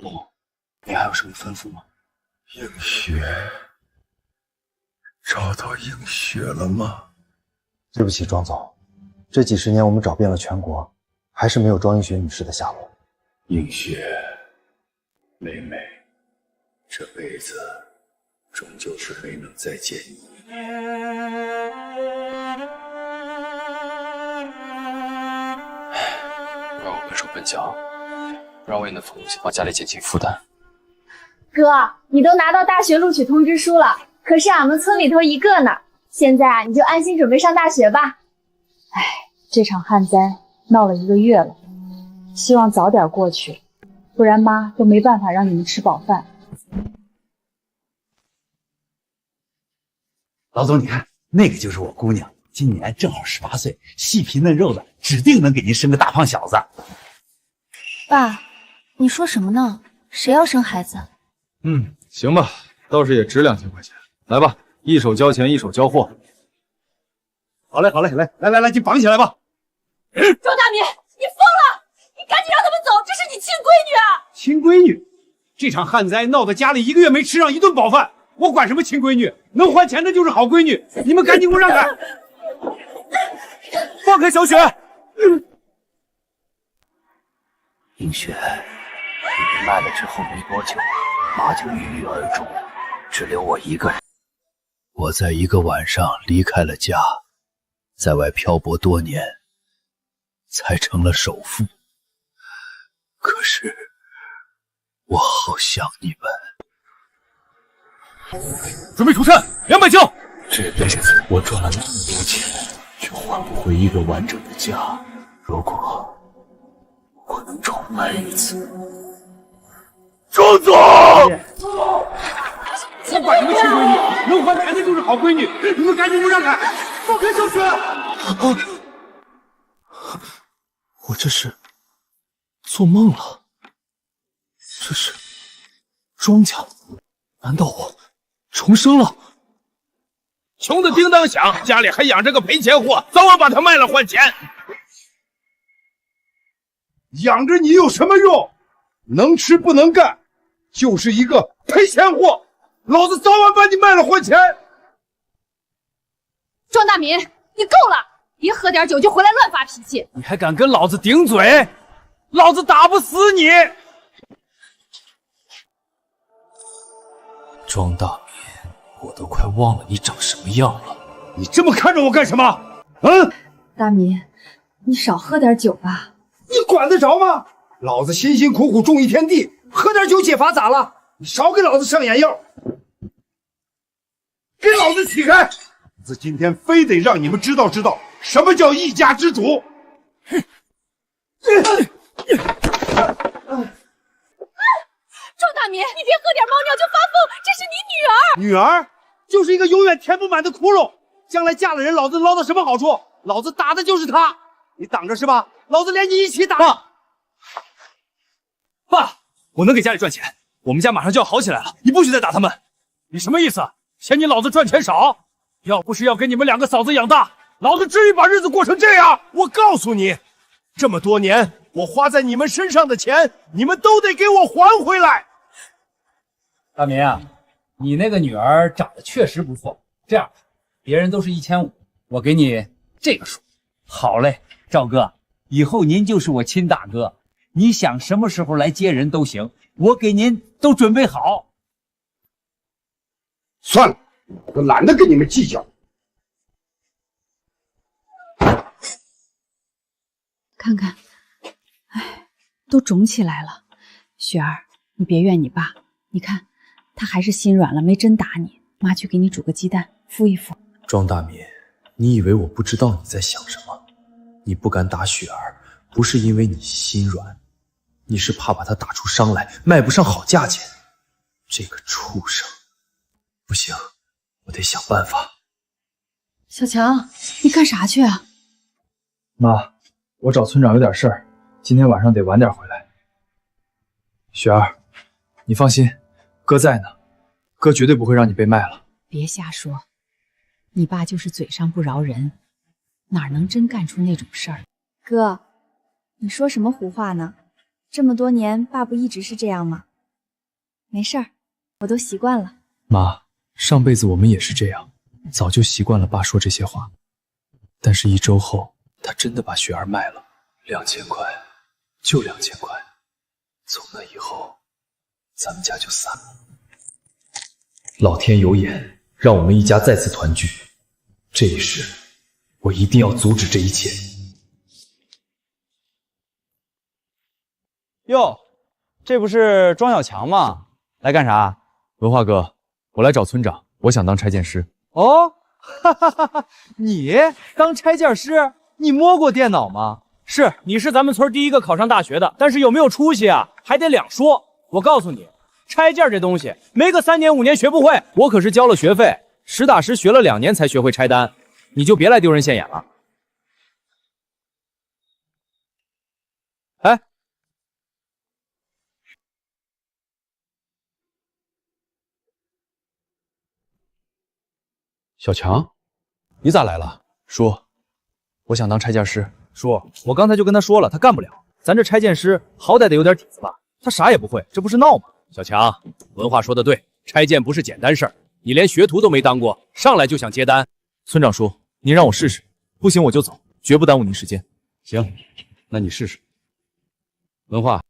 总，你还有什么吩咐吗？映雪，找到映雪了吗？对不起，庄总，这几十年我们找遍了全国，还是没有庄映雪女士的下落。映雪，妹妹，这辈子终究是没能再见你。让我笨手笨脚，让我也能放东西帮家里减轻负担。哥，你都拿到大学录取通知书了，可是俺们村里头一个呢。现在你就安心准备上大学吧。唉，这场旱灾闹了1个月了，希望早点过去，不然妈都没办法让你们吃饱饭。老总，你看，那个就是我姑娘，今年正好18岁，细皮嫩肉的，指定能给您生个大胖小子。爸，你说什么呢？谁要生孩子？行吧，倒是也值2000块钱。来吧，一手交钱，一手交货。好嘞，来，就绑起来吧。庄大明，你疯了！你赶紧让他们走，这是你亲闺女啊！亲闺女，这场旱灾闹得家里1个月没吃上1顿饱饭，我管什么亲闺女？能还钱的就是好闺女，你们赶紧给我让开！放开小雪！映雪，你被卖了之后没多久，妈就郁郁而终，只留我一个人。我在1个晚上离开了家，在外漂泊多年，才成了首富。可是，我好想你们。准备出山，200枪。这辈子我赚了那么多钱，却换不回一个完整的家。如果我能重来一次，庄总，我管什么亲闺女？能还钱的就是好闺女，你们赶紧给我让开！放开小雪！我这是做梦了。这是庄家，难道我重生了？穷的叮当响，家里还养着个赔钱货，早晚把他卖了换钱。养着你有什么用？能吃不能干，就是一个赔钱货。老子早晚把你卖了换钱！庄大民，你够了！别喝点酒就回来乱发脾气！你还敢跟老子顶嘴？老子打不死你！庄大民，我都快忘了你长什么样了。你这么看着我干什么？大民，你少喝点酒吧。你管得着吗？老子辛辛苦苦种一天地，喝点酒解乏咋了？你少给老子上眼药！给老子起开！老子今天非得让你们知道什么叫一家之主！庄大民，你别喝点猫尿就发疯，这是你女儿。女儿就是一个永远填不满的窟窿，将来嫁了人，老子捞到什么好处？老子打的就是她，你挡着是吧？老子连你一起打！爸，我能给家里赚钱，我们家马上就要好起来了，你不许再打他们！你什么意思？嫌你老子赚钱少？要不是要给你们2个嫂子养大，老子至于把日子过成这样？我告诉你，这么多年我花在你们身上的钱，你们都得给我还回来。大民啊，你那个女儿长得确实不错。这样，别人都是1500，我给你这个数。好嘞，赵哥，以后您就是我亲大哥，你想什么时候来接人都行，我给您都准备好。算了，我懒得跟你们计较。看看，哎，都肿起来了。雪儿，你别怨你爸，你看他还是心软了，没真打你。妈去给你煮个鸡蛋，敷一敷。庄大民，你以为我不知道你在想什么？你不敢打雪儿，不是因为你心软，你是怕把她打出伤来，卖不上好价钱。这个畜生，不行，我得想办法。小强，你干啥去啊？妈，我找村长有点事儿，今天晚上得晚点回来。雪儿，你放心，哥在呢，哥绝对不会让你被卖了。别瞎说，你爸就是嘴上不饶人，哪能真干出那种事儿？哥，你说什么胡话呢？这么多年，爸不一直是这样吗？没事儿，我都习惯了。妈，上辈子我们也是这样，早就习惯了爸说这些话。但是1周后，他真的把雪儿卖了，2000块，就2000块。从那以后，咱们家就散了。老天有眼，让我们一家再次团聚。这一世，我一定要阻止这一切。哟，这不是庄小强吗？来干啥？文化哥，我来找村长，我想当拆件师。哦，哈哈哈哈！你当拆件师？你摸过电脑吗？是，你是咱们村第一个考上大学的，但是有没有出息啊，还得两说。我告诉你，拆件这东西，没个3年5年学不会。我可是交了学费，实打实学了2年才学会拆单，你就别来丢人现眼了。哎，小强，你咋来了？叔，我想当拆件师。叔，我刚才就跟他说了，他干不了。咱这拆件师好歹得有点底子吧？他啥也不会，这不是闹吗？小强，文化说的对，拆件不是简单事儿。你连学徒都没当过，上来就想接单。村长叔，您让我试试，不行我就走，绝不耽误您时间。行，那你试试。文化，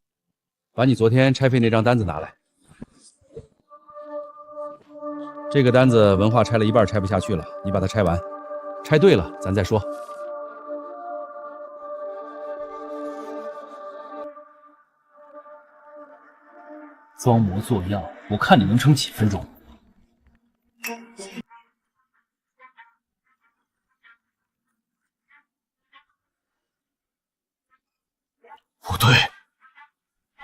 把你昨天拆废那张单子拿来。这个单子文化拆了一半，拆不下去了，你把它拆完。拆对了，咱再说。装模作样，我看你能撑几分钟。不对，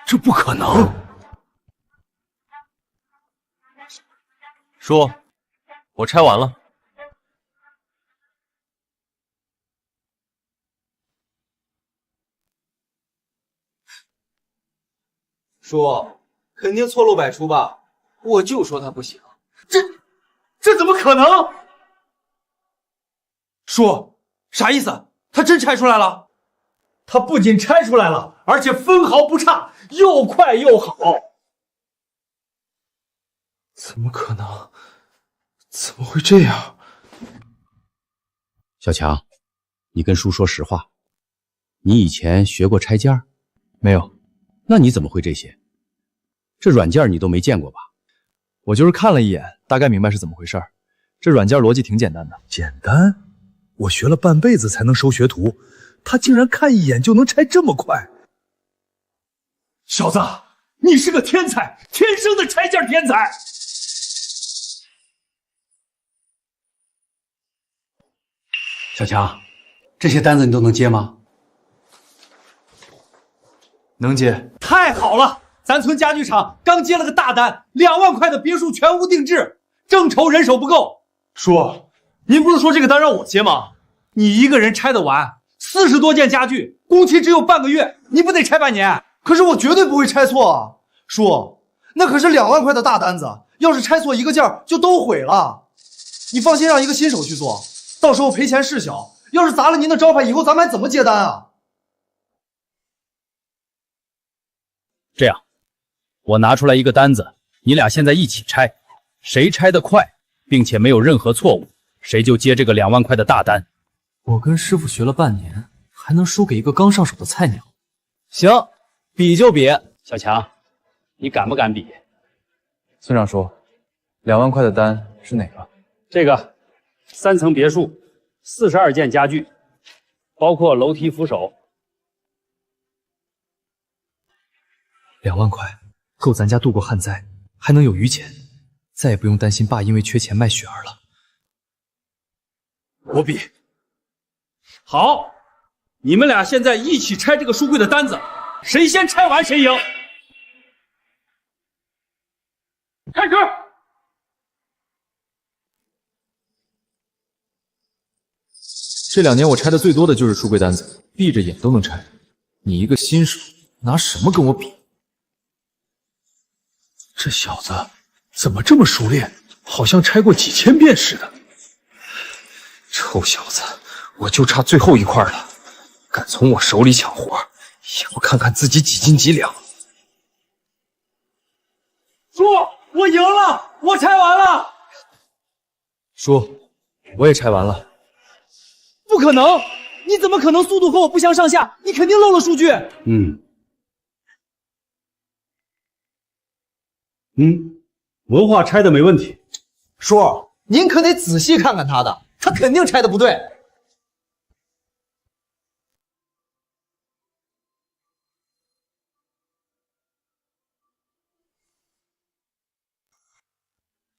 这不可能！叔，我拆完了。叔，肯定错漏百出吧？我就说他不行。这怎么可能？叔，啥意思？他真拆出来了？他不仅拆出来了，而且分毫不差，又快又好。怎么可能？怎么会这样？小强，你跟叔说实话，你以前学过拆件？没有。那你怎么会这些？这软件你都没见过吧？我就是看了一眼，大概明白是怎么回事。这软件逻辑挺简单的。简单？我学了半辈子才能收学徒，他竟然看一眼就能拆这么快！小子，你是个天才，天生的拆件天才！小强，这些单子你都能接吗？能接。太好了！咱村家具厂刚接了个大单，2万块的别墅全屋定制，正愁人手不够。叔，您不是说这个单让我接吗？你一个人拆得完？40多件家具，工期只有半个月，你不得拆半年？可是我绝对不会拆错啊！叔，那可是2万块的大单子，要是拆错一个件就都毁了。你放心让一个新手去做，到时候赔钱事小。要是砸了您的招牌，以后咱们还怎么接单啊？这样，我拿出来一个单子，你俩现在一起拆，谁拆得快，并且没有任何错误，谁就接这个2万块的大单。我跟师傅学了半年，还能输给一个刚上手的菜鸟？行，比就比。小强，你敢不敢比？村长叔，2万块的单是哪个？这个3层别墅，42件家具，包括楼梯扶手。2万块够咱家度过旱灾，还能有余钱，再也不用担心爸因为缺钱卖雪儿了。我比。好，你们俩现在一起拆这个书柜的单子，谁先拆完谁赢。开始。这2年我拆的最多的就是书柜单子，闭着眼都能拆。你一个新手，拿什么跟我比？这小子怎么这么熟练，好像拆过几千遍似的。臭小子，我就差最后一块了，敢从我手里抢活，也不看看自己几斤几两。叔，我拆完了。叔，我也拆完了。不可能！你怎么可能速度和我不相上下？你肯定漏了数据。文化拆的没问题。叔，您可得仔细看看他的，他肯定拆的不对。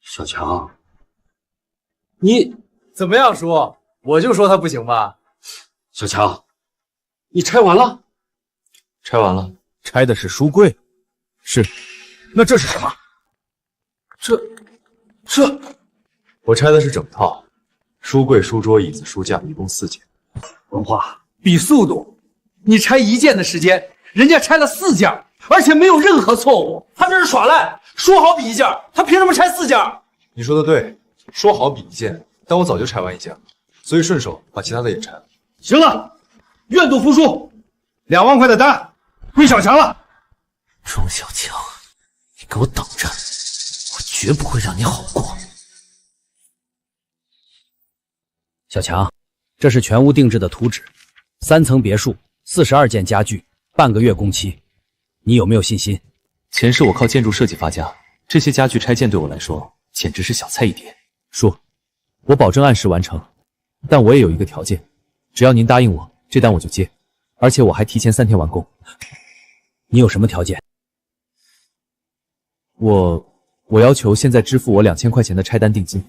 小强，你怎么样，叔？我就说他不行吧。小强，你拆完了？拆完了。拆的是书柜。是。那这是什么？这，我拆的是整套，书柜、书桌、椅子、书架，一共4件。文化比速度，你拆1件的时间，人家拆了4件，而且没有任何错误。他这是耍赖，说好比1件，他凭什么拆4件？你说的对，说好比1件，但我早就拆完1件了，所以顺手把其他的也拆了。行了，愿赌服输，2万块的单归小强了。钟小强，你给我等着，我绝不会让你好过。小强，这是全屋定制的图纸，3层别墅，42件家具，半个月工期，你有没有信心？钱是我靠建筑设计发家，这些家具拆件对我来说简直是小菜一碟。叔，我保证按时完成，但我也有一个条件，只要您答应我，这单我就接，而且我还提前3天完工。你有什么条件？我要求现在支付我2000块钱的拆单定金。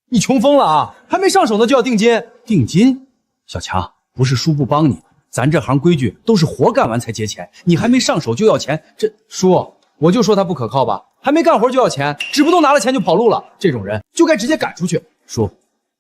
你穷疯了啊！还没上手呢就要定金？定金？小强，不是叔不帮你，咱这行规矩都是活干完才结钱，你还没上手就要钱，这叔，我就说他不可靠吧，还没干活就要钱，指不动拿了钱就跑路了，这种人就该直接赶出去。叔，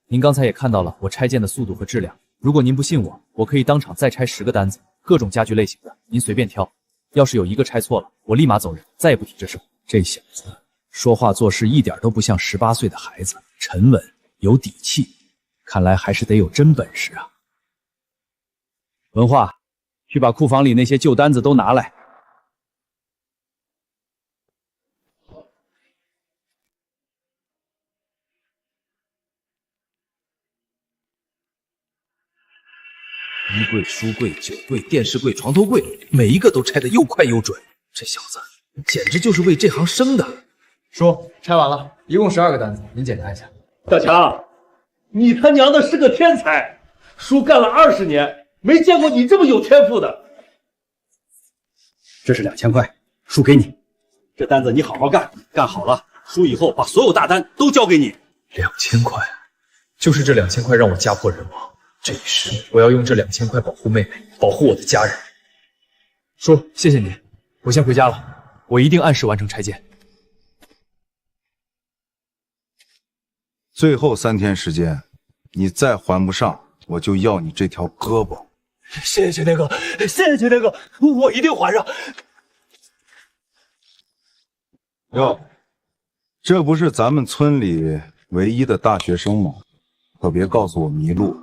您刚才也看到了我拆件的速度和质量，如果您不信我，我可以当场再拆10个单子，各种家具类型的，您随便挑。要是有一个拆错了，我立马走人，再也不提这事。这小子说话做事一点都不像18岁的孩子，沉稳有底气，看来还是得有真本事啊。文化，去把库房里那些旧单子都拿来。衣柜、书柜、酒柜、电视柜、床头柜，每一个都拆得又快又准。这小子简直就是为这行生的。叔，拆完了，一共12个单子，您检查一下。小强，你他娘的是个天才，叔干了20年，没见过你这么有天赋的。这是2000块，叔给你。这单子你好好干，干好了，叔以后把所有大单都交给你。2000块，就是这2000块让我家破人亡。这一世，我要用这2000块保护妹妹，保护我的家人。叔，谢谢你，我先回家了，我一定按时完成拆件。最后3天时间，你再还不上，我就要你这条胳膊。谢谢那个，谢谢那个，我一定还上。哟，这不是咱们村里唯一的大学生吗？可别告诉我迷路。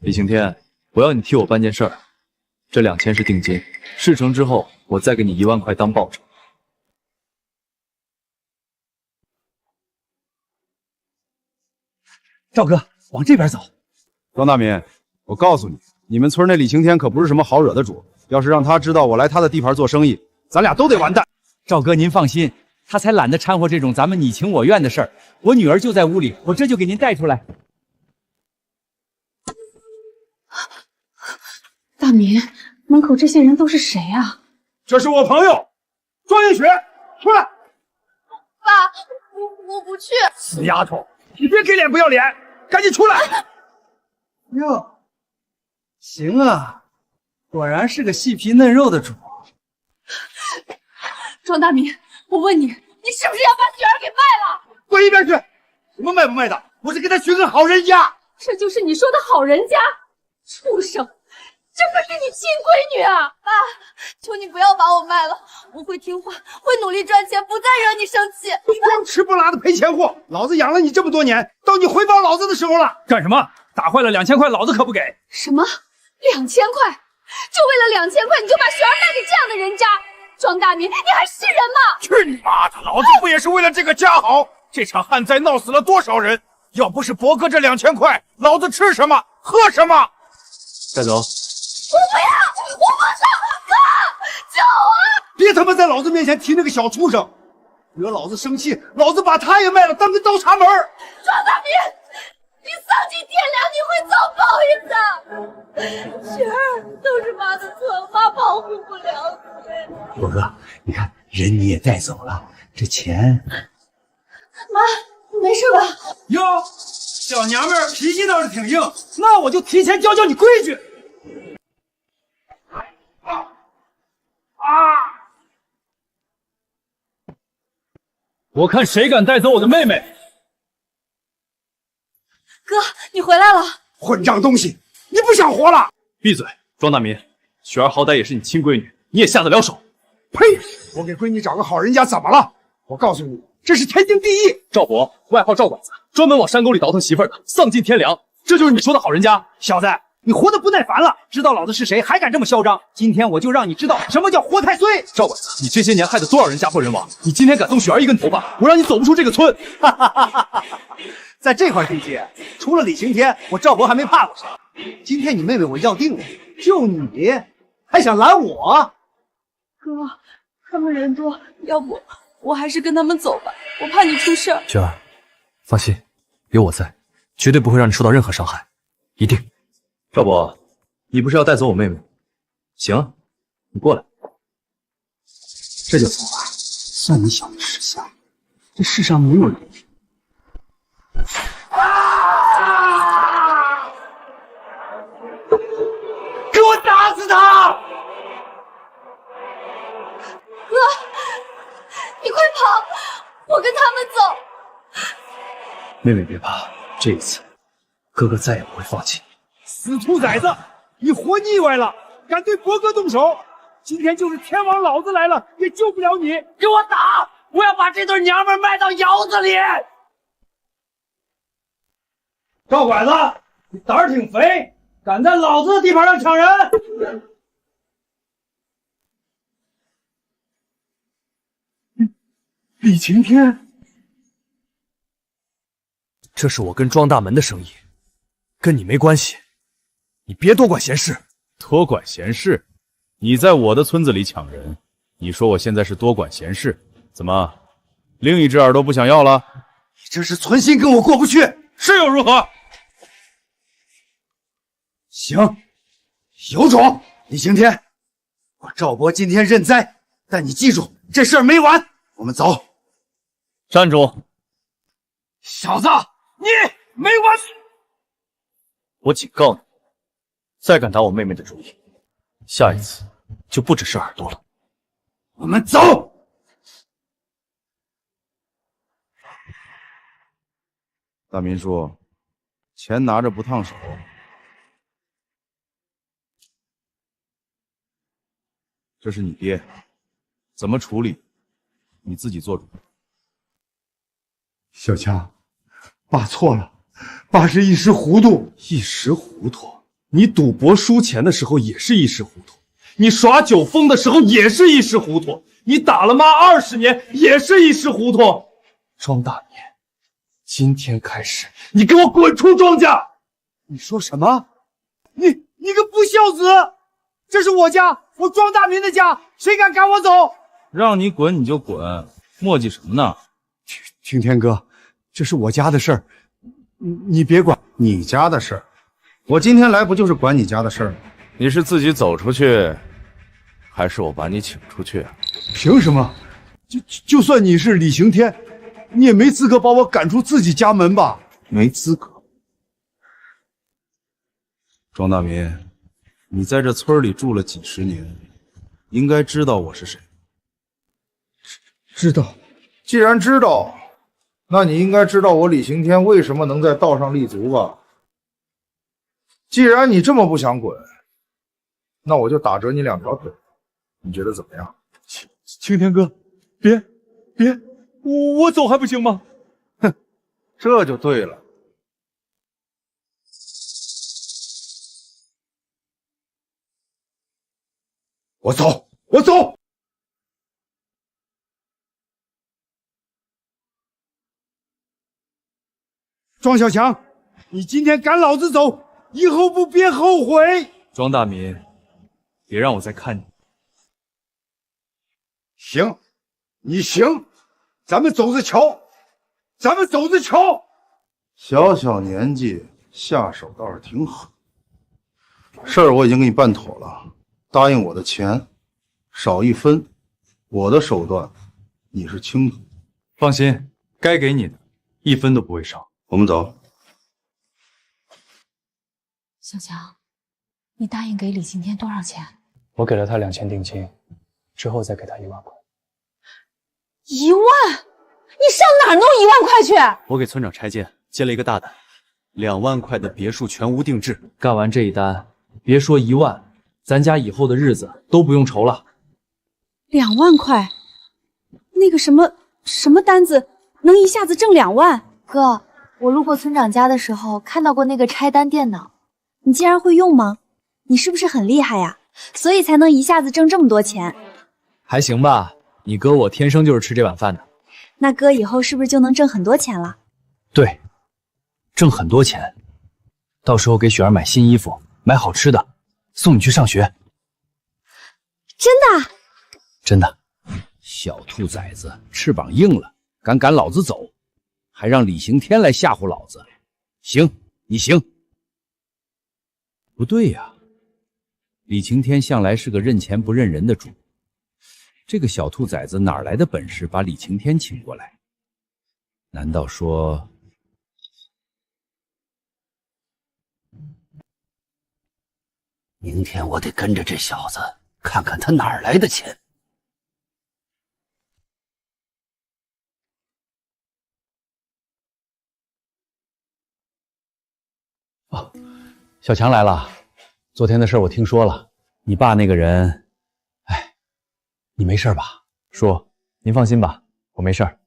李晴天，我要你替我办件事儿，这2000是定金，事成之后我再给你1万块当报酬。赵哥，往这边走。庄大民，我告诉你，你们村那李晴天可不是什么好惹的主，要是让他知道我来他的地盘做生意，咱俩都得完蛋。赵哥，您放心，他才懒得掺和这种咱们你情我愿的事儿。我女儿就在屋里，我这就给您带出来。大民，门口这些人都是谁啊？这是我朋友庄云雪，出来！爸，我不去。死丫头，你别给脸不要脸，赶紧出来！哟，行啊，果然是个细皮嫩肉的主。庄大民，我问你，你是不是要把雪儿给卖了？滚一边去！什么卖不卖的？我是给他寻个好人家。这就是你说的好人家？畜生！这可是你亲闺女啊！爸，求你不要把我卖了，我会听话，会努力赚钱，不再惹你生气。你光吃不拉的赔钱货，老子养了你这么多年，到你回报老子的时候了。干什么？打坏了2000块，老子可不给。什么2000块，就为了2000块，你就把雪儿卖给这样的人家？庄大民，你还是人吗？去你妈的！老子不也是为了这个家好？这场旱灾闹死了多少人？要不是伯哥这2000块，老子吃什么喝什么？带走。我不要！我不上！哥，救我！别他妈在老子面前提那个小畜生，惹老子生气，老子把他也卖了当个倒插门。庄大民，你丧尽天良，你会遭报应的。雪儿，都是妈的错，妈保护不了你。伯哥，你看人你也带走了，这钱……妈，你没事吧？哟，小娘们儿脾气倒是挺硬，那我就提前教教你规矩。我看谁敢带走我的妹妹！哥，你回来了！混账东西，你不想活了？闭嘴，庄大民，雪儿好歹也是你亲闺女，你也下得了手？呸！我给闺女找个好人家怎么了？我告诉你，这是天经地义。赵博，外号赵拐子，专门往山沟里倒腾媳妇儿的，丧尽天良，这就是你说的好人家？小子，你活得不耐烦了，知道老子是谁，还敢这么嚣张？今天我就让你知道什么叫活太岁！赵拐子，你这些年害得多少人家破人亡，你今天敢动雪儿一根头发，我让你走不出这个村！在这块地界，除了李刑天，我赵博还没怕过谁。今天你妹妹我要定了，就你还想拦我？哥，他们人多，要不我还是跟他们走吧，我怕你出事儿。雪儿，放心，有我在，绝对不会让你受到任何伤害，一定。赵博，你不是要带走我妹妹？行，你过来。这就走了，算你小子识相。这世上没有人。给我打死他！哥，你快跑，我跟他们走。妹妹别怕，这一次，哥哥再也不会放弃你。死兔崽子，你活腻歪了，敢对伯哥动手！今天就是天王老子来了，也救不了你！给我打！我要把这对娘们卖到窑子里！赵拐子，你胆儿挺肥，敢在老子的地盘上抢人！李晴天，这是我跟庄大门的生意，跟你没关系，你别多管闲事。多管闲事？你在我的村子里抢人，你说我现在是多管闲事？怎么，另一只耳朵不想要了？你这是存心跟我过不去，是又如何？行，有种！李刑天，我赵博今天认栽，但你记住，这事儿没完。我们走。站住！小子，你没完！我警告你，再敢打我妹妹的主意，下一次就不只是耳朵了。我们走。大民叔，钱拿着不烫手。这是你爹，怎么处理，你自己做主。小强，爸错了，爸是一时糊涂。一时糊涂？你赌博输钱的时候也是一时糊涂，你耍酒疯的时候也是一时糊涂，你打了妈20年也是一时糊涂。庄大年，今天开始，你给我滚出庄家！你说什么？你个不孝子！这是我家，我庄大民的家，谁敢赶我走？让你滚你就滚，磨叽什么呢？晴天哥，这是我家的事儿，你别管。你家的事儿，我今天来不就是管你家的事儿吗？你是自己走出去，还是我把你请出去啊？凭什么？就算你是李刑天，你也没资格把我赶出自己家门吧？没资格。庄大民，你在这村里住了几十年，应该知道我是谁。知道。既然知道，那你应该知道我李刑天为什么能在道上立足吧？既然你这么不想滚，那我就打折你2条腿，你觉得怎么样？青天哥，别，我走还不行吗？哼，这就对了。我走，我走。庄小强，你今天赶老子走，以后不别后悔。庄大民，别让我再看你。行，你行，咱们走着瞧，咱们走着瞧。小小年纪下手倒是挺狠。事儿我已经给你办妥了，答应我的钱少1分，我的手段你是清楚。放心，该给你的1分都不会少。我们走。小强，你答应给李晴天多少钱？我给了他2000定金，之后再给他1万块。1万？你上哪儿弄1万块去？我给村长拆建接了一个大单，2万块的别墅全屋定制。干完这一单，别说1万，咱家以后的日子都不用愁了。2万块？那个什么单子能一下子挣2万？哥，我路过村长家的时候看到过那个拆单电脑，你竟然会用吗？你是不是很厉害呀？所以才能一下子挣这么多钱？还行吧，你哥我天生就是吃这碗饭的。那哥以后是不是就能挣很多钱了？对，挣很多钱，到时候给雪儿买新衣服，买好吃的，送你去上学。真的？真的。小兔崽子翅膀硬了，敢赶老子走，还让李刑天来吓唬老子。行，你行。不对呀，李晴天向来是个认钱不认人的主，这个小兔崽子哪来的本事把李晴天请过来？难道说……明天我得跟着这小子，看看他哪来的钱。哦，小强来了。昨天的事我听说了，你爸那个人……哎，你没事吧？叔，您放心吧，我没事儿。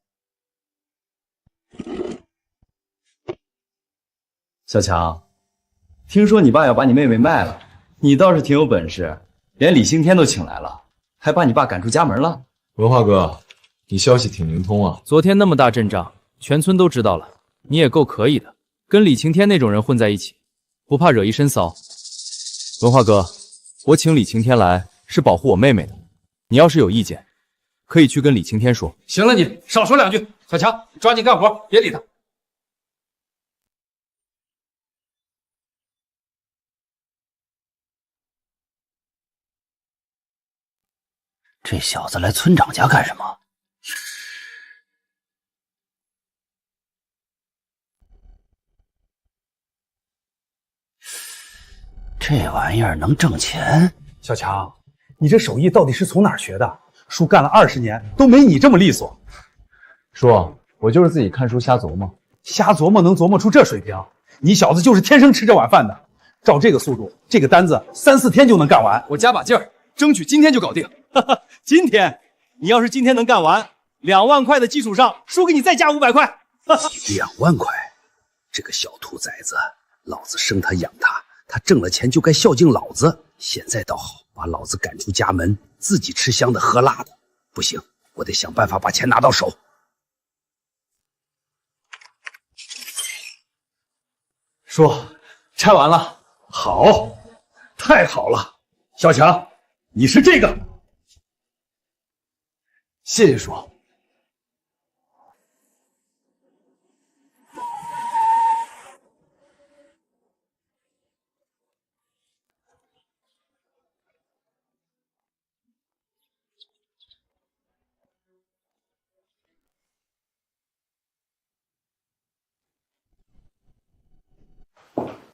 小强，听说你爸要把你妹妹卖了，你倒是挺有本事，连李兴天都请来了，还把你爸赶出家门了。文化哥，你消息挺灵通啊。昨天那么大阵仗，全村都知道了，你也够可以的，跟李晴天那种人混在一起，不怕惹一身骚。文化哥，我请李晴天来是保护我妹妹的，你要是有意见，可以去跟李晴天说。行了，你少说2句。小强，抓紧干活，别理他。这小子来村长家干什么？这玩意儿能挣钱？小强，你这手艺到底是从哪儿学的？叔干了20年都没你这么利索。叔，我就是自己看书瞎琢磨，瞎琢磨能琢磨出这水平？你小子就是天生吃这碗饭的。照这个速度，这个单子3、4天就能干完。我加把劲儿，争取今天就搞定。今天？你要是今天能干完，2万块的基础上，叔给你再加500块。2万块？这个小兔崽子，老子生他养他，他挣了钱就该孝敬老子。现在倒好，把老子赶出家门，自己吃香的喝辣的。不行，我得想办法把钱拿到手。叔，拆完了。好，太好了。小强，你是这个。谢谢叔。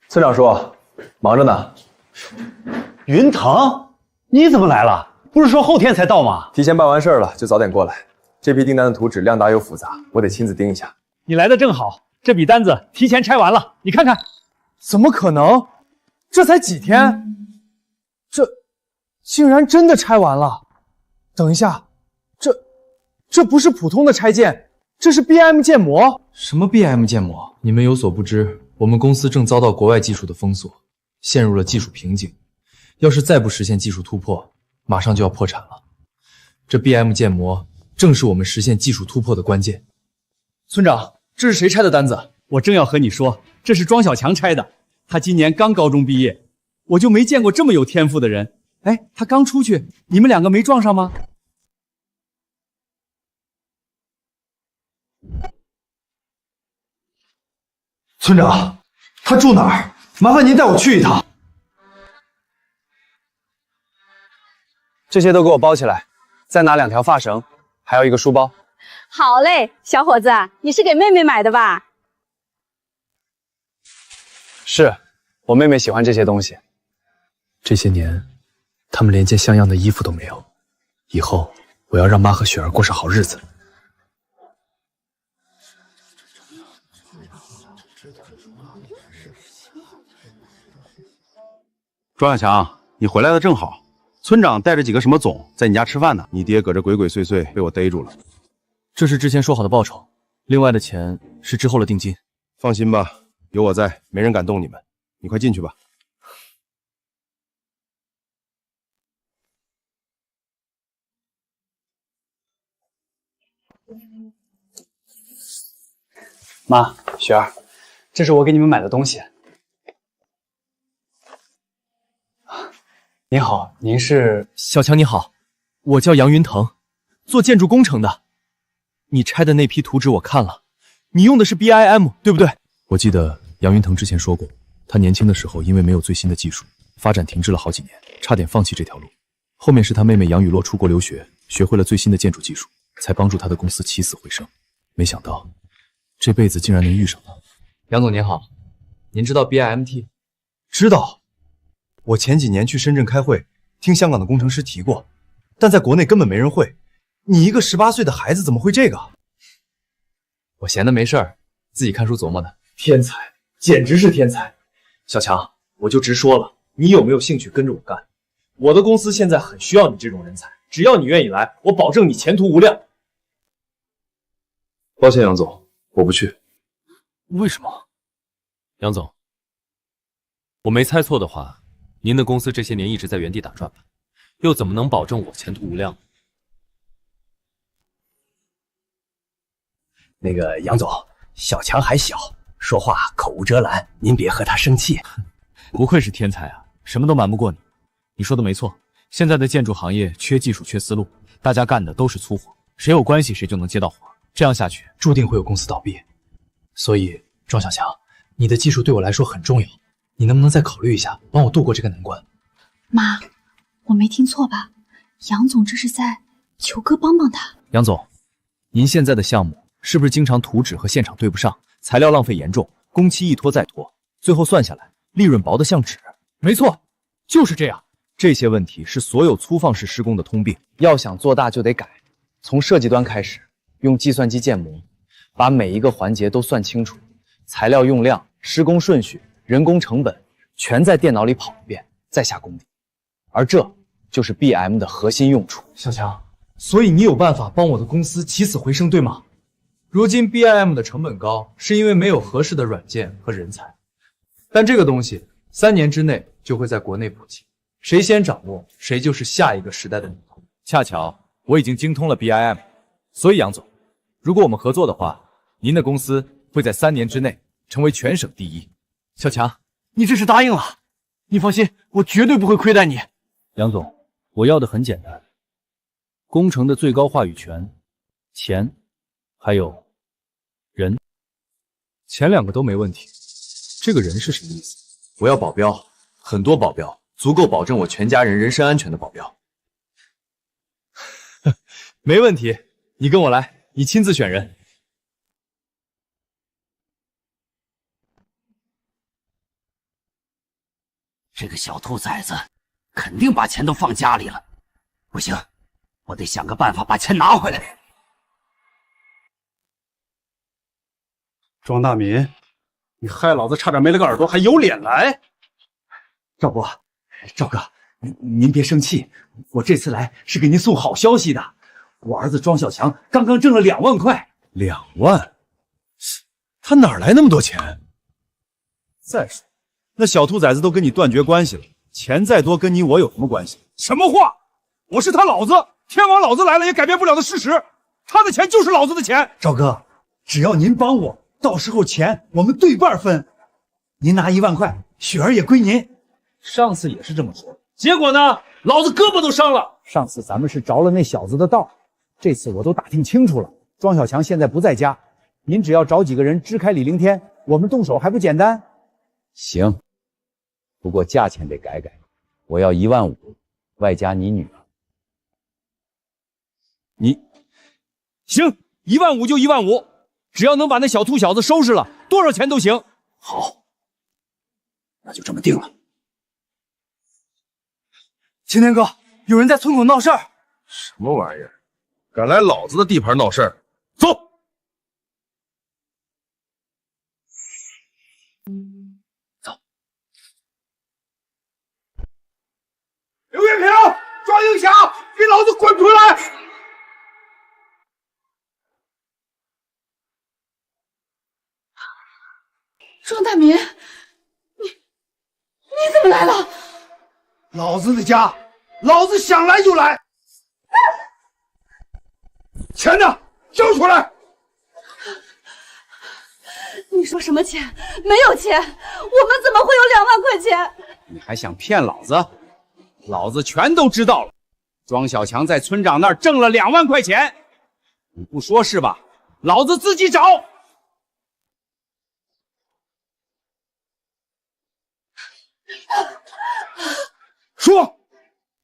村长叔，忙着呢。云腾，你怎么来了？不是说后天才到吗？提前办完事儿了，就早点过来。这批订单的图纸量大又复杂，我得亲自盯一下。你来的正好，这笔单子提前拆完了，你看看。怎么可能？这才几天，这竟然真的拆完了！等一下，这不是普通的拆件，这是 BIM 建模。什么 BIM 建模？你们有所不知，我们公司正遭到国外技术的封锁，陷入了技术瓶颈。要是再不实现技术突破，马上就要破产了。这 BM 建模正是我们实现技术突破的关键。村长，这是谁拆的单子？我正要和你说，这是庄小强拆的。他今年刚高中毕业，我就没见过这么有天赋的人。哎，他刚出去，你们两个没撞上吗？村长，他住哪儿？麻烦您带我去一趟。这些都给我包起来，再拿2条发绳，还有一个书包。好嘞，小伙子，你是给妹妹买的吧？是，我妹妹喜欢这些东西。这些年，他们连件像样的衣服都没有。以后我要让妈和雪儿过上好日子。庄小强，你回来的正好。村长带着几个什么总在你家吃饭呢，你爹搁这鬼鬼祟祟，被我逮住了。这是之前说好的报酬，另外的钱是之后的定金。放心吧，有我在，没人敢动你们。你快进去吧。妈，雪儿，这是我给你们买的东西。您好，您是？小强你好，我叫杨云腾，做建筑工程的。你拆的那批图纸我看了，你用的是 BIM 对不对？我记得杨云腾之前说过，他年轻的时候因为没有最新的技术，发展停滞了好几年，差点放弃这条路。后面是他妹妹杨雨洛出国留学，学会了最新的建筑技术，才帮助他的公司起死回生。没想到这辈子竟然能遇上他。杨总您好，您知道 BIMT？ 知道。我前几年去深圳开会，听香港的工程师提过，但在国内根本没人会。你一个18岁的孩子怎么会这个？我闲的没事儿，自己看书琢磨的。天才，简直是天才！小强，我就直说了，你有没有兴趣跟着我干？我的公司现在很需要你这种人才，只要你愿意来，我保证你前途无量。抱歉，杨总，我不去。为什么？杨总，我没猜错的话，您的公司这些年一直在原地打转吧？又怎么能保证我前途无量？那个杨总，小强还小，说话口无遮拦，您别和他生气。不愧是天才啊，什么都瞒不过你。你说的没错，现在的建筑行业缺技术、缺思路，大家干的都是粗活，谁有关系谁就能接到活，这样下去注定会有公司倒闭。所以，庄小强，你的技术对我来说很重要，你能不能再考虑一下，帮我度过这个难关？妈，我没听错吧？杨总这是在求哥帮帮他。杨总，您现在的项目是不是经常图纸和现场对不上，材料浪费严重，工期一拖再拖，最后算下来利润薄得像纸？没错，就是这样。这些问题是所有粗放式施工的通病，要想做大就得改，从设计端开始，用计算机建模，把每一个环节都算清楚，材料用量、施工顺序、人工成本全在电脑里跑一遍，再下功底。而这就是 BIM 的核心用处。小强，所以你有办法帮我的公司起死回生，对吗？如今 BIM 的成本高，是因为没有合适的软件和人才，但这个东西3年之内就会在国内普及，谁先掌握，谁就是下一个时代的领头。恰巧我已经精通了 BIM， 所以杨总，如果我们合作的话，您的公司会在3年之内成为全省第一。小强，你这是答应了，你放心，我绝对不会亏待你。杨总，我要的很简单，工程的最高话语权、钱，还有人。前2个都没问题，这个人是什么意思？我要保镖，很多保镖，足够保证我全家人人身安全的保镖。没问题，你跟我来，你亲自选人。这个小兔崽子肯定把钱都放家里了，不行，我得想个办法把钱拿回来。庄大民，你害老子差点没了个耳朵，还有脸来？赵伯，赵哥，您别生气，我这次来是给您送好消息的。我儿子庄小强刚刚挣了2万块。2万？他哪来那么多钱？再说，那小兔崽子都跟你断绝关系了，钱再多跟你我有什么关系？什么话？我是他老子，天王老子来了也改变不了的事实。他的钱就是老子的钱。赵哥，只要您帮我，到时候钱我们对半分。您拿1万块，雪儿也归您。上次也是这么说，结果呢，老子胳膊都伤了。上次咱们是着了那小子的道，这次我都打听清楚了，庄小强现在不在家，您只要找几个人支开李凌天，我们动手还不简单？行，不过价钱得改改，我要1万5，外加你女儿。你行，1万5就1万5，只要能把那小兔小子收拾了，多少钱都行。好，那就这么定了。青天哥，有人在村口闹事儿。什么玩意儿？敢来老子的地盘闹事儿？走！刘月平、庄英强，给老子滚出来！庄大民，你怎么来了？老子的家，老子想来就来。钱呢？交出来！你说什么钱？没有钱，我们怎么会有2万块钱？你还想骗老子？老子全都知道了。庄小强在村长那儿挣了2万块钱，你不说是吧？老子自己找。说，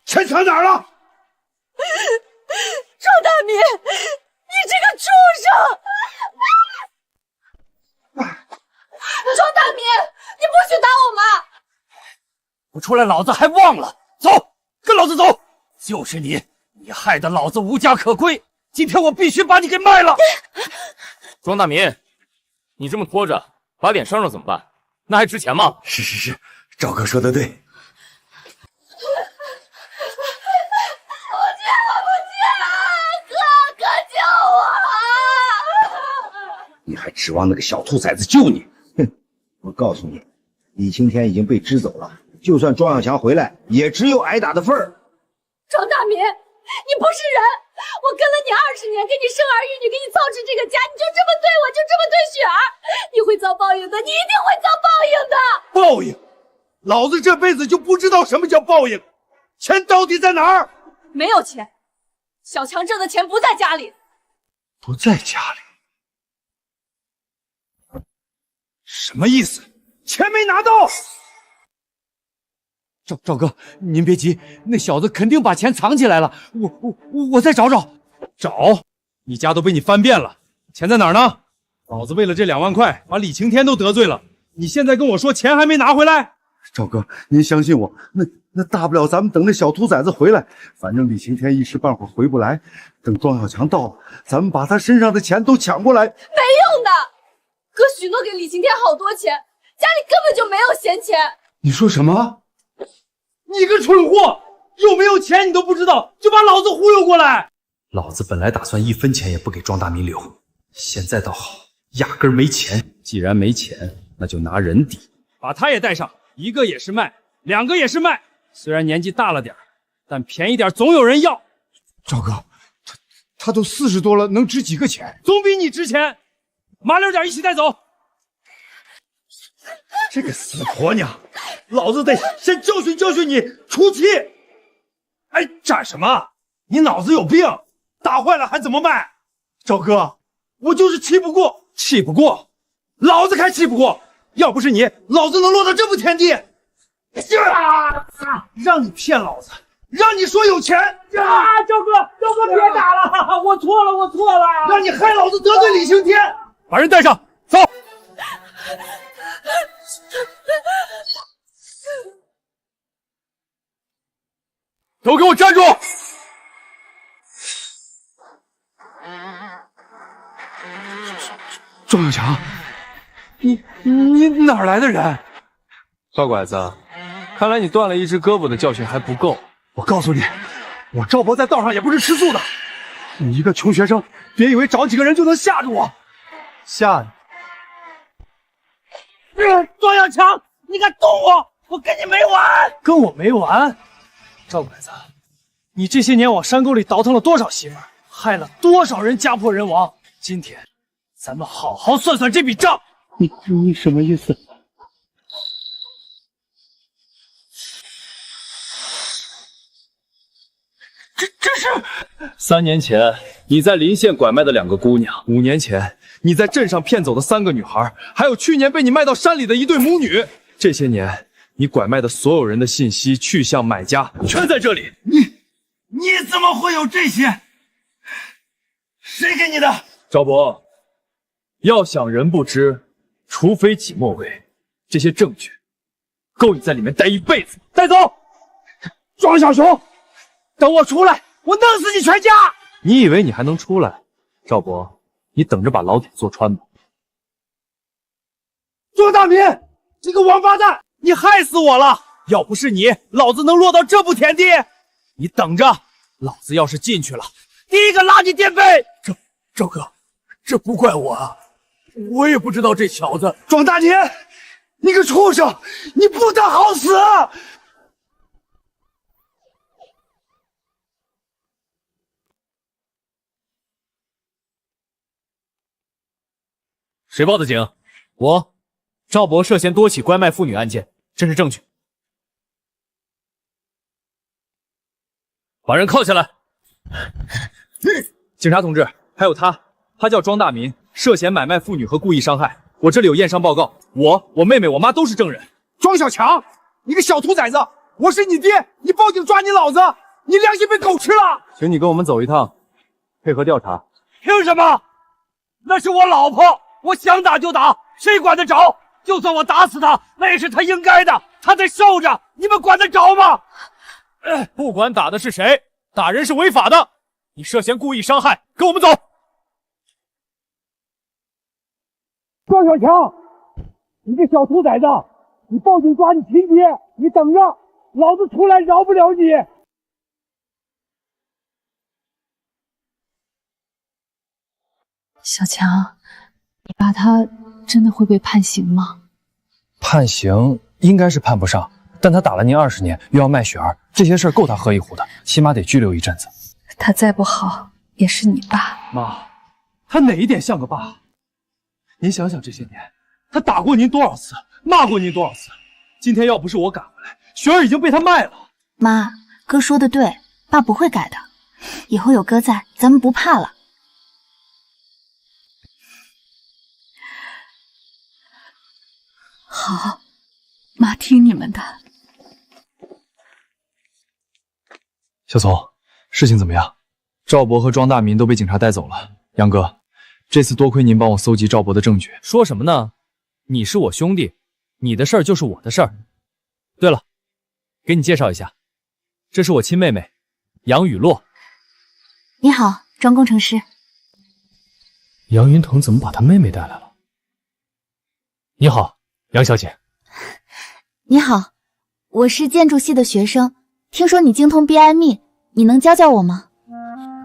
钱藏哪儿了？庄大民，你这个畜生！庄大民，你不许打我妈！不出来，老子还忘了。走，跟老子走！就是你，你害得老子无家可归。今天我必须把你给卖了。庄大民，你这么拖着，把脸伤了怎么办？那还值钱吗？是，赵哥说的对。你还指望那个小兔崽子救你？哼！我告诉你，李青天已经被支走了，就算庄小强回来，也只有挨打的份儿。庄大民，你不是人！我跟了你20年，给你生儿育女，给你操持这个家，你就这么对我，就这么对雪儿，你会遭报应的，你一定会遭报应的。报应？老子这辈子就不知道什么叫报应。钱到底在哪儿？没有钱，小强挣的钱不在家里。不在家里？什么意思？钱没拿到？赵哥，您别急，那小子肯定把钱藏起来了。我再找找。找？你家都被你翻遍了，钱在哪儿呢？老子为了这2万块，把李晴天都得罪了。你现在跟我说钱还没拿回来？赵哥，您相信我，那大不了咱们等那小兔崽子回来，反正李晴天一时半会儿回不来。等庄小强到了，咱们把他身上的钱都抢过来。没用的，哥许诺给李晴天好多钱，家里根本就没有闲钱。你说什么？你个蠢货，有没有钱你都不知道，就把老子忽悠过来。老子本来打算1分钱也不给庄大民留，现在倒好，压根儿没钱。既然没钱，那就拿人抵。把他也带上，1个也是卖，2个也是卖。虽然年纪大了点，但便宜点总有人要。赵哥，他都40多了，能值几个钱？总比你值钱。麻溜点一起带走。这个死婆娘，老子得先教训教训你，出气！哎，展什么？你脑子有病！打坏了还怎么卖？赵哥，我就是气不过，气不过，老子才气不过！要不是你，老子能落到这步田地？让你骗老子，让你说有钱！赵哥，别打了，我错了！让你害老子得罪李晴天！把人带上，走！都给我站住！庄小强，你哪儿来的人？赵拐子，看来你断了一只胳膊的教训还不够。我告诉你，我赵博在道上也不是吃素的。你一个穷学生，别以为找几个人就能吓住我。吓你？庄小强，你敢动我，我跟你没完！跟我没完？赵拐子，你这些年往山沟里倒腾了多少媳妇儿，害了多少人家破人亡。今天，咱们好好算算这笔账。你什么意思？这是3年前你在临县拐卖的2个姑娘，5年前你在镇上骗走的3个女孩，还有去年被你卖到山里的1对母女。这些年你拐卖的所有人的信息、去向、买家全在这里。你怎么会有这些？谁给你的？赵博，要想人不知，除非己莫为。这些证据够你在里面待一辈子。带走！庄小熊，等我出来，我弄死你全家！你以为你还能出来？赵博，你等着把牢底坐穿吧。庄大民，你个王八蛋，你害死我了！要不是你，老子能落到这步田地？你等着，老子要是进去了，第一个拉你垫背！赵哥，这不怪我啊，我也不知道这小子。庄大年，你个畜生，你不得好死！谁报的警？我，赵博涉嫌多起拐卖妇女案件，这是证据。把人铐下来。警察同志，还有他叫庄大民，涉嫌买卖妇女和故意伤害。我这里有验伤报告，我妹妹、我妈都是证人。庄小强，你个小兔崽子！我是你爹，你报警抓你老子，你良心被狗吃了！请你跟我们走一趟，配合调查。凭什么？那是我老婆，我想打就打，谁管得着？就算我打死她，那也是她应该的，她在受着，你们管得着吗？不管打的是谁，打人是违法的。你涉嫌故意伤害，跟我们走。庄小强，你这小兔崽子，你报警抓你亲爹，你等着，老子出来饶不了你！小强，你爸他真的会被判刑吗？判刑应该是判不上，但他打了您20年，又要卖雪儿，这些事儿够他喝一壶的，起码得拘留一阵子。他再不好，也是你爸。妈，他哪一点像个爸？您想想这些年，他打过您多少次，骂过您多少次？今天要不是我赶回来，雪儿已经被他卖了。妈，哥说的对，爸不会改的，以后有哥在，咱们不怕了。好，妈听你们的。小总，事情怎么样？赵博和庄大民都被警察带走了。杨哥，这次多亏您帮我搜集赵博的证据。说什么呢？你是我兄弟，你的事儿就是我的事儿。对了，给你介绍一下，这是我亲妹妹杨雨洛。你好，庄工程师。杨云腾怎么把他妹妹带来了？你好，杨小姐。你好，我是建筑系的学生，听说你精通 BIM， 你能教教我吗？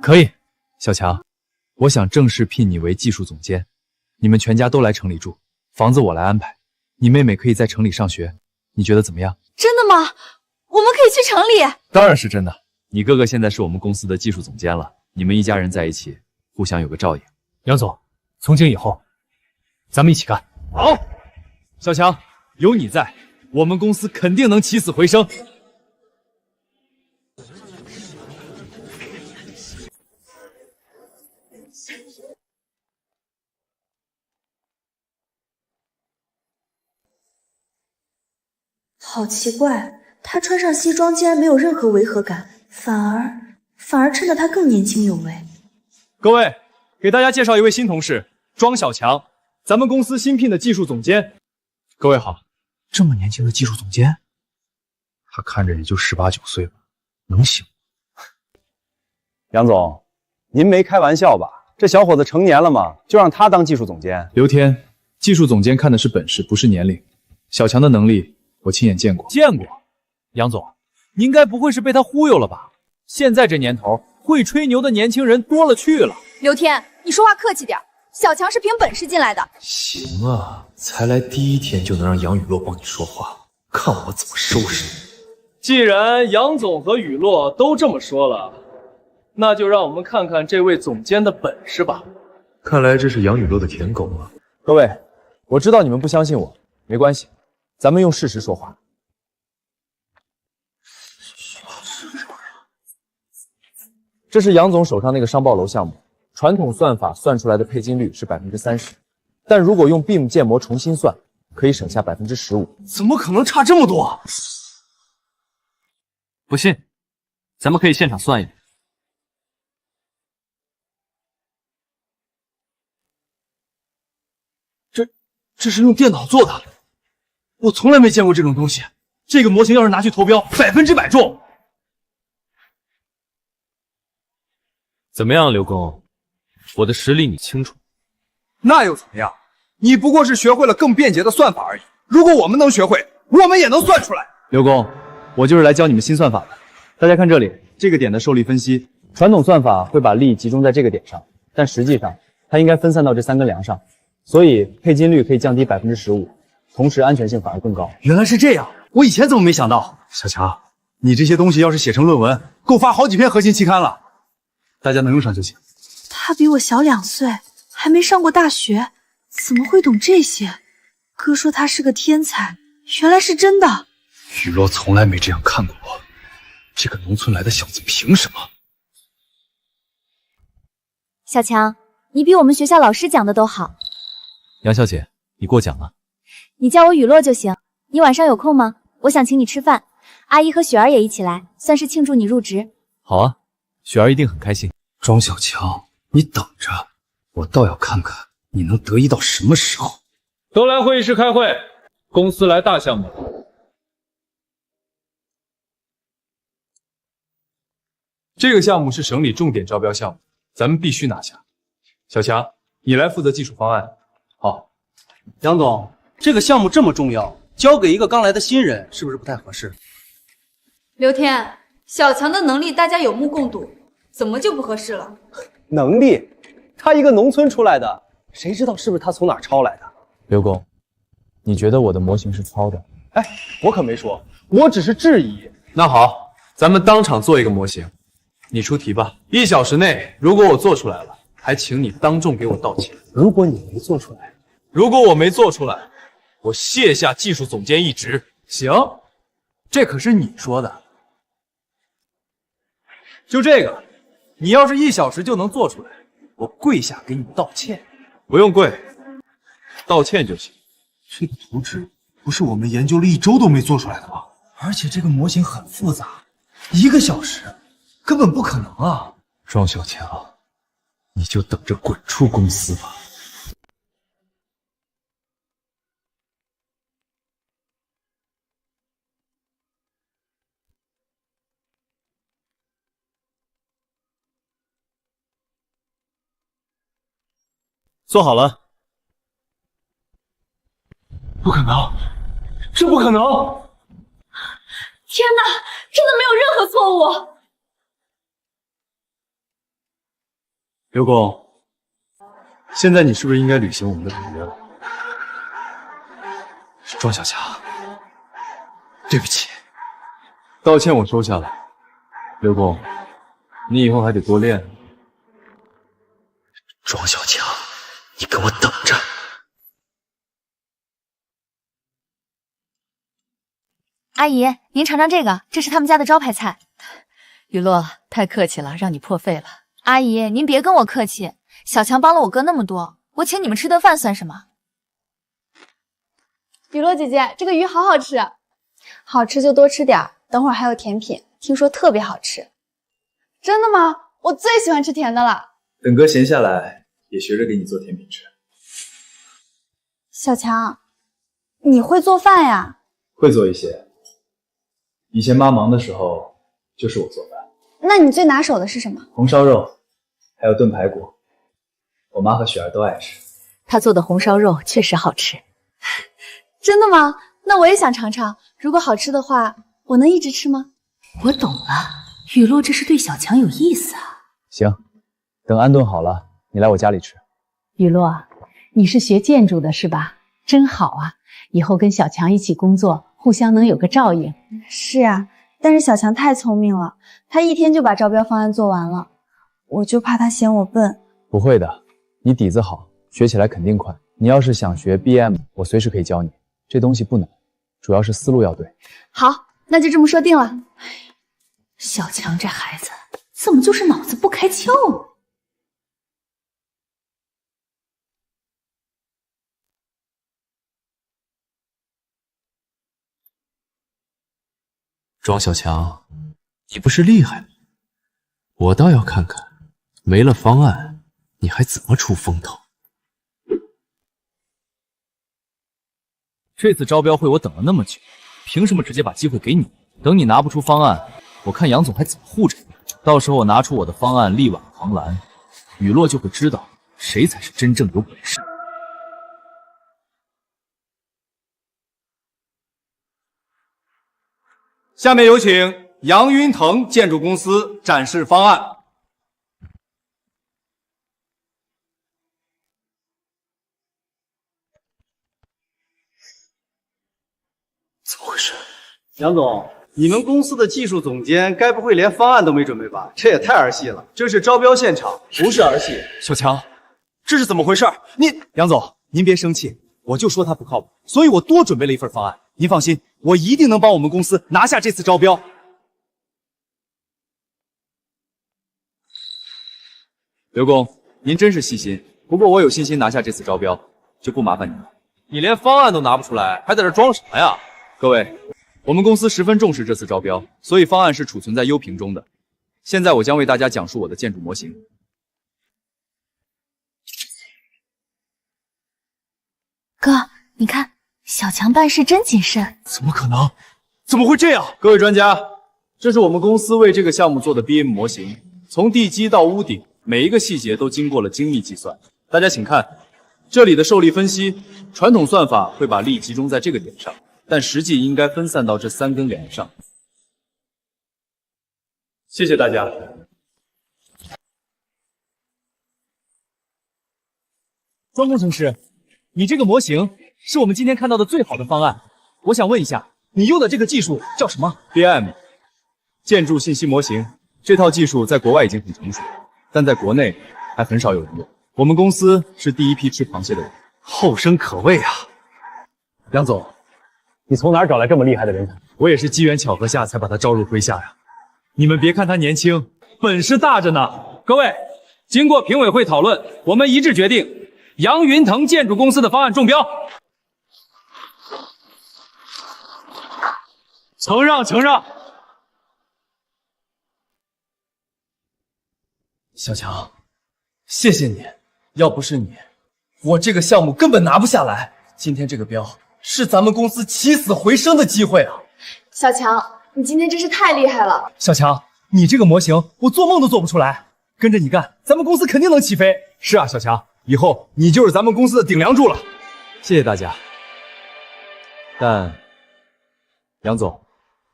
可以。小强，我想正式聘你为技术总监，你们全家都来城里住，房子我来安排，你妹妹可以在城里上学，你觉得怎么样？真的吗？我们可以去城里？当然是真的。你哥哥现在是我们公司的技术总监了，你们一家人在一起，互相有个照应。杨总，从今以后，咱们一起干。好，小强，有你在，我们公司肯定能起死回生。好奇怪，他穿上西装竟然没有任何违和感，反而衬得他更年轻有为。各位，给大家介绍一位新同事，庄小强，咱们公司新聘的技术总监。各位好，这么年轻的技术总监，他看着也就18、19岁吧，能行？杨总，您没开玩笑吧？这小伙子成年了嘛，就让他当技术总监？刘天，技术总监看的是本事，不是年龄。小强的能力我亲眼见过。见过？杨总，您该不会是被他忽悠了吧？现在这年头，会吹牛的年轻人多了去了。刘天，你说话客气点，小强是凭本事进来的。行啊，才来第1天就能让杨雨洛帮你说话，看我怎么收拾你！既然杨总和雨落都这么说了，那就让我们看看这位总监的本事吧。看来这是杨雨落的舔狗啊！各位，我知道你们不相信我，没关系，咱们用事实说话。这是杨总手上那个商报楼项目，传统算法算出来的配金率是30%，但如果用 BIM 建模重新算，可以省下15%。怎么可能差这么多？不信，咱们可以现场算一遍。这是用电脑做的，我从来没见过这种东西。这个模型要是拿去投标，100%中。怎么样，刘工？我的实力你清楚。那又怎么样？你不过是学会了更便捷的算法而已。如果我们能学会，我们也能算出来。刘工，我就是来教你们新算法的。大家看这里，这个点的受力分析，传统算法会把力集中在这个点上，但实际上它应该分散到这3根梁上，所以配金率可以降低15%，同时安全性反而更高。原来是这样，我以前怎么没想到？小强，你这些东西要是写成论文，够发好几篇核心期刊了。大家能用上就行。他比我小2岁，还没上过大学，怎么会懂这些？哥说他是个天才，原来是真的。雨落从来没这样看过我，这个农村来的小子凭什么？小强，你比我们学校老师讲的都好。杨小姐，你过奖了。你叫我雨落就行。你晚上有空吗？我想请你吃饭，阿姨和雪儿也一起来，算是庆祝你入职。好啊，雪儿一定很开心。庄小强，你等着，我倒要看看你能得意到什么时候。都来会议室开会，公司来大项目了。这个项目是省里重点招标项目，咱们必须拿下。小强，你来负责技术方案。好，杨总，这个项目这么重要，交给一个刚来的新人，是不是不太合适？刘天，小强的能力大家有目共睹，怎么就不合适了？能力？他一个农村出来的，谁知道是不是他从哪儿抄来的？刘工，你觉得我的模型是抄的？哎，我可没说，我只是质疑。那好，咱们当场做一个模型，你出题吧。1小时内，如果我做出来了，还请你当众给我道歉。如果你没做出来，如果我没做出来，我卸下技术总监一职。行，这可是你说的。就这个，你要是1小时就能做出来，我跪下给你道歉。不用跪，道歉就行。这个图纸不是我们研究了1周都没做出来的吗？而且这个模型很复杂，1个小时根本不可能啊！庄小强，你就等着滚出公司吧。做好了。不可能，这不可能！天哪，真的没有任何错误。刘工，现在你是不是应该履行我们的合约了？庄小强，对不起。道歉我收下了。刘工，你以后还得多练。庄小强，你给我等着！阿姨，您尝尝这个，这是他们家的招牌菜。雨落，太客气了，让你破费了。阿姨，您别跟我客气，小强帮了我哥那么多，我请你们吃顿饭算什么？雨落姐姐，这个鱼好好吃，好吃就多吃点儿，等会儿还有甜品，听说特别好吃。真的吗？我最喜欢吃甜的了。等哥闲下来，也学着给你做甜品吃。小强，你会做饭呀？会做一些。以前妈忙的时候，就是我做饭。那你最拿手的是什么？红烧肉，还有炖排骨，我妈和雪儿都爱吃。她做的红烧肉确实好吃。真的吗？那我也想尝尝。如果好吃的话，我能一直吃吗？我懂了，雨落这是对小强有意思啊。行，等安顿好了，你来我家里吃。雨落，你是学建筑的是吧？真好啊，以后跟小强一起工作，互相能有个照应。是啊，但是小强太聪明了，他一天就把招标方案做完了，我就怕他嫌我笨。不会的，你底子好，学起来肯定快。你要是想学 BM， 我随时可以教你，这东西不难，主要是思路要对。好，那就这么说定了。小强这孩子怎么就是脑子不开窍呢？庄小强，你不是厉害吗？我倒要看看，没了方案，你还怎么出风头？这次招标会我等了那么久，凭什么直接把机会给你？等你拿不出方案，我看杨总还怎么护着你。到时候我拿出我的方案力挽狂澜，雨落就会知道谁才是真正有本事。下面有请杨云腾建筑公司展示方案。怎么回事？杨总，你们公司的技术总监该不会连方案都没准备吧？这也太儿戏了！这是招标现场，不是儿戏。小强，这是怎么回事？杨总，您别生气，我就说他不靠谱，所以我多准备了一份方案。您放心，我一定能帮我们公司拿下这次招标。刘工，您真是细心，不过我有信心拿下这次招标，就不麻烦您了。你连方案都拿不出来，还在这装什么呀？各位，我们公司十分重视这次招标，所以方案是储存在优屏中的。现在我将为大家讲述我的建筑模型。哥，你看小强办事真谨慎。怎么可能？怎么会这样？各位专家，这是我们公司为这个项目做的 BM 模型，从地基到屋顶，每一个细节都经过了精密计算。大家请看，这里的受力分析，传统算法会把力集中在这个点上，但实际应该分散到这3根梁上。谢谢大家。庄工程师，你这个模型是我们今天看到的最好的方案。我想问一下，你用的这个技术叫什么 ？BM 建筑信息模型。这套技术在国外已经很成熟，但在国内还很少有人用。我们公司是第一批吃螃蟹的人，后生可畏啊！杨总，你从哪儿找来这么厉害的人才？我也是机缘巧合下才把他招入麾下呀。你们别看他年轻，本事大着呢。各位，经过评委会讨论，我们一致决定杨云腾建筑公司的方案中标。承让，承让。小强，谢谢你，要不是你，我这个项目根本拿不下来。今天这个标是咱们公司起死回生的机会啊！小强，你今天真是太厉害了。小强，你这个模型我做梦都做不出来，跟着你干，咱们公司肯定能起飞。是啊，小强，以后你就是咱们公司的顶梁柱了。谢谢大家。但杨总，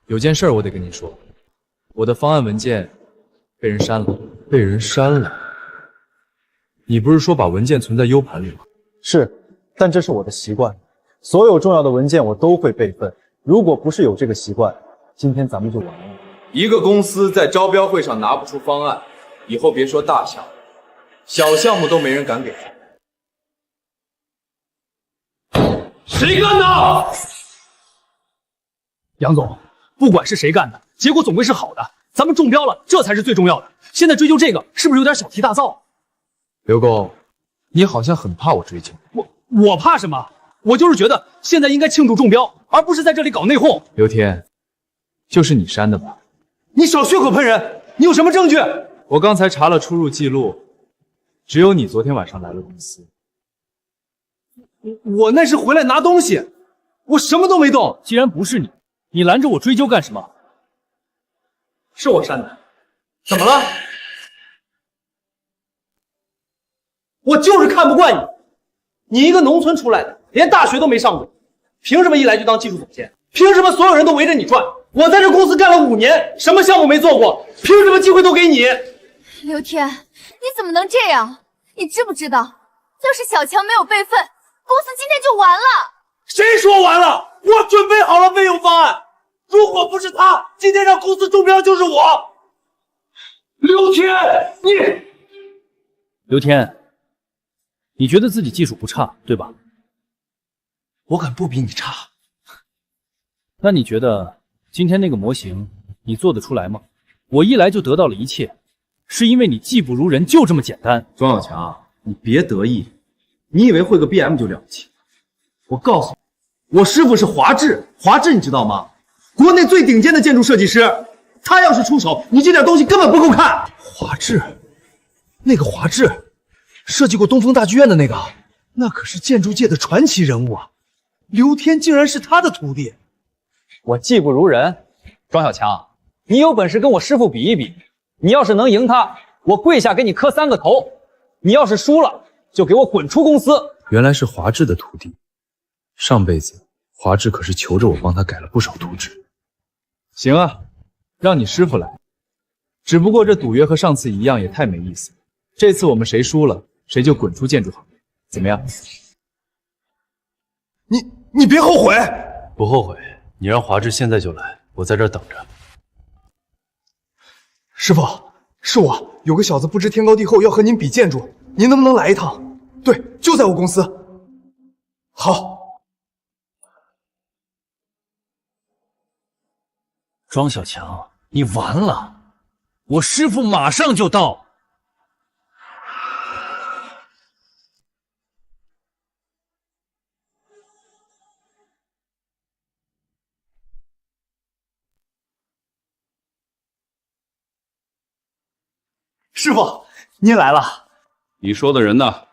有件事我得跟你说，我的方案文件被人删了。被人删了？你不是说把文件存在 U 盘里吗？是，但这是我的习惯，所有重要的文件我都会备份。如果不是有这个习惯，今天咱们就完了。一个公司在招标会上拿不出方案，以后别说大项目，小项目都没人敢给。谁干的？杨总，不管是谁干的，结果总归是好的。咱们中标了，这才是最重要的。现在追究这个，是不是有点小题大造？刘工，你好像很怕我追究。我怕什么？我就是觉得现在应该庆祝中标，而不是在这里搞内讧。刘天，就是你删的吧？你少血口喷人！你有什么证据？我刚才查了出入记录，只有你昨天晚上来了公司。我那是回来拿东西，我什么都没动。既然不是你，你拦着我追究干什么？是我删的，怎么了？我就是看不惯你，你一个农村出来的，连大学都没上过，凭什么一来就当技术总监？凭什么所有人都围着你转？我在这公司干了5年，什么项目没做过？凭什么机会都给你？刘天，你怎么能这样？你知不知道，要是小强没有备份，公司今天就完了。谁说完了？我准备好了备用方案。如果不是他，今天让公司中标就是我。刘天，你刘天，你觉得自己技术不差，对吧？我可不比你差。那你觉得今天那个模型你做得出来吗？我一来就得到了一切，是因为你技不如人，就这么简单。庄小强，你别得意，你以为会个 BM 就了不起？我告诉你，我师傅是华智，华智你知道吗？国内最顶尖的建筑设计师，他要是出手，你这点东西根本不够看。华智，那个华智，设计过东风大剧院的那个，那可是建筑界的传奇人物啊！刘天竟然是他的徒弟。我技不如人，庄小强，你有本事跟我师傅比一比，你要是能赢他，我跪下给你磕3个头；你要是输了，就给我滚出公司。原来是华智的徒弟，上辈子华智可是求着我帮他改了不少图纸。行啊，让你师傅来。只不过这赌约和上次一样，也太没意思。这次我们谁输了，谁就滚出建筑行业，怎么样？你别后悔。不后悔，你让华智现在就来，我在这儿等着。师傅，是我，有个小子不知天高地厚，要和您比建筑，您能不能来一趟？对，就在我公司。好。庄小强，你完了，我师傅马上就到。师傅，您来了。你说的人呢？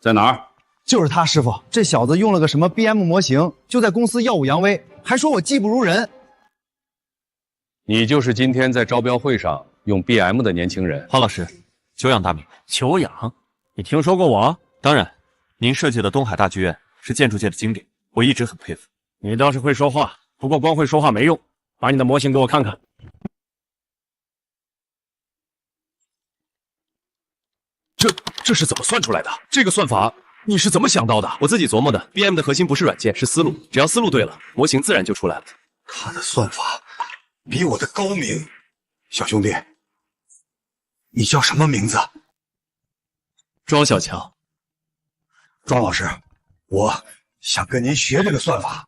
在哪儿？就是他，师傅。这小子用了个什么 BM 模型，就在公司耀武扬威，还说我技不如人。你就是今天在招标会上用 BM 的年轻人。郝老师，久仰大名。久仰？你听说过我？当然，您设计的东海大剧院是建筑界的经典，我一直很佩服。你倒是会说话，不过光会说话没用，把你的模型给我看看。这是怎么算出来的？这个算法你是怎么想到的？我自己琢磨的。BM 的核心不是软件，是思路。只要思路对了，模型自然就出来了。他的算法比我的高明。小兄弟，你叫什么名字？庄小强。庄老师，我想跟您学这个算法。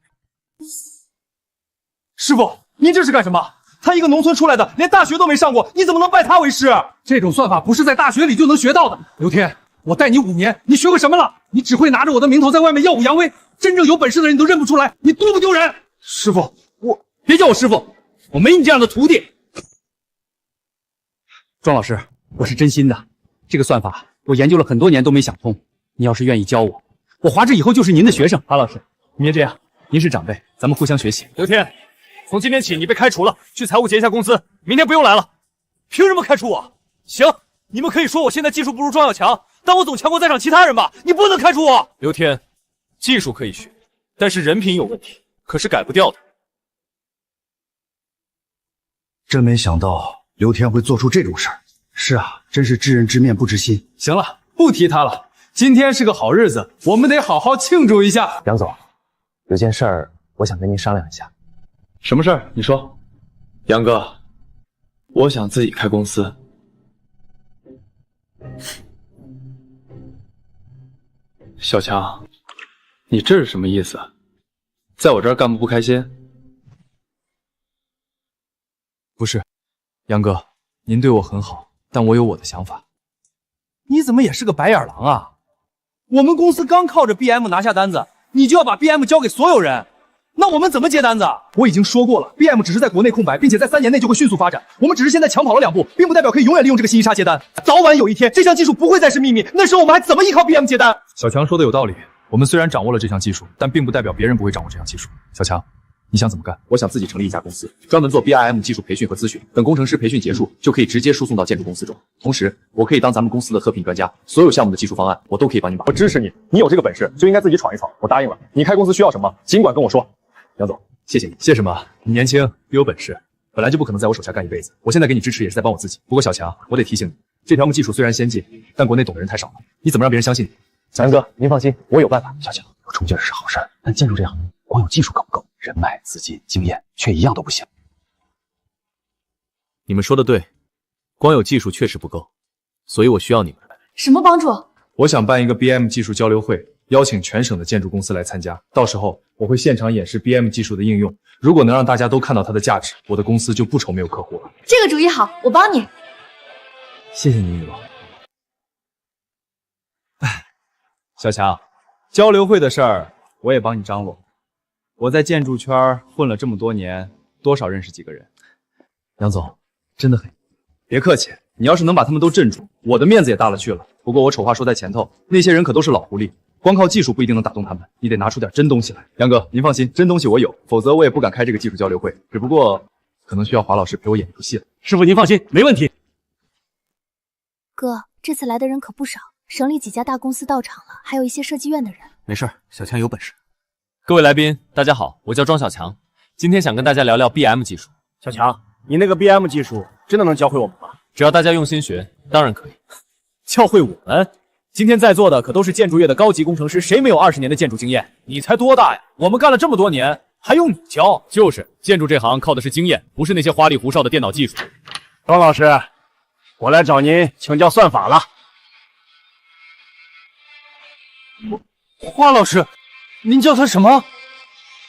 师傅，您这是干什么？他一个农村出来的，连大学都没上过，你怎么能拜他为师？这种算法不是在大学里就能学到的。刘天，我带你5年，你学会什么了？你只会拿着我的名头在外面耀武扬威，真正有本事的人你都认不出来，你丢不丢人？师傅，别叫我师傅，我没你这样的徒弟。庄老师，我是真心的，这个算法我研究了很多年都没想通。你要是愿意教我，我华智以后就是您的学生。郝老师，你别这样，您是长辈，咱们互相学习。刘天，从今天起你被开除了，去财务结一下工资，明天不用来了。凭什么开除我？行，你们可以说我现在技术不如庄小强，但我总强过在场其他人吧？你不能开除我。刘天，技术可以学，但是人品有问题，可是改不掉的。真没想到刘天会做出这种事儿。是啊，真是知人知面不知心。行了，不提他了。今天是个好日子，我们得好好庆祝一下。杨总，有件事儿我想跟您商量一下。什么事儿？你说。杨哥，我想自己开公司。小强，你这是什么意思？在我这儿干不开心？不是，杨哥，您对我很好，但我有我的想法。你怎么也是个白眼狼啊？我们公司刚靠着 BM 拿下单子，你就要把 BM 交给所有人，那我们怎么接单子？我已经说过了 ，BM 只是在国内空白，并且在3年内就会迅速发展。我们只是现在抢跑了2步，并不代表可以永远利用这个新一杀接单。早晚有一天，这项技术不会再是秘密，那时候我们还怎么依靠 BM 接单？小强说的有道理，我们虽然掌握了这项技术，但并不代表别人不会掌握这项技术。小强，你想怎么干？我想自己成立一家公司，专门做 BIM 技术培训和咨询。等工程师培训结束，就可以直接输送到建筑公司中。同时，我可以当咱们公司的特聘专家，所有项目的技术方案我都可以帮你把。我支持你，你有这个本事就应该自己闯一闯。我答应了，你开公司需要什么，尽管跟我说。杨总，谢谢你。谢什么？你年轻，又有本事，本来就不可能在我手下干一辈子。我现在给你支持，也是在帮我自己。不过小强，我得提醒你，这条技术虽然先进，但国内懂的人太少了。你怎么让别人相信你？小杨哥，您放心，我有办法。小强，有中介是好事，但建筑这样，光有技术够不够？人脉、资金、经验却一样都不行。你们说的对，光有技术确实不够，所以我需要你们。什么帮助？我想办一个 BM 技术交流会，邀请全省的建筑公司来参加，到时候我会现场演示 BM 技术的应用。如果能让大家都看到它的价值，我的公司就不愁没有客户了。这个主意好，我帮你。谢谢你，雨落。小强，交流会的事儿我也帮你张罗。我在建筑圈混了这么多年，多少认识几个人。杨总，真的很……别客气，你要是能把他们都镇住，我的面子也大了去了。不过我丑话说在前头，那些人可都是老狐狸，光靠技术不一定能打动他们，你得拿出点真东西来。杨哥，您放心，真东西我有，否则我也不敢开这个技术交流会。只不过可能需要华老师陪我演游戏了。师傅您放心，没问题。哥，这次来的人可不少，省里几家大公司到场了，还有一些设计院的人。没事，小强有本事。各位来宾，大家好，我叫庄小强，今天想跟大家聊聊 BM 技术。小强，你那个 BM 技术真的能教会我们吗？只要大家用心学，当然可以。教会我们？今天在座的可都是建筑业的高级工程师，谁没有20年的建筑经验？你才多大呀？我们干了这么多年，还用你教？就是建筑这行靠的是经验，不是那些花里胡哨的电脑技术。庄老师，我来找您请教算法了。花老师，您叫他什么？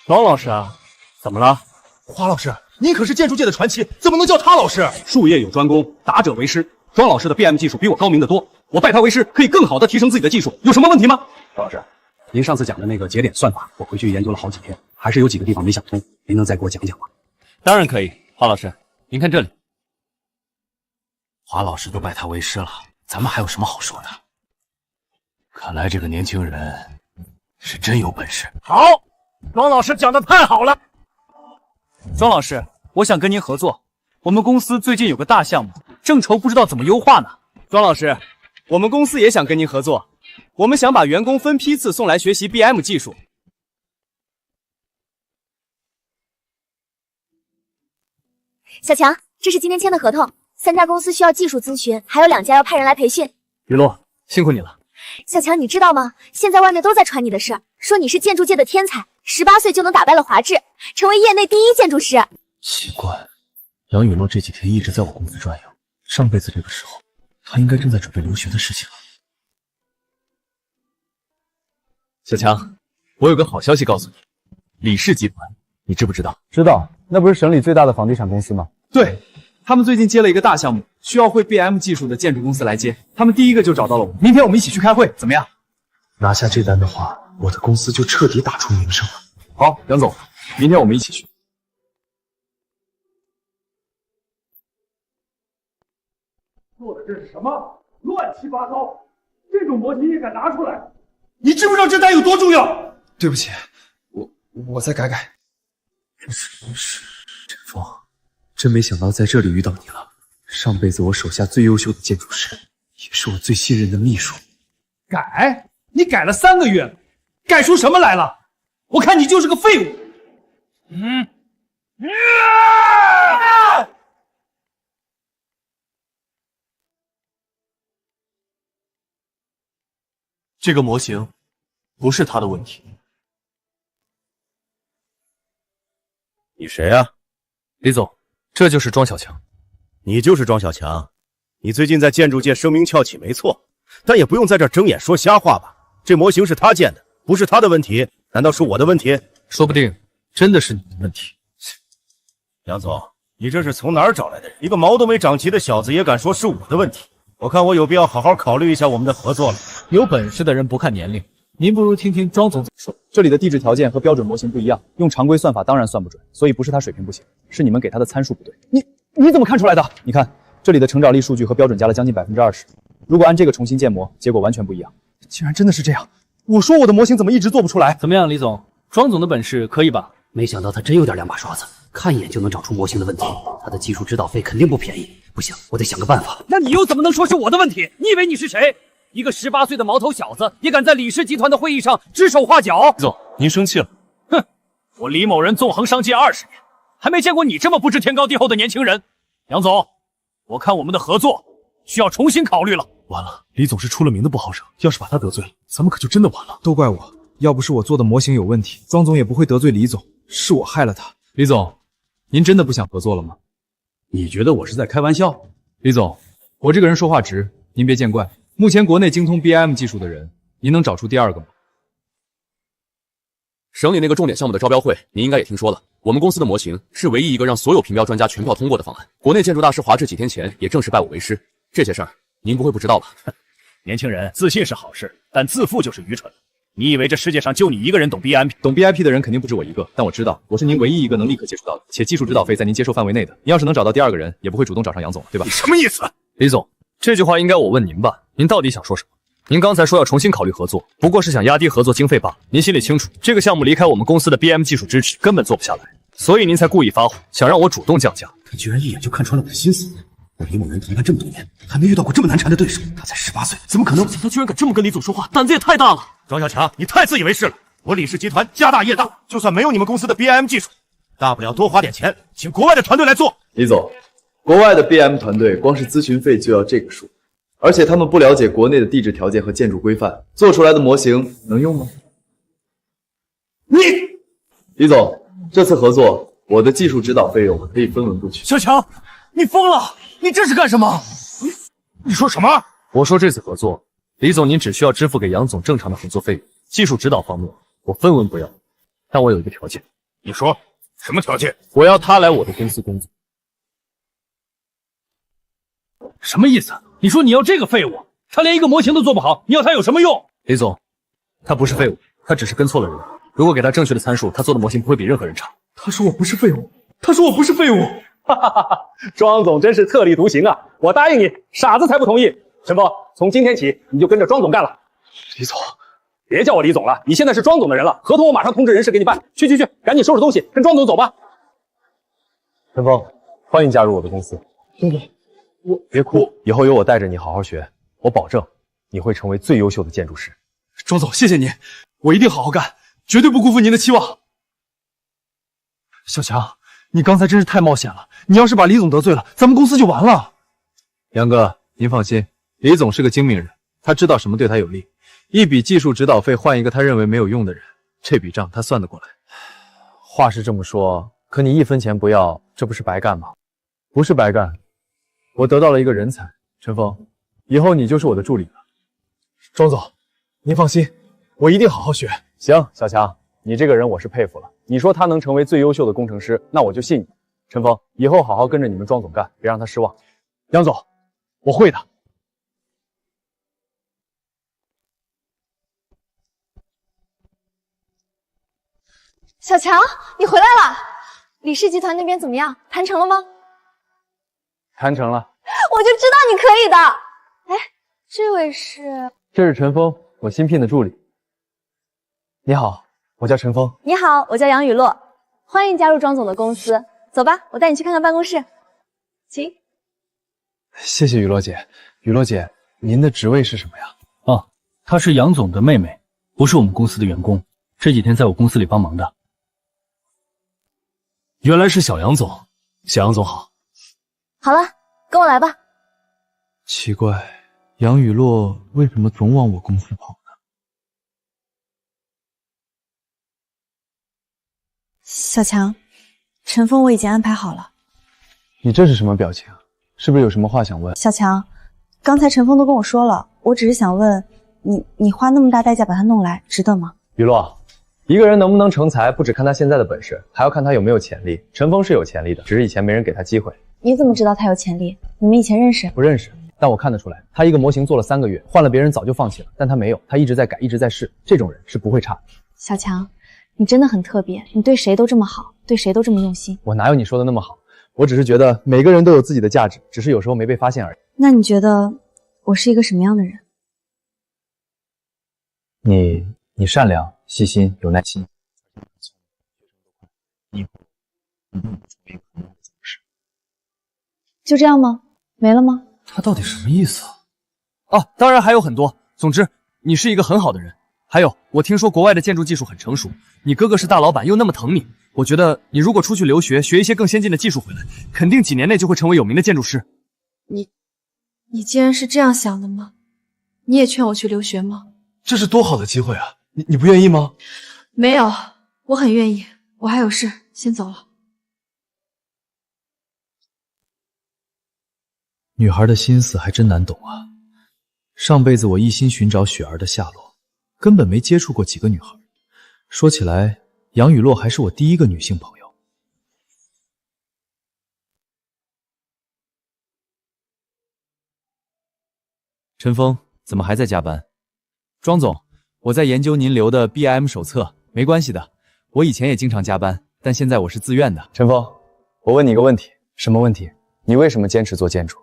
庄老师啊，怎么了？花老师，您可是建筑界的传奇，怎么能叫他老师？术业有专攻，达者为师。庄老师的 BM 技术比我高明得多，我拜他为师，可以更好的提升自己的技术，有什么问题吗？庄老师，您上次讲的那个节点算法，我回去研究了好几天，还是有几个地方没想通，您能再给我讲讲吗？当然可以，华老师，您看这里。华老师都拜他为师了，咱们还有什么好说的？看来这个年轻人是真有本事。好，庄老师讲的太好了。庄老师，我想跟您合作，我们公司最近有个大项目，正愁不知道怎么优化呢。庄老师，我们公司也想跟您合作，我们想把员工分批次送来学习 BM 技术。小强，这是今天签的合同，3家公司需要技术咨询，还有2家要派人来培训。雨落，辛苦你了。小强，你知道吗？现在外面都在传你的事，说你是建筑界的天才，18岁就能打败了华智，成为业内第1建筑师。奇怪，杨雨落这几天一直在我公司转悠，上辈子这个时候，他应该正在准备留学的事情了。小强，我有个好消息告诉你，李氏集团，你知不知道？知道，那不是省里最大的房地产公司吗？对，他们最近接了一个大项目，需要会 BM 技术的建筑公司来接，他们第一个就找到了我。明天我们一起去开会，怎么样？拿下这单的话，我的公司就彻底打出名声了。好，杨总，明天我们一起去。做的这是什么？乱七八糟！这种模型也敢拿出来？你知不知道这单有多重要？对不起，我再改改。陈峰，真没想到在这里遇到你了。上辈子我手下最优秀的建筑师，也是我最信任的秘书。改？你改了3个月了，改出什么来了？我看你就是个废物。这个模型不是他的问题。你谁啊？李总，这就是庄小强。你就是庄小强？你最近在建筑界声名翘起没错，但也不用在这睁眼说瞎话吧？这模型是他建的，不是他的问题，难道是我的问题？说不定真的是你的问题。杨总，你这是从哪儿找来的人？一个毛都没长齐的小子也敢说是我的问题？我看我有必要好好考虑一下我们的合作了。有本事的人不看年龄，您不如听听庄总怎么说。这里的地质条件和标准模型不一样，用常规算法当然算不准，所以不是他水平不行，是你们给他的参数不对。你怎么看出来的？你看这里的成长力数据和标准加了将近20%，如果按这个重新建模，结果完全不一样。竟然真的是这样！我说我的模型怎么一直做不出来？怎么样，李总，庄总的本事可以吧？没想到他真有点2把刷子，看一眼就能找出模型的问题。他的技术指导费肯定不便宜。不行，我得想个办法。那你又怎么能说是我的问题？你以为你是谁？一个18岁的毛头小子，也敢在李氏集团的会议上指手画脚？李总，您生气了？哼，我李某人纵横商界20年，还没见过你这么不知天高地厚的年轻人。杨总，我看我们的合作需要重新考虑了。完了，李总是出了名的不好惹，要是把他得罪了，咱们可就真的完了。都怪我，要不是我做的模型有问题，庄总也不会得罪李总。是我害了他。李总，您真的不想合作了吗？你觉得我是在开玩笑？李总，我这个人说话直，您别见怪。目前国内精通 BIM 技术的人，您能找出第二个吗？省里那个重点项目的招标会，您应该也听说了。我们公司的模型是唯一一个让所有评标专家全票通过的方案。国内建筑大师华智几天前也正式拜我为师，这些事儿您不会不知道吧？年轻人自信是好事，但自负就是愚蠢。你以为这世界上就你一个人懂 BIM？ 懂 BIP 的人肯定不止我一个，但我知道我是您唯一一个能立刻接触到的，且技术指导费在您接受范围内的。您要是能找到第二个人，也不会主动找上杨总了，对吧？你什么意思？李总，这句话应该我问您吧？您到底想说什么？您刚才说要重新考虑合作，不过是想压低合作经费罢了。您心里清楚，这个项目离开我们公司的 BIM 技术支持，根本做不下来，所以您才故意发火，想让我主动降价。他居然一眼就看穿了我的心思。我李某人谈判这么多年，还没遇到过这么难谈的对手。他才18岁，怎么可能？他居然敢这么跟李总说话，胆子也太大了！庄小强，你太自以为是了。我李氏集团家大业大，就算没有你们公司的 BIM 技术，大不了多花点钱，请国外的团队来做。李总，国外的 BIM 团队光是咨询费就要这个数。而且他们不了解国内的地质条件和建筑规范，做出来的模型能用吗？李总，这次合作，我的技术指导费用可以分文不取。小强，你疯了！你这是干什么？你说什么？我说这次合作，李总您只需要支付给杨总正常的合作费用，技术指导方面我分文不要，但我有一个条件。你说什么条件？我要他来我的公司工作。什么意思？你说你要这个废物，他连一个模型都做不好，你要他有什么用？李总，他不是废物，他只是跟错了人。如果给他正确的参数，他做的模型不会比任何人差。他说我不是废物，他说我不是废物。哈哈哈哈！庄总真是特立独行啊！我答应你，傻子才不同意。陈峰，从今天起你就跟着庄总干了。李总，别叫我李总了，你现在是庄总的人了。合同我马上通知人事给你办。去，赶紧收拾东西，跟庄总走吧。陈峰，欢迎加入我的公司。庄总。别哭，以后有我带着你好好学，我保证你会成为最优秀的建筑师。庄总，谢谢您，我一定好好干，绝对不辜负您的期望。小强，你刚才真是太冒险了，你要是把李总得罪了，咱们公司就完了。杨哥，您放心，李总是个精明人，他知道什么对他有利，一笔技术指导费换一个他认为没有用的人，这笔账他算得过来。话是这么说，可你1分钱不要，这不是白干吗？不是白干。我得到了一个人才，陈峰，以后你就是我的助理了。庄总，您放心，我一定好好学。行，小强，你这个人我是佩服了。你说他能成为最优秀的工程师，那我就信你。陈峰，以后好好跟着你们庄总干，别让他失望。杨总，我会的。小强，你回来了。李氏集团那边怎么样？谈成了吗？谈成了，我就知道你可以的。哎，这位是？这是陈峰，我新聘的助理。你好，我叫陈峰。你好，我叫杨雨洛，欢迎加入庄总的公司。走吧，我带你去看看办公室。请。谢谢雨洛姐。雨洛姐，您的职位是什么呀？哦，她是杨总的妹妹，不是我们公司的员工，这几天在我公司里帮忙的。原来是小杨总，小杨总好。好了，跟我来吧。奇怪，杨雨洛为什么总往我公司跑呢？小强，陈峰我已经安排好了。你这是什么表情？是不是有什么话想问？小强，刚才陈峰都跟我说了，我只是想问你花那么大代价把他弄来，值得吗？雨洛，一个人能不能成才，不只看他现在的本事，还要看他有没有潜力。陈峰是有潜力的，只是以前没人给他机会。你怎么知道他有潜力？你们以前认识？不认识，但我看得出来，他一个模型做了3个月，换了别人早就放弃了，但他没有，他一直在改，一直在试，这种人是不会差的。小强，你真的很特别，你对谁都这么好，对谁都这么用心。我哪有你说的那么好？我只是觉得每个人都有自己的价值，只是有时候没被发现而已。那你觉得我是一个什么样的人？你善良、细心、有耐心，你就这样吗？没了吗？他到底什么意思啊？哦，当然还有很多。总之，你是一个很好的人。还有，我听说国外的建筑技术很成熟，你哥哥是大老板，又那么疼你，我觉得你如果出去留学，学一些更先进的技术回来，肯定几年内就会成为有名的建筑师。你竟然是这样想的吗？你也劝我去留学吗？这是多好的机会啊！你不愿意吗？没有，我很愿意。我还有事，先走了。女孩的心思还真难懂啊。上辈子我一心寻找雪儿的下落，根本没接触过几个女孩。说起来，杨雨洛还是我第一个女性朋友。陈峰，怎么还在加班？庄总，我在研究您留的 BIM 手册，没关系的。我以前也经常加班，但现在我是自愿的。陈峰，我问你个问题，什么问题？你为什么坚持做建筑？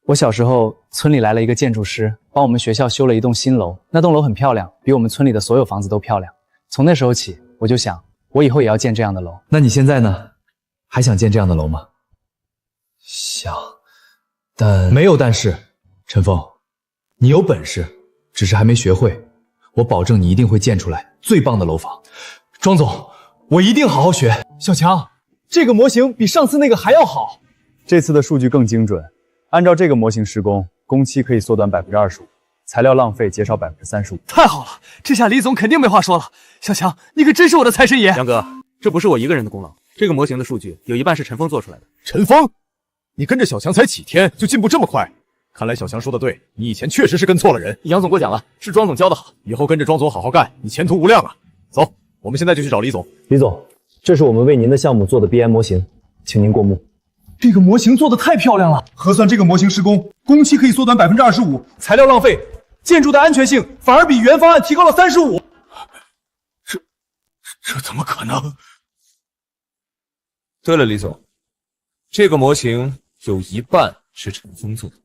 我小时候，村里来了一个建筑师，帮我们学校修了一栋新楼。那栋楼很漂亮，比我们村里的所有房子都漂亮。从那时候起，我就想，我以后也要建这样的楼。那你现在呢？还想建这样的楼吗？想，但没有但是。陈峰，你有本事，只是还没学会。我保证你一定会建出来最棒的楼房。庄总，我一定好好学。小强，这个模型比上次那个还要好。这次的数据更精准，按照这个模型施工，工期可以缩短25%，材料浪费减少35%。太好了，这下李总肯定没话说了。小强，你可真是我的财神爷。杨哥，这不是我一个人的功劳，这个模型的数据有一半是陈峰做出来的。陈峰，你跟着小强才几天就进步这么快？看来小强说的对，你以前确实是跟错了人。杨总过奖了，是庄总教的好，以后跟着庄总好好干，你前途无量啊！走，我们现在就去找李总。李总，这是我们为您的项目做的 BIM 模型，请您过目。这个模型做的太漂亮了，核算这个模型施工，工期可以缩短25%，材料浪费，建筑的安全性反而比原方案提高了35%。这怎么可能？对了，李总，这个模型有一半是陈峰做的。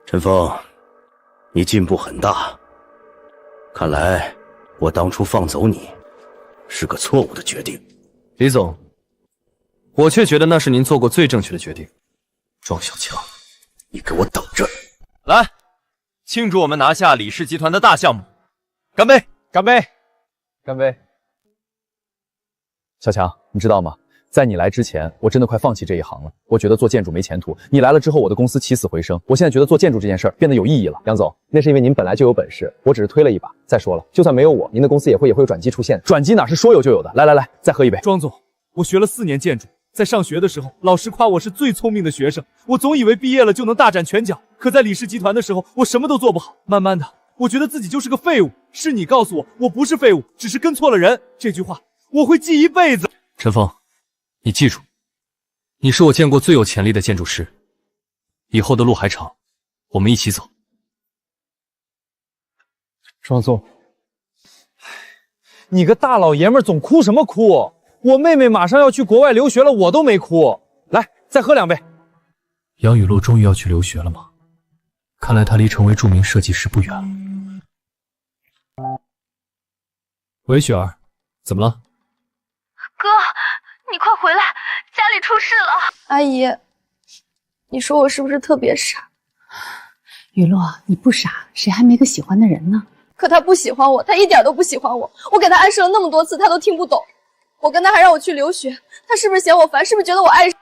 陈峰，你进步很大，看来我当初放走你是个错误的决定。李总，我却觉得那是您做过最正确的决定。庄小强，你给我等着！来，庆祝我们拿下李氏集团的大项目，干杯！干杯！干杯！小强，你知道吗？在你来之前，我真的快放弃这一行了。我觉得做建筑没前途。你来了之后，我的公司起死回生。我现在觉得做建筑这件事儿变得有意义了。杨总，那是因为您本来就有本事，我只是推了一把。再说了，就算没有我，您的公司也会有转机出现。转机哪是说有就有的？来，再喝一杯。庄总，我学了4年建筑，在上学的时候，老师夸我是最聪明的学生。我总以为毕业了就能大展拳脚，可在李氏集团的时候，我什么都做不好。慢慢的，我觉得自己就是个废物。是你告诉我，我不是废物，只是跟错了人。这句话我会记一辈子。陈峰，你记住，你是我见过最有潜力的建筑师，以后的路还长，我们一起走。庄总，你个大老爷们儿总哭什么哭？我妹妹马上要去国外留学了，我都没哭。来，再喝2杯。杨雨露终于要去留学了吗？看来她离成为著名设计师不远了。喂，雪儿，怎么了？哥，你快回来，家里出事了。阿姨，你说我是不是特别傻？雨洛，你不傻，谁还没个喜欢的人呢？可他不喜欢我，他一点都不喜欢我。我给他暗示了那么多次，他都听不懂。我跟他还让我去留学，他是不是嫌我烦？是不是觉得我碍事？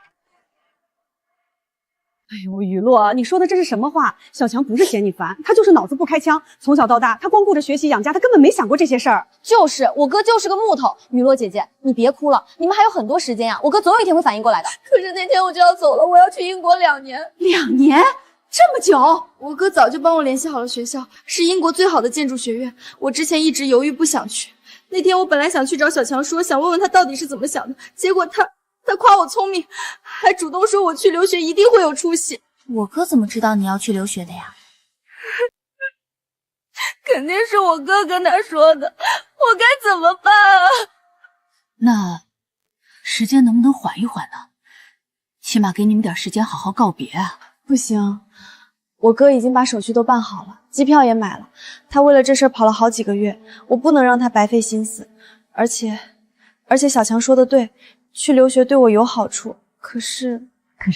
哎呦，雨洛，你说的这是什么话？小强不是嫌你烦，他就是脑子不开枪。从小到大，他光顾着学习养家，他根本没想过这些事儿。就是我哥就是个木头。雨洛姐姐，你别哭了，你们还有很多时间呀，我哥总有一天会反应过来的。可是那天我就要走了，我要去英国2年。2年？这么久？我哥早就帮我联系好了学校，是英国最好的建筑学院。我之前一直犹豫不想去。那天我本来想去找小强说，想问问他到底是怎么想的，结果他夸我聪明，还主动说我去留学一定会有出息。我哥怎么知道你要去留学的呀？肯定是我哥跟他说的，我该怎么办啊？那时间能不能缓一缓呢？起码给你们点时间好好告别啊。不行，我哥已经把手续都办好了，机票也买了，他为了这事跑了好几个月，我不能让他白费心思。而且小强说的对，去留学对我有好处。可是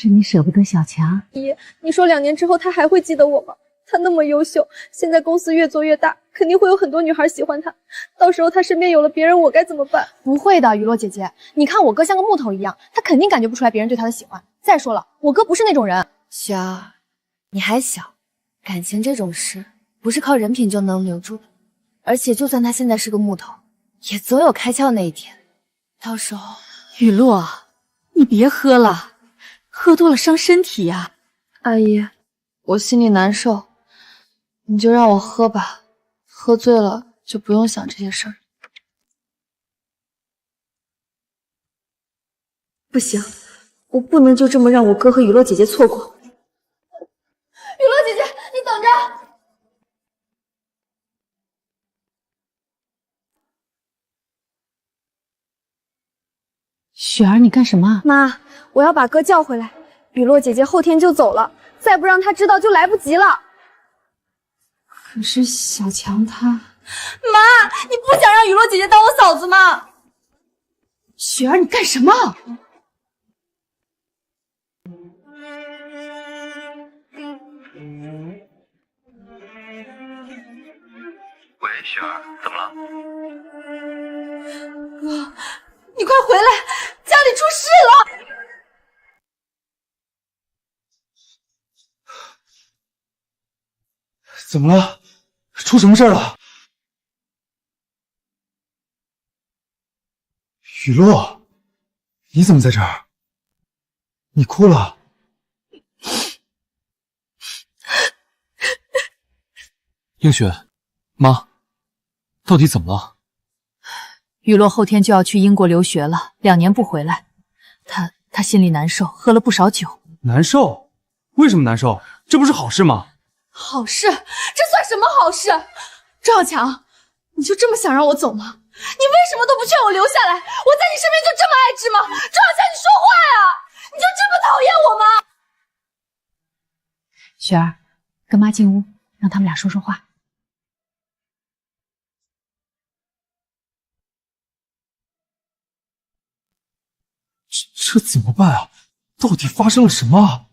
你舍不得小强。爷，你说2年之后他还会记得我吗？他那么优秀，现在公司越做越大，肯定会有很多女孩喜欢他。到时候他身边有了别人，我该怎么办？不会的，雨洛姐姐，你看我哥像个木头一样，他肯定感觉不出来别人对他的喜欢。再说了，我哥不是那种人。雪儿，你还小，感情这种事不是靠人品就能留住的，而且就算他现在是个木头，也总有开窍那一天。到时候，雨落，你别喝了，喝多了伤身体呀。阿姨，我心里难受，你就让我喝吧，喝醉了就不用想这些事儿。不行，我不能就这么让我哥和雨落姐姐错过。雨落姐姐，你等着！雪儿，你干什么？妈，我要把哥叫回来。雨落姐姐后天就走了，再不让她知道就来不及了。可是小强他……妈，你不想让雨落姐姐当我嫂子吗？雪儿，你干什么？喂，雪儿，怎么了？哥，你快回来，家里出事了！怎么了？出什么事了？雨落，你怎么在这儿？你哭了？映雪，妈，到底怎么了？雨落后天就要去英国留学了，2年不回来，他心里难受，喝了不少酒。难受？为什么难受？这不是好事吗？好事？这算什么好事？张小强，你就这么想让我走吗？你为什么都不劝我留下来？我在你身边就这么爱吃吗？张小强，你说话呀！你就这么讨厌我吗？雪儿，跟妈进屋，让他们俩说说话。这怎么办啊？到底发生了什么？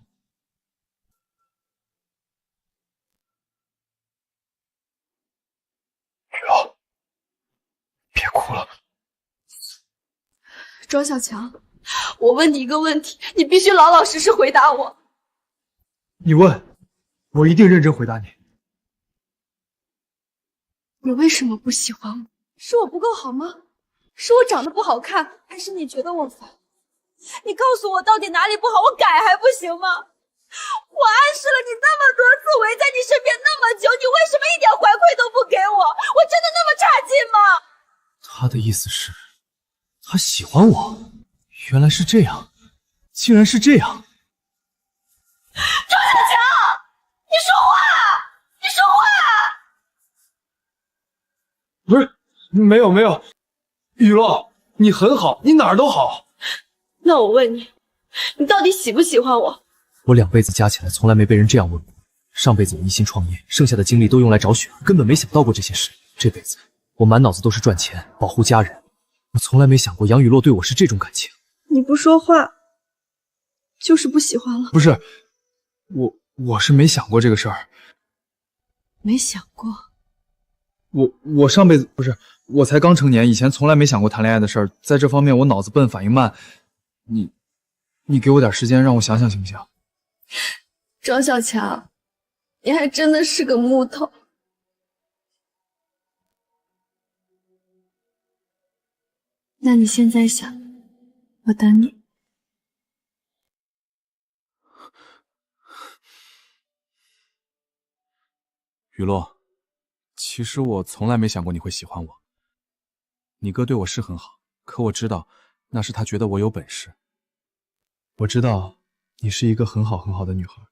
雨落，别哭了。庄小强，我问你一个问题，你必须老老实实回答我。你问，我一定认真回答你。你为什么不喜欢我？是我不够好吗？是我长得不好看，还是你觉得我烦？你告诉我到底哪里不好，我改还不行吗？我暗示了你那么多次，围在你身边那么久，你为什么一点回馈都不给我？我真的那么差劲吗？他的意思是，他喜欢我。原来是这样，竟然是这样。庄小强，你说话！你说话！不是，没有，雨落，你很好，你哪儿都好。那我问你，你到底喜不喜欢我？我2辈子加起来从来没被人这样问过。上辈子我一心创业，剩下的精力都用来找雪儿，根本没想到过这些事。这辈子我满脑子都是赚钱，保护家人，我从来没想过杨雨落对我是这种感情。你不说话，就是不喜欢了。不是，我是没想过这个事儿。没想过？我上辈子不是，我才刚成年，以前从来没想过谈恋爱的事儿，在这方面我脑子笨，反应慢。你给我点时间让我想想行不行？庄小强，你还真的是个木头。那你现在想，我等你。雨落，其实我从来没想过你会喜欢我。你哥对我是很好，可我知道那是他觉得我有本事。我知道你是一个很好的女孩，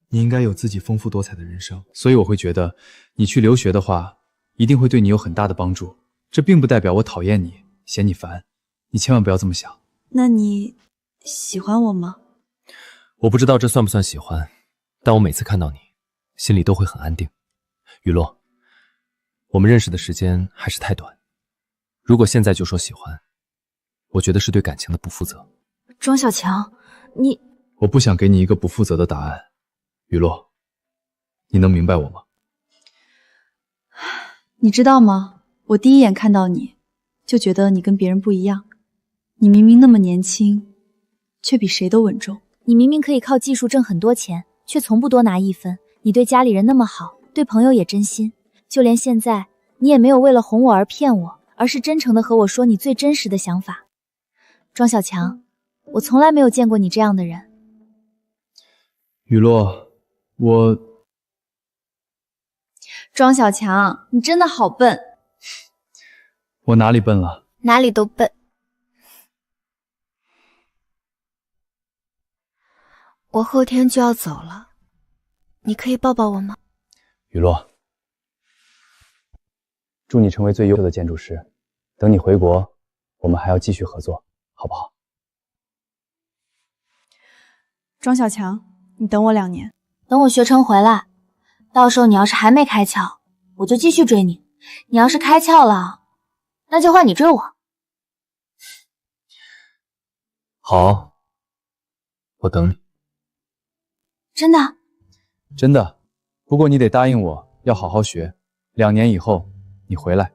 你应该有自己丰富多彩的人生，所以我会觉得你去留学的话，一定会对你有很大的帮助。这并不代表我讨厌你，嫌你烦，你千万不要这么想。那你喜欢我吗？我不知道这算不算喜欢，但我每次看到你，心里都会很安定。雨落，我们认识的时间还是太短，如果现在就说喜欢，我觉得是对感情的不负责。庄小强，你……我不想给你一个不负责的答案，雨落，你能明白我吗？你知道吗？我第一眼看到你，就觉得你跟别人不一样。你明明那么年轻，却比谁都稳重。你明明可以靠技术挣很多钱，却从不多拿1分。你对家里人那么好，对朋友也真心，就连现在你也没有为了哄我而骗我，而是真诚的和我说你最真实的想法。庄小强，我从来没有见过你这样的人。雨落，庄小强，你真的好笨。我哪里笨了？哪里都笨。我后天就要走了，你可以抱抱我吗？雨落，祝你成为最优秀的建筑师。等你回国，我们还要继续合作，好不好？庄小强，你等我2年，等我学成回来，到时候你要是还没开窍，我就继续追你；你要是开窍了，那就换你追我。好，我等你。真的？真的。不过你得答应我，要好好学。2年以后你回来，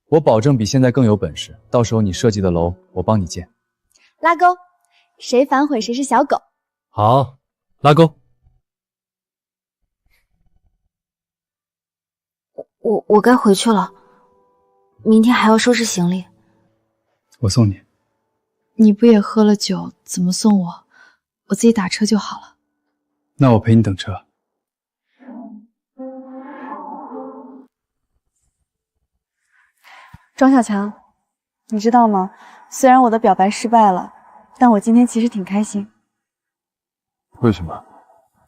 我保证比现在更有本事。到时候你设计的楼，我帮你建。拉钩，谁反悔谁是小狗。好，拉钩。我该回去了，明天还要收拾行李。我送你。你不也喝了酒，怎么送我？我自己打车就好了。那我陪你等车。庄小强，你知道吗？虽然我的表白失败了，但我今天其实挺开心。为什么？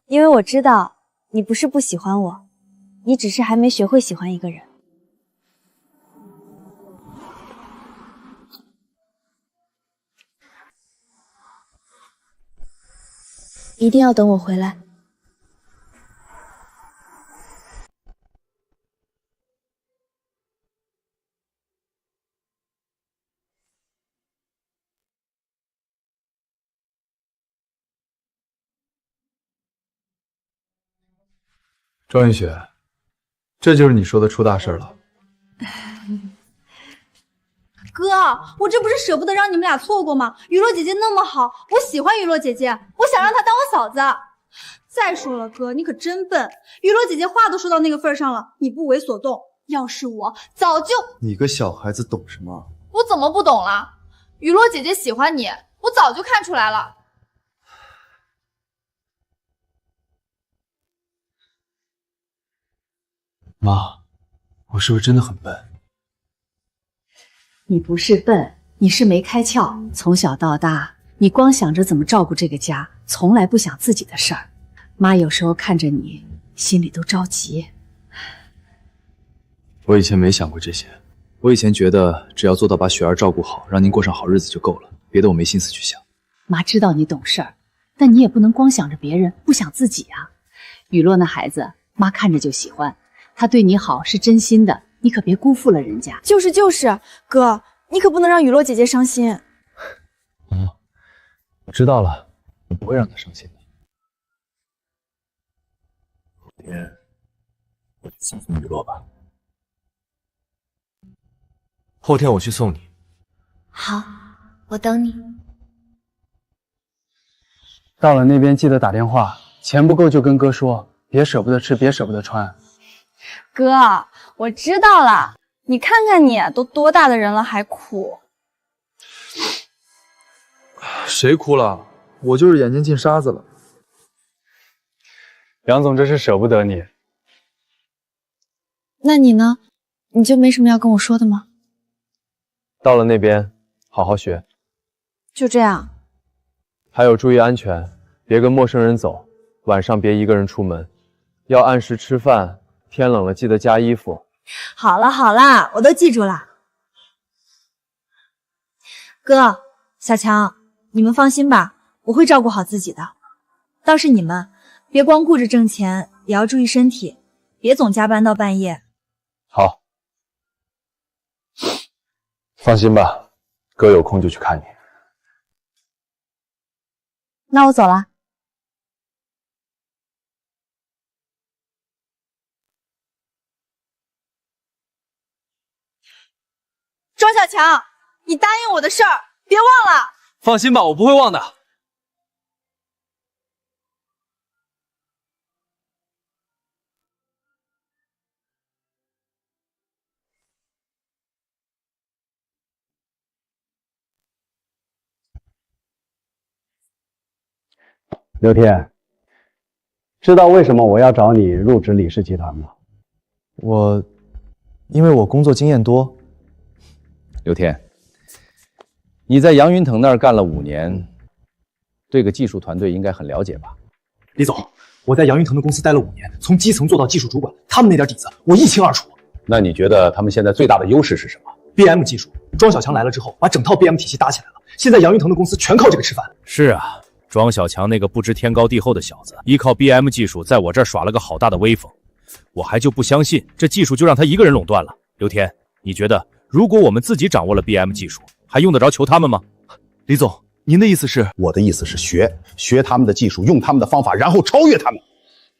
因为我知道你不是不喜欢我，你只是还没学会喜欢一个人。一定要等我回来。庄云雪，这就是你说的出大事了。哥，我这不是舍不得让你们俩错过吗？雨落姐姐那么好，我喜欢雨落姐姐，我想让她当我嫂子。再说了，哥，你可真笨，雨落姐姐话都说到那个份上了，你不为所动。要是我，早就……你个小孩子懂什么？我怎么不懂了？雨落姐姐喜欢你，我早就看出来了。妈，我是不是真的很笨？你不是笨，你是没开窍。从小到大，你光想着怎么照顾这个家，从来不想自己的事儿。妈有时候看着你，心里都着急。我以前没想过这些，我以前觉得只要做到把雪儿照顾好，让您过上好日子就够了，别的我没心思去想。妈知道你懂事儿，但你也不能光想着别人，不想自己啊。雨落那孩子，妈看着就喜欢，他对你好是真心的，你可别辜负了人家。就是，哥，你可不能让雨落姐姐伤心。我知道了，我不会让她伤心的。后天我去送雨落吧。后天我去送你。好，我等你。到了那边记得打电话，钱不够就跟哥说，别舍不得吃，别舍不得穿。哥，我知道了，你看看你，都多大的人了还哭。谁哭了？我就是眼睛进沙子了。梁总这是舍不得你。那你呢？你就没什么要跟我说的吗？到了那边，好好学。就这样。还有注意安全，别跟陌生人走，晚上别一个人出门，要按时吃饭，天冷了记得加衣服。好了，我都记住了。哥，小强，你们放心吧，我会照顾好自己的。倒是你们，别光顾着挣钱，也要注意身体，别总加班到半夜。好，放心吧，哥有空就去看你。那我走了。庄小强，你答应我的事儿，别忘了。放心吧，我不会忘的。刘天，知道为什么我要找你入职李氏集团吗？因为我工作经验多。刘天，你在杨云腾那儿干了5年，对个技术团队应该很了解吧？李总，我在杨云腾的公司待了5年，从基层做到技术主管，他们那点底子我一清二楚。那你觉得他们现在最大的优势是什么？ BM 技术，庄小强来了之后，把整套 BM 体系搭起来了。现在杨云腾的公司全靠这个吃饭。是啊，庄小强那个不知天高地厚的小子，依靠 BM 技术在我这儿耍了个好大的威风，我还就不相信这技术就让他一个人垄断了。刘天，你觉得如果我们自己掌握了 BM 技术，还用得着求他们吗？李总，您的意思是？我的意思是学他们的技术，用他们的方法，然后超越他们。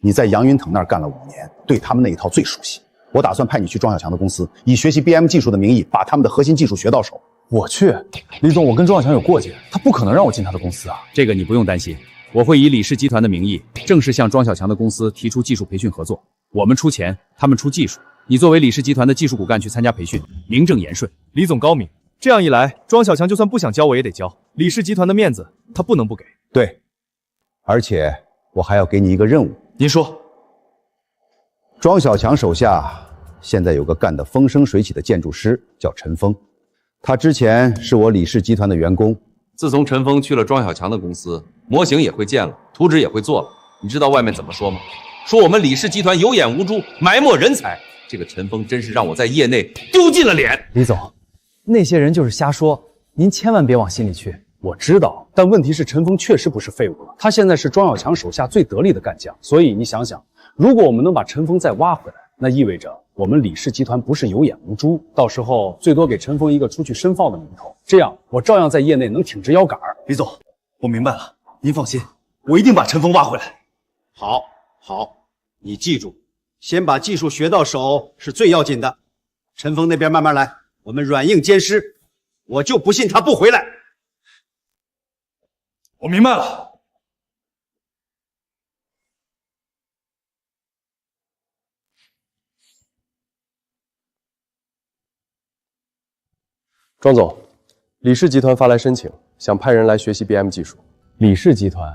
你在杨云腾那儿干了5年，对他们那一套最熟悉。 我打算派你去庄小强的公司，以学习 BM 技术的名义，把他们的核心技术学到手。我去，李总，我跟庄小强有过节，他不可能让我进他的公司啊。这个你不用担心，我会以李氏集团的名义，正式向庄小强的公司提出技术培训合作，我们出钱，他们出技术。你作为李氏集团的技术骨干去参加培训，名正言顺。李总高明，这样一来，庄小强就算不想教我也得教。李氏集团的面子，他不能不给。对，而且我还要给你一个任务。您说。 庄小强手下现在有个干得风生水起的建筑师，叫陈峰。他之前是我李氏集团的员工。自从陈峰去了庄小强的公司，模型也会建了，图纸也会做了。你知道外面怎么说吗？说我们李氏集团有眼无珠，埋没人才。这个陈峰真是让我在业内丢尽了脸。李总，那些人就是瞎说，您千万别往心里去。我知道，但问题是陈峰确实不是废物了，他现在是庄小强手下最得力的干将。所以你想想。 如果我们能把陈峰再挖回来，那意味着我们李氏集团不是有眼无珠，到时候最多给陈峰一个出去深造的名头，这样我照样在业内能挺直腰杆。李总，我明白了，您放心，我一定把陈峰挖回来。好，你记住，先把技术学到手是最要紧的。陈峰那边慢慢来，我们软硬兼施，我就不信他不回来。我明白了。 庄总，李氏集团发来申请，想派人来学习 BM 技术。李氏集团，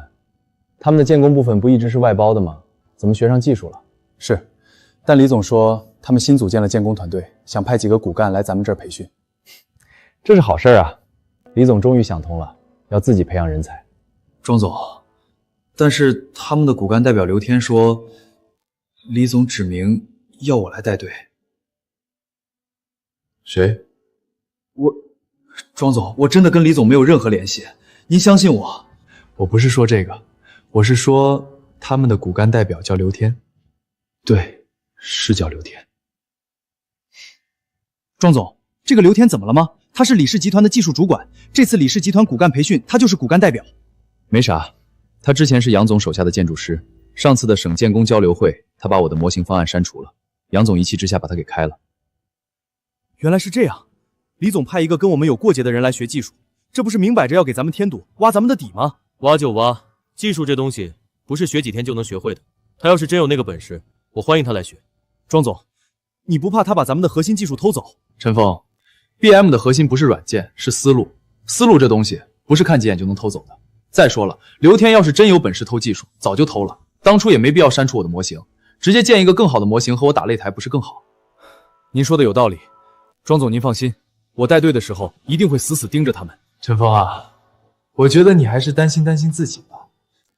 他们的建工部分不一直是外包的吗？怎么学上技术了？是，但李总说他们新组建了建工团队，想派几个骨干来咱们这儿培训。这是好事啊！李总终于想通了，要自己培养人才。庄总，但是他们的骨干代表刘天说，李总指明要我来带队。谁？ 庄总，我真的跟李总没有任何联系，您相信我。我不是说这个，我是说他们的骨干代表叫刘天。对，是叫刘天。庄总，这个刘天怎么了吗？他是李氏集团的技术主管，这次李氏集团骨干培训，他就是骨干代表。没啥，他之前是杨总手下的建筑师，上次的省建工交流会，他把我的模型方案删除了，杨总一气之下把他给开了。原来是这样。 李总派一个跟我们有过节的人来学技术，这不是明摆着要给咱们添堵，挖咱们的底吗？挖就挖，技术这东西不是学几天就能学会的。他要是真有那个本事，我欢迎他来学。庄总，你不怕他把咱们的核心技术偷走？陈峰 ，BM 的核心不是软件，是思路。思路这东西不是看几眼就能偷走的。再说了，刘天要是真有本事偷技术，早就偷了。当初也没必要删除我的模型，直接建一个更好的模型和我打擂台，不是更好？您说的有道理，庄总您放心。 我带队的时候一定会死死盯着他们。陈峰啊，我觉得你还是担心自己吧。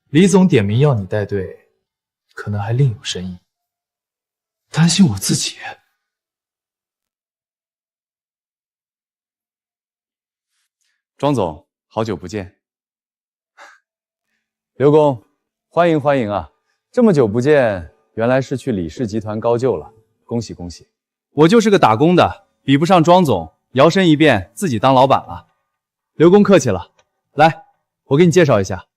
李总点名要你带队，可能还另有深意。担心我自己？庄总，好久不见。刘工，欢迎啊！这么久不见，原来是去李氏集团高就了，恭喜恭喜！我就是个打工的，比不上庄总。 摇身一变，自己当老板了。刘工客气了，来，我给你介绍一下，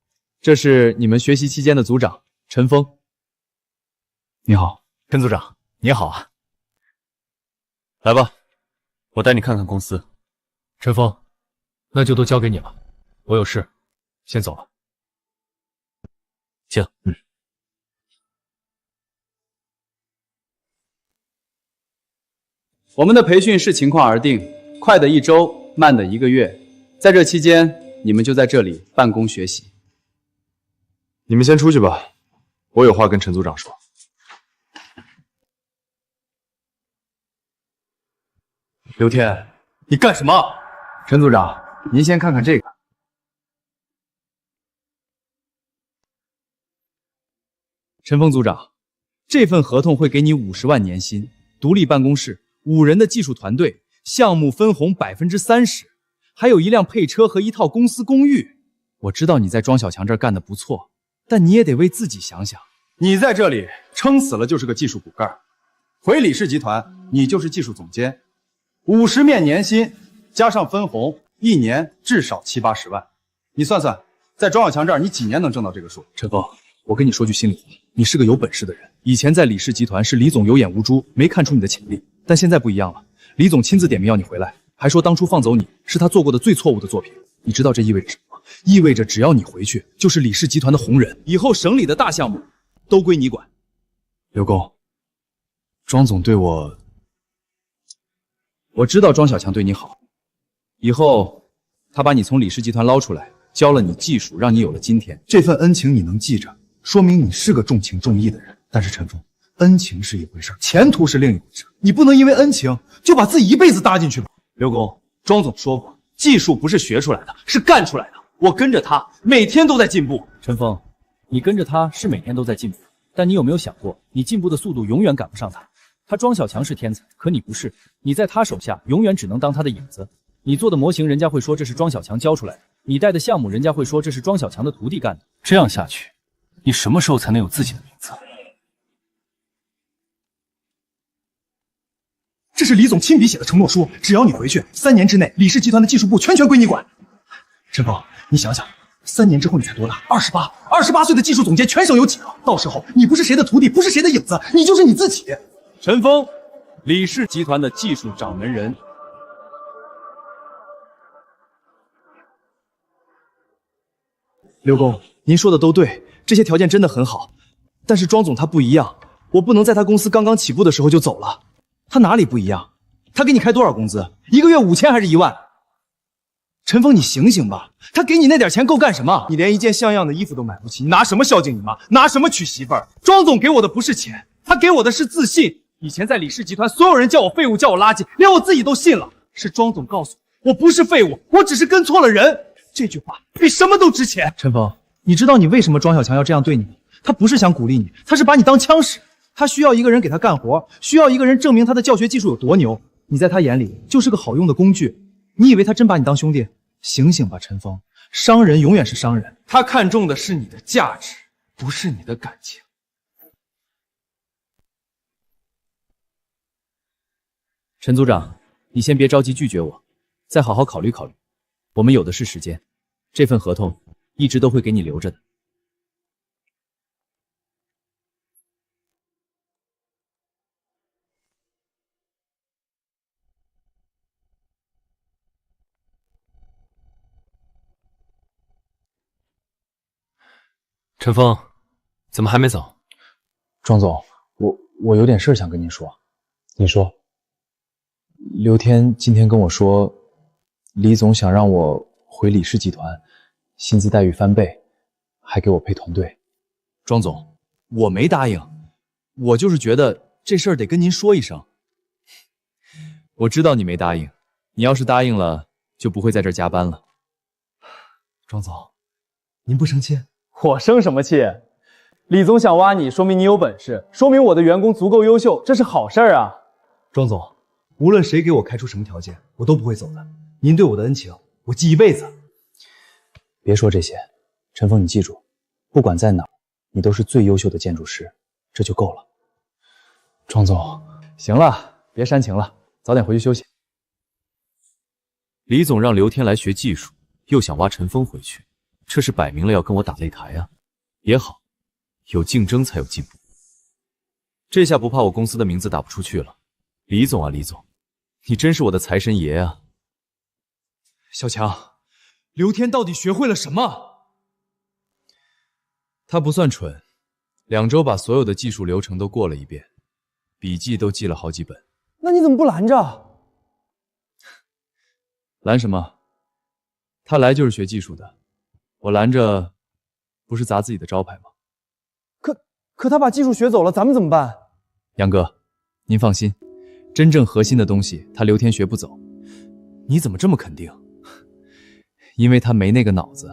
这是你们学习期间的组长陈峰。你好，陈组长，你好啊。来吧，我带你看看公司。陈峰，那就都交给你了，我有事，先走了。行，我们的培训视情况而定。 快的1周，慢的1个月，在这期间，你们就在这里办公学习。你们先出去吧，我有话跟陈组长说。刘天，你干什么？陈组长，您先看看这个。陈峰组长，这份合同会给你50万年薪，独立办公室，5人的技术团队，项目分红30%，还有1辆配车和1套公司公寓。我知道你在庄小强这儿干得不错，但你也得为自己想想。你在这里撑死了就是个技术骨干，回李氏集团你就是技术总监，50面年薪加上分红，1年至少70、80万。你算算，在庄小强这儿你几年能挣到这个数？陈峰，我跟你说句心里话，你是个有本事的人。以前在李氏集团是李总有眼无珠，没看出你的潜力，但现在不一样了。李总亲自点名要你回来，还说当初放走你是他做过的最错误的作品。你知道这意味着什么吗？意味着只要你回去，就是李氏集团的红人，以后省里的大项目都归你管。刘工，庄总对我知道庄小强对你好，以后他把你从李氏集团捞出来，教了你技术，让你有了今天。这份恩情你能记着，说明你是个重情重义的人。但是陈峰，恩情是一回事，前途是另一回事，你不能因为恩情就把自己一辈子搭进去吧。刘工，庄总说过，技术不是学出来的，是干出来的。我跟着他，每天都在进步。陈峰，你跟着他是每天都在进步，但你有没有想过，你进步的速度永远赶不上他。他庄小强是天才，可你不是，你在他手下永远只能当他的影子。你做的模型，人家会说这是庄小强教出来的；你带的项目，人家会说这是庄小强的徒弟干的。这样下去，你什么时候才能有自己的名字？这是李总亲笔写的承诺书，只要你回去，3年之内，李氏集团的技术部全权归你管。陈峰，你想想，3年之后你才多大？28岁的技术总监，全省有几个？到时候你不是谁的徒弟，不是谁的影子，你就是你自己。陈峰，李氏集团的技术掌门人。刘工，您说的都对，这些条件真的很好，但是庄总他不一样，我不能在他公司刚刚起步的时候就走了。他哪里不一样？他给你开多少工资？1个月5000还是1万？陈峰，你醒醒吧！他给你那点钱够干什么？你连一件像样的衣服都买不起，你拿什么孝敬你妈？拿什么娶媳妇儿？庄总给我的不是钱，他给我的是自信。以前在李氏集团，所有人叫我废物，叫我垃圾，连我自己都信了。是庄总告诉我，我不是废物，我只是跟错了人。这句话比什么都值钱。陈峰，你知道你为什么庄小强要这样对你吗？他不是想鼓励你，他是把你当枪使。他需要一个人给他干活，需要一个人证明他的教学技术有多牛。你在他眼里就是个好用的工具。你以为他真把你当兄弟？醒醒吧，陈峰，商人永远是商人，他看重的是你的价值，不是你的感情。陈组长，你先别着急拒绝我，再好好考虑考虑。我们有的是时间，这份合同一直都会给你留着的。陈峰，怎么还没走？庄总，我有点事想跟您说。你说。刘天今天跟我说，李总想让我回李氏集团，薪资待遇翻倍，还给我配团队。庄总，我没答应，我就是觉得这事儿得跟您说一声。我知道你没答应，你要是答应了，就不会在这儿加班了。庄总，您不生气？我生什么气？李总想挖你，说明你有本事，说明我的员工足够优秀，这是好事儿啊。庄总，无论谁给我开出什么条件，我都不会走的。您对我的恩情，我记一辈子。别说这些，陈峰，你记住，不管在哪儿，你都是最优秀的建筑师，这就够了。庄总，行了，别煽情了，早点回去休息。李总让刘天来学技术，又想挖陈峰回去，这是摆明了要跟我打擂台啊！也好，有竞争才有进步。这下不怕我公司的名字打不出去了。李总啊，李总，你真是我的财神爷啊！小强，刘天到底学会了什么？他不算蠢，2周把所有的技术流程都过了一遍，笔记都记了好几本。那你怎么不拦着？拦什么？他来就是学技术的，我拦着不是砸自己的招牌吗？可他把技术学走了，咱们怎么办？杨哥，您放心，真正核心的东西他刘天学不走。你怎么这么肯定？因为他没那个脑子。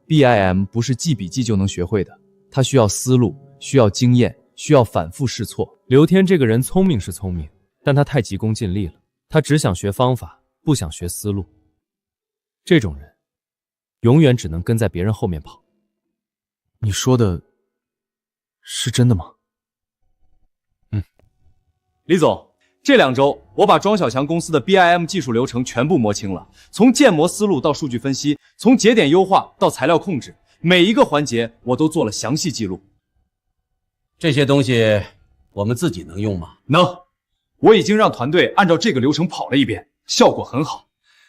BIM 不是记笔记就能学会的，他需要思路，需要经验，需要反复试错。刘天这个人聪明是聪明，但他太急功近利了，他只想学方法，不想学思路。这种人永远只能跟在别人后面跑。你说的是真的吗？李总，这2周我把庄小强公司的 BIM 技术流程全部摸清了，从建模思路到数据分析，从节点优化到材料控制，每一个环节我都做了详细记录。这些东西我们自己能用吗？能，我已经让团队按照这个流程跑了一遍，效果很好。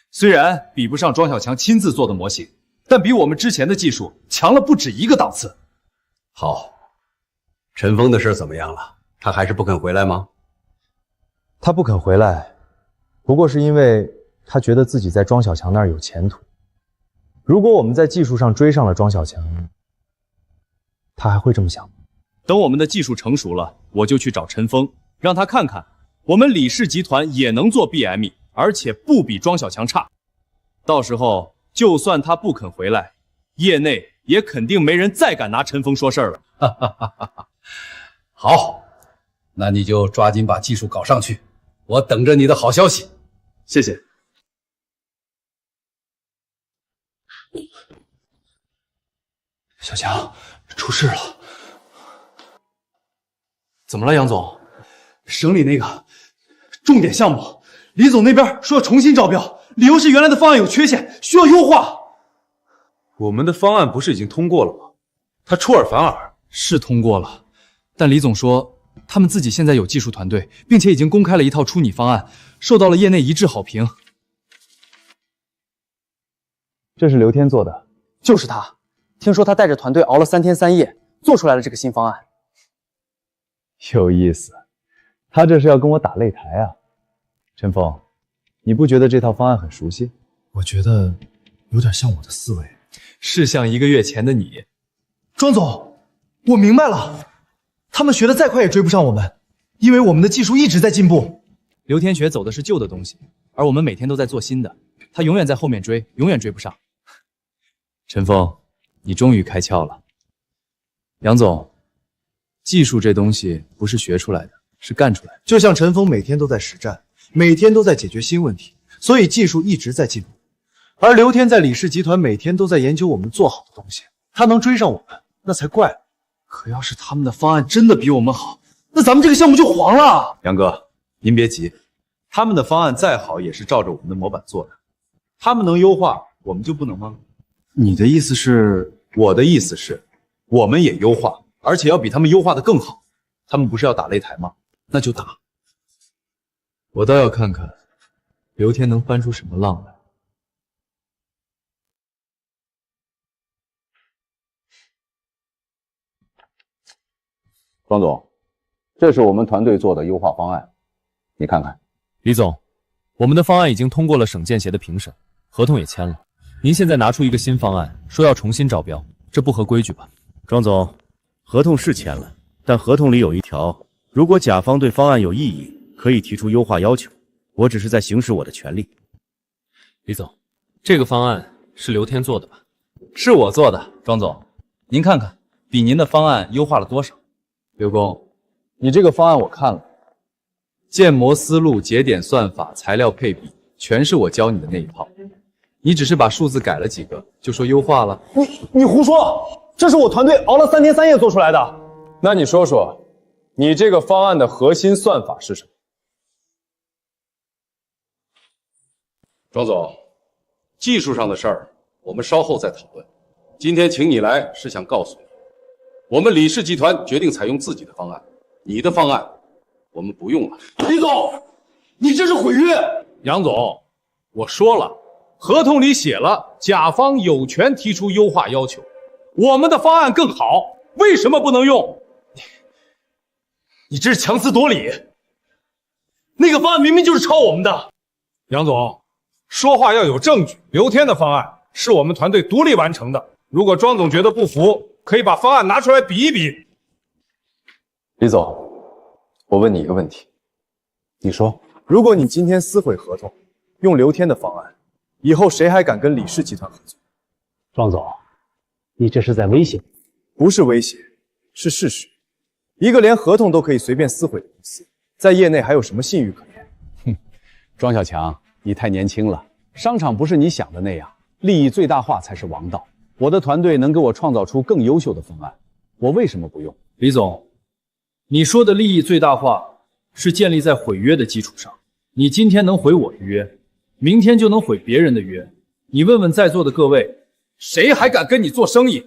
虽然比不上庄小强亲自做的模型，但比我们之前的技术强了不止一个档次。好，陈峰的事怎么样了？他还是不肯回来吗？他不肯回来，不过是因为他觉得自己在庄小强那儿有前途。如果我们在技术上追上了庄小强，他还会这么想吗？等我们的技术成熟了，我就去找陈峰，让他看看我们李氏集团也能做 BME， 而且不比庄小强差。到时候就算他不肯回来，业内也肯定没人再敢拿陈峰说事儿了。好，那你就抓紧把技术搞上去，我等着你的好消息。谢谢。小强，出事了！怎么了，杨总？省里那个重点项目，李总那边说要重新招标，理由是原来的方案有缺陷，需要优化。我们的方案不是已经通过了吗？他出尔反尔。是通过了，但李总说他们自己现在有技术团队，并且已经公开了一套出拟方案，受到了业内一致好评。这是刘天做的，就是他。听说他带着团队熬了3天3夜，做出来了这个新方案。有意思，他这是要跟我打擂台啊！陈峰，你不觉得这套方案很熟悉？我觉得有点像我的思维，是像1个月前的你。庄总，我明白了，他们学的再快也追不上我们，因为我们的技术一直在进步。刘天学走的是旧的东西，而我们每天都在做新的，他永远在后面追，永远追不上。陈峰，你终于开窍了。杨总，技术这东西不是学出来的，是干出来的。就像陈峰每天都在实战，每天都在解决新问题，所以技术一直在进步。而刘天在李氏集团每天都在研究我们做好的东西，他能追上我们，那才怪。可要是他们的方案真的比我们好，那咱们这个项目就黄了。杨哥，您别急，他们的方案再好也是照着我们的模板做的，他们能优化，我们就不能吗？你的意思是？我的意思是，我们也优化，而且要比他们优化的更好。他们不是要打擂台吗？那就打。我倒要看看刘天能翻出什么浪来。庄总，这是我们团队做的优化方案，你看看。李总，我们的方案已经通过了省建协的评审，合同也签了。您现在拿出一个新方案，说要重新招标，这不合规矩吧？庄总，合同是签了，但合同里有一条，如果甲方对方案有异议，可以提出优化要求。我只是在行使我的权利。李总，这个方案是刘天做的吧？是我做的，庄总，您看看，比您的方案优化了多少？刘工，你这个方案我看了，建模思路、节点算法、材料配比，全是我教你的那一套。你只是把数字改了几个，就说优化了？你胡说！这是我团队熬了3天3夜做出来的。那你说说，你这个方案的核心算法是什么？庄总，技术上的事儿我们稍后再讨论。今天请你来是想告诉你，我们李氏集团决定采用自己的方案，你的方案我们不用了。李总，你这是毁约！杨总，我说了，合同里写了，甲方有权提出优化要求。我们的方案更好，为什么不能用？你这是强词夺理！那个方案明明就是抄我们的。杨总，说话要有证据。刘天的方案是我们团队独立完成的，如果庄总觉得不服，可以把方案拿出来比一比。李总，我问你一个问题，你说，如果你今天撕毁合同，用刘天的方案，以后谁还敢跟李氏集团合作？庄总，你这是在威胁？不是威胁，是事实。一个连合同都可以随便撕毁的公司，在业内还有什么信誉可言？哼，庄小强，你太年轻了。商场不是你想的那样，利益最大化才是王道。我的团队能给我创造出更优秀的方案，我为什么不用？李总，你说的利益最大化是建立在毁约的基础上。你今天能毁我的约，明天就能毁别人的约。你问问在座的各位，谁还敢跟你做生意？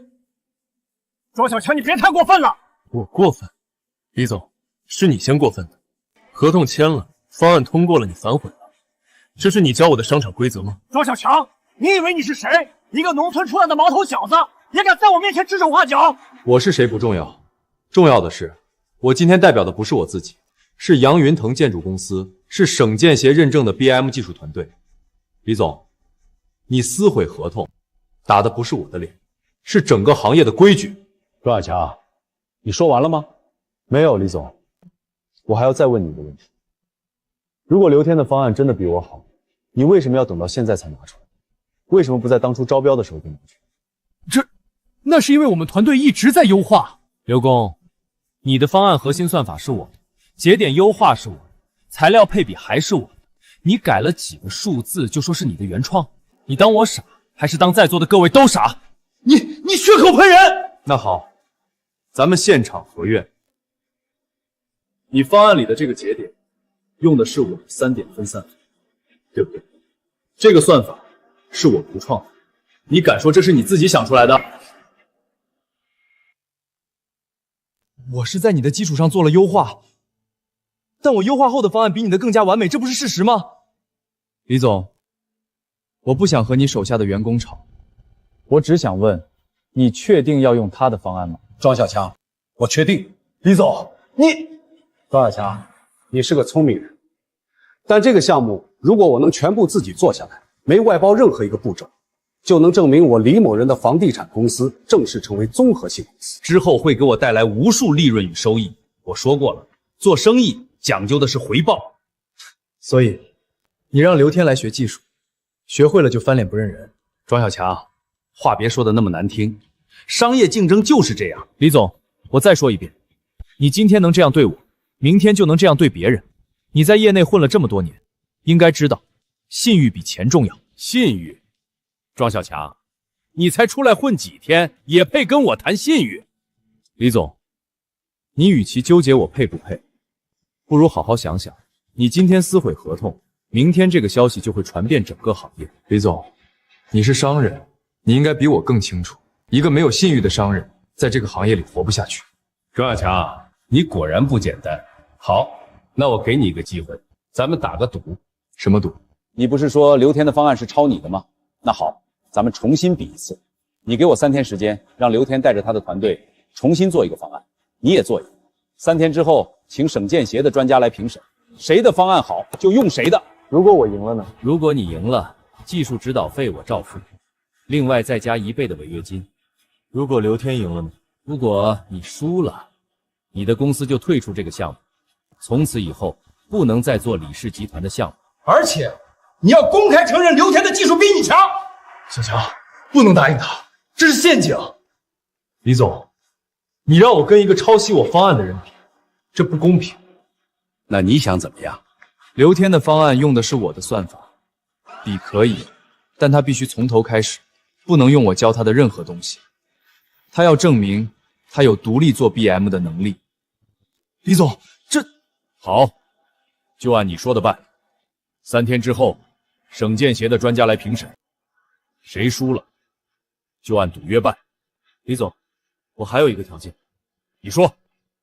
庄小强，你别太过分了！我过分？李总，是你先过分的。合同签了，方案通过了，你反悔了，这是你教我的商场规则吗？庄小强，你以为你是谁？一个农村出来的毛头小子，也敢在我面前指手画脚？我是谁不重要，重要的是，我今天代表的不是我自己，是杨云腾建筑公司，是省建协认证的 BM 技术团队。李总，你撕毁合同，打的不是我的脸，是整个行业的规矩。庄小强，你说完了吗？没有，李总，我还要再问你一个问题：如果刘天的方案真的比我好，你为什么要等到现在才拿出来？为什么不在当初招标的时候就拿出来？那是因为我们团队一直在优化。刘工，你的方案核心算法是我的，节点优化是我的，材料配比还是我的，你改了几个数字就说是你的原创？你当我傻，还是当在座的各位都傻？你血口喷人！那好，咱们现场核验。你方案里的这个节点用的是我的3点分散法，对不对？这个算法是我独创的，你敢说这是你自己想出来的？我是在你的基础上做了优化，但我优化后的方案比你的更加完美，这不是事实吗？李总，我不想和你手下的员工吵，我只想问，你确定要用他的方案吗？庄小强，我确定。李总，庄小强，你是个聪明人，但这个项目如果我能全部自己做下来，没外包任何一个步骤，就能证明我李某人的房地产公司正式成为综合性公司，之后会给我带来无数利润与收益。我说过了，做生意讲究的是回报。所以，你让刘天来学技术，学会了就翻脸不认人。庄小强，话别说的那么难听，商业竞争就是这样。李总，我再说一遍，你今天能这样对我，明天就能这样对别人。你在业内混了这么多年，应该知道，信誉比钱重要。信誉？庄小强，你才出来混几天，也配跟我谈信誉？李总，你与其纠结我配不配，不如好好想想，你今天撕毁合同，明天这个消息就会传遍整个行业。李总，你是商人，你应该比我更清楚，一个没有信誉的商人，在这个行业里活不下去。庄小强，你果然不简单。好，那我给你一个机会，咱们打个赌。什么赌？你不是说刘天的方案是抄你的吗？那好，咱们重新比一次。你给我3天时间，让刘天带着他的团队重新做一个方案，你也做一个。3天之后，请省建协的专家来评审，谁的方案好就用谁的。如果我赢了呢？如果你赢了，技术指导费我照付，另外再加1倍的违约金。如果刘天赢了呢？如果你输了，你的公司就退出这个项目，从此以后不能再做李氏集团的项目。而且你要公开承认刘天的技术比你强。小强，不能答应他，这是陷阱。李总，你让我跟一个抄袭我方案的人比，这不公平。那你想怎么样？刘天的方案用的是我的算法，比可以，但他必须从头开始，不能用我教他的任何东西。他要证明他有独立做 BM 的能力。李总，这好，就按你说的办。3天之后，省建协的专家来评审，谁输了，就按赌约办。李总，我还有一个条件。你说。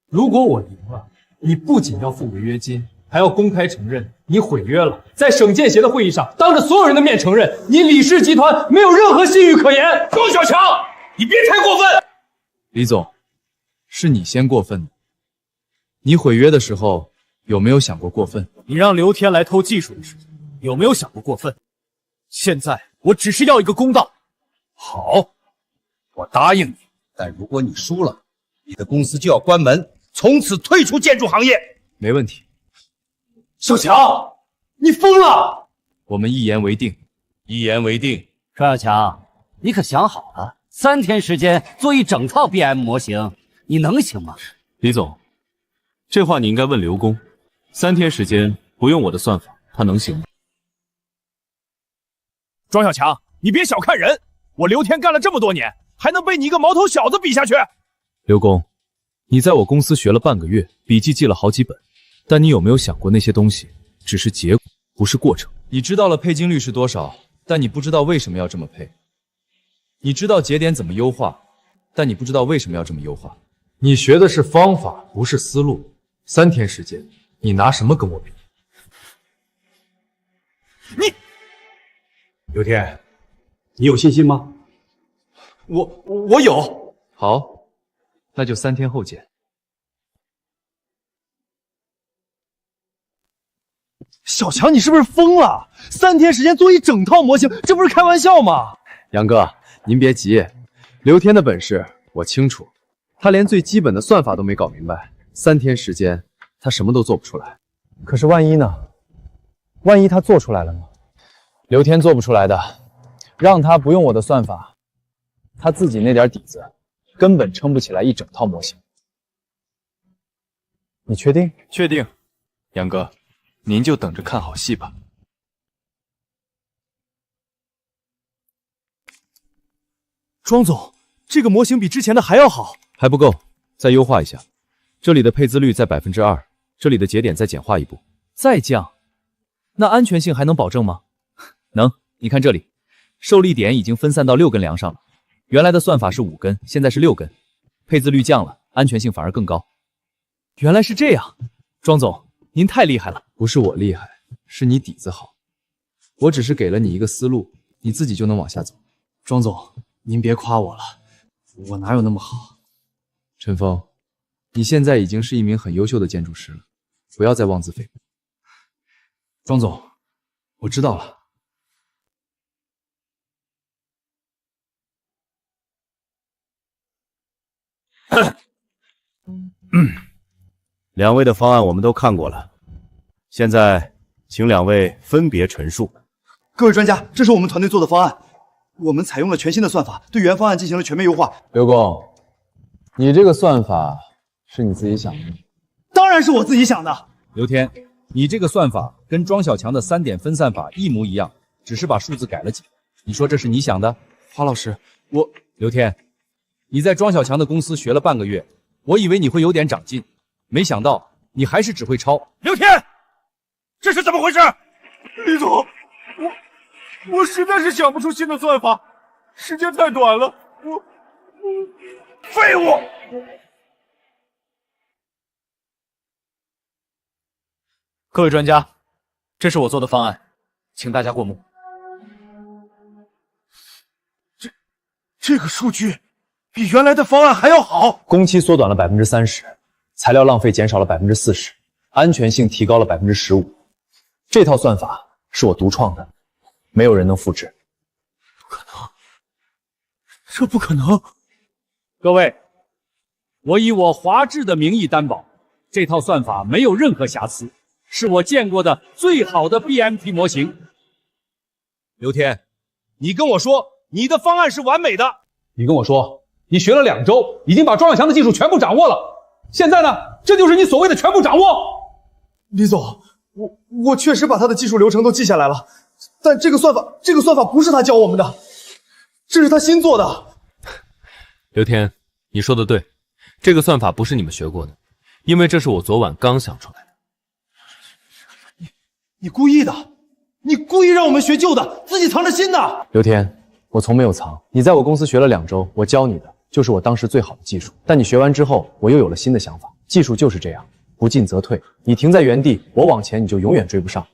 如果我赢了，你不仅要付违约金，还要公开承认你毁约了，在省建协的会议上，当着所有人的面承认你李氏集团没有任何信誉可言。庄小强，你别太过分。李总，是你先过分的。你毁约的时候有没有想过过分？你让刘天来偷技术的事情，有没有想过过分？现在我只是要一个公道。好，我答应你，但如果你输了，你的公司就要关门，从此退出建筑行业。没问题。小强，你疯了！我们一言为定。一言为定。庄小强，你可想好了，3天时间做一整套 BM 模型，你能行吗？李总，这话你应该问刘工。3天时间不用我的算法，他能行吗？庄小强，你别小看人，我刘天干了这么多年，还能被你一个毛头小子比下去？刘工，你在我公司学了半个月，笔记记了好几本，但你有没有想过那些东西只是结果，不是过程？你知道了配金率是多少，但你不知道为什么要这么配。你知道节点怎么优化，但你不知道为什么要这么优化。你学的是方法，不是思路。3天时间，你拿什么跟我比？刘天，你有信心吗？我有。好，那就3天后见。小强，你是不是疯了？3天时间做一整套模型，这不是开玩笑吗？杨哥，您别急，刘天的本事我清楚，他连最基本的算法都没搞明白，3天时间他什么都做不出来。可是万一呢？万一他做出来了呢？刘天做不出来的，让他不用我的算法，他自己那点底子根本撑不起来一整套模型。你确定？确定。杨哥，您就等着看好戏吧。庄总，这个模型比之前的还要好。还不够，再优化一下。这里的配资率在2%，这里的节点再简化一步。再降，那安全性还能保证吗？能，你看这里，受力点已经分散到6根梁上了。原来的算法是5根，现在是6根，配资率降了，安全性反而更高。原来是这样，庄总，您太厉害了。不是我厉害，是你底子好。我只是给了你一个思路，你自己就能往下走。庄总，您别夸我了，我哪有那么好？陈峰，你现在已经是一名很优秀的建筑师了，不要再妄自菲薄。庄总，我知道了。2位的方案我们都看过了，现在请2位分别陈述。各位专家，这是我们团队做的方案，我们采用了全新的算法，对原方案进行了全面优化。刘工，你这个算法是你自己想的吗？当然是我自己想的。刘天，你这个算法跟庄小强的3点分散法一模一样，只是把数字改了几个。你说这是你想的？花老师，刘天，你在庄小强的公司学了半个月，我以为你会有点长进，没想到你还是只会抄。刘天，这是怎么回事？李总，我实在是想不出新的算法，时间太短了，我废物！各位专家，这是我做的方案，请大家过目。这个数据比原来的方案还要好，工期缩短了30%，材料浪费减少了40%，安全性提高了15%。这套算法是我独创的，没有人能复制。不可能，这不可能！各位，我以我华智的名义担保，这套算法没有任何瑕疵，是我见过的最好的 BMP 模型。刘天，你跟我说你的方案是完美的。你跟我说，你学了2周，已经把庄小强的技术全部掌握了。现在呢，这就是你所谓的全部掌握。李总，我确实把他的技术流程都记下来了，但这个算法不是他教我们的，这是他新做的。刘天，你说的对，这个算法不是你们学过的，因为这是我昨晚刚想出来的。你故意的，你故意让我们学旧的，自己藏着新的。刘天，我从没有藏，你在我公司学了2周，我教你的就是我当时最好的技术。但你学完之后，我又有了新的想法。技术就是这样，不进则退，你停在原地，我往前，你就永远追不上。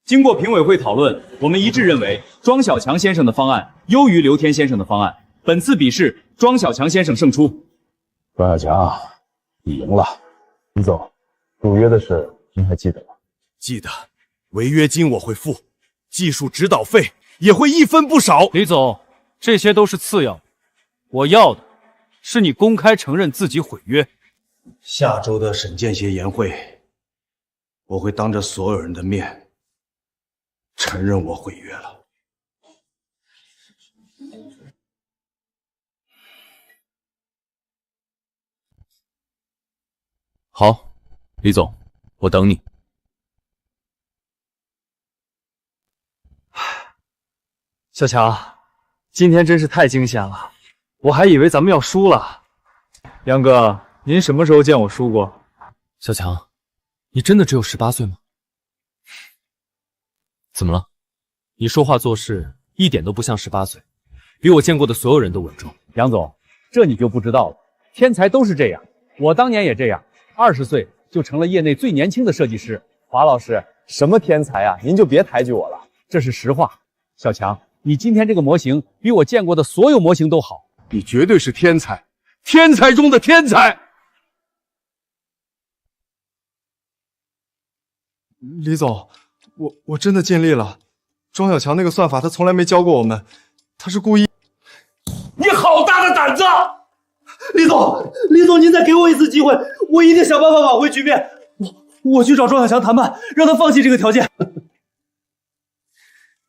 经过评委会讨论，我们一致认为庄小强先生的方案优于刘天先生的方案。本次比试，庄小强先生胜出。庄小强，你赢了。李总，赌约的事您还记得吗？记得，违约金我会付，技术指导费也会1分不少。李总，这些都是次要，我要的是你公开承认自己毁约。下周的沈建协研会，我会当着所有人的面承认我毁约了。好，李总，我等你。小强，今天真是太惊险了，我还以为咱们要输了。梁哥，您什么时候见我输过？小强，你真的只有18岁吗？怎么了？你说话做事一点都不像18岁，比我见过的所有人都稳重。杨总，这你就不知道了，天才都是这样，我当年也这样，20岁就成了业内最年轻的设计师。华老师，什么天才啊？您就别抬举我了，这是实话。小强，你今天这个模型比我见过的所有模型都好，你绝对是天才，天才中的天才。李总，我真的尽力了。庄小强那个算法他从来没教过我们，他是故意。你好大的胆子！李总，您再给我一次机会，我一定想办法挽回局面。我去找庄小强谈判，让他放弃这个条件。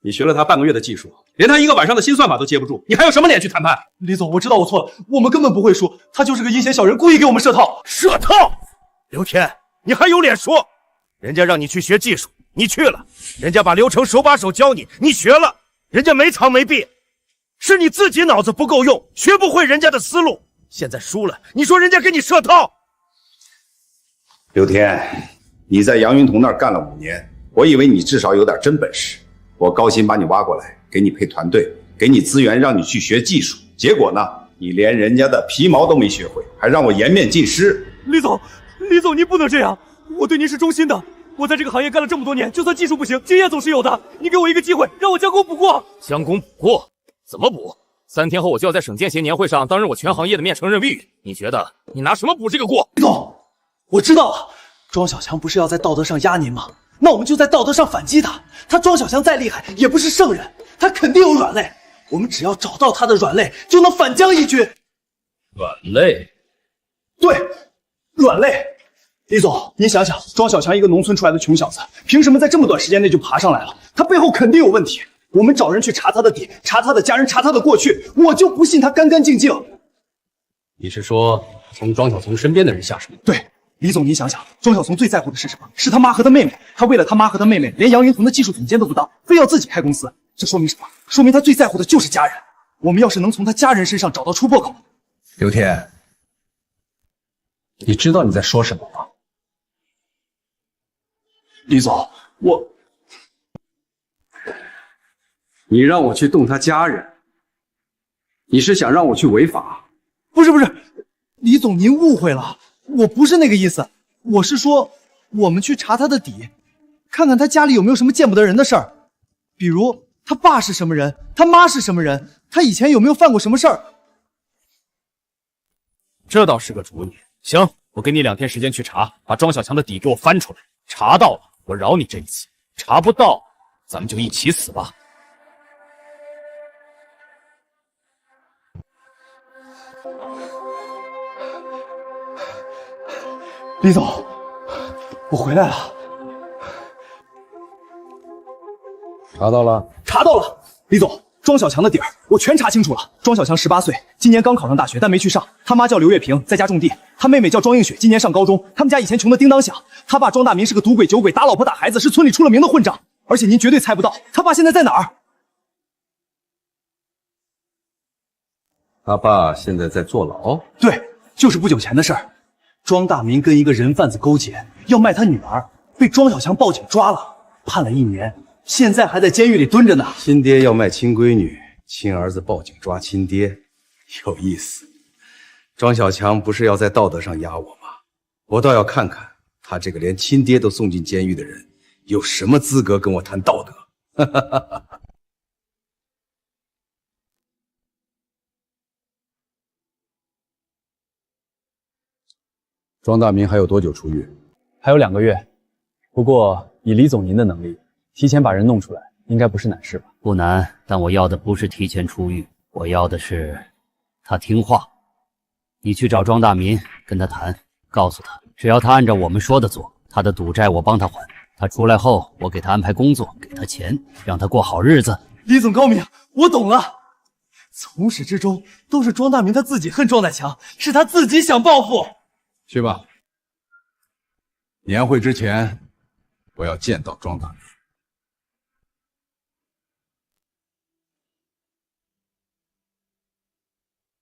你学了他半个月的技术，连他一个晚上的新算法都接不住，你还有什么脸去谈判？李总，我知道我错了，我们根本不会输，他就是个阴险小人，故意给我们设套。设套！刘天，你还有脸说？人家让你去学技术，你去了；人家把流程手把手教你，你学了；人家没藏没避，是你自己脑子不够用，学不会人家的思路。现在输了，你说人家给你设套？刘天，你在杨云彤那儿干了5年，我以为你至少有点真本事，我高薪把你挖过来，给你配团队，给你资源，让你去学技术。结果呢，你连人家的皮毛都没学会，还让我颜面尽失。李总，您不能这样，我对您是忠心的。我在这个行业干了这么多年，就算技术不行，经验总是有的。你给我一个机会，让我将功补过。将功补过？怎么补？3天后我就要在省建协年会上担任我全行业的面承认誉，你觉得你拿什么补这个过？李总，我知道了，庄小强不是要在道德上压您吗？那我们就在道德上反击他。他庄小强再厉害，也不是圣人，他肯定有软肋。我们只要找到他的软肋，就能反将一军。软肋？对，软肋。李总，您想想，庄小强一个农村出来的穷小子，凭什么在这么短时间内就爬上来了？他背后肯定有问题。我们找人去查他的底，查他的家人，查他的过去，我就不信他干干净净。你是说从庄小松身边的人下手？对，李总，您想想，庄小松最在乎的是什么？是他妈和他妹妹。他为了他妈和他妹妹，连杨云彤的技术总监都不当，非要自己开公司。这说明什么？说明他最在乎的就是家人。我们要是能从他家人身上找到突破口。刘天，你知道你在说什么吗？李总，你让我去动他家人，你是想让我去违法？不是，李总，您误会了，我不是那个意思，我是说，我们去查他的底，看看他家里有没有什么见不得人的事儿，比如他爸是什么人，他妈是什么人，他以前有没有犯过什么事儿。这倒是个主意。行，我给你2天时间去查，把庄小强的底给我翻出来。查到了，我饶你这一次；查不到，咱们就一起死吧。李总，我回来了。查到了？查到了。李总，庄小强的底儿我全查清楚了。庄小强18岁，今年刚考上大学，但没去上。他妈叫刘月平，在家种地。他妹妹叫庄映雪，今年上高中。他们家以前穷得叮当响。他爸庄大民是个赌鬼酒鬼，打老婆打孩子，是村里出了名的混账。而且您绝对猜不到，他爸现在在哪儿？他爸现在在坐牢？对，就是不久前的事儿。庄大民跟一个人贩子勾结，要卖他女儿，被庄小强报警抓了，判了1年，现在还在监狱里蹲着呢。亲爹要卖亲闺女，亲儿子报警抓亲爹，有意思。庄小强不是要在道德上压我吗？我倒要看看他这个连亲爹都送进监狱的人，有什么资格跟我谈道德？哈哈哈哈。庄大民还有多久出狱？还有2个月。不过以李总您的能力，提前把人弄出来，应该不是难事吧？不难，但我要的不是提前出狱，我要的是他听话。你去找庄大民，跟他谈，告诉他，只要他按照我们说的做，他的赌债我帮他还。他出来后，我给他安排工作，给他钱，让他过好日子。李总高明，我懂了。从始至终都是庄大明他自己恨庄大强，是他自己想报复。去吧，年会之前我要见到庄大明。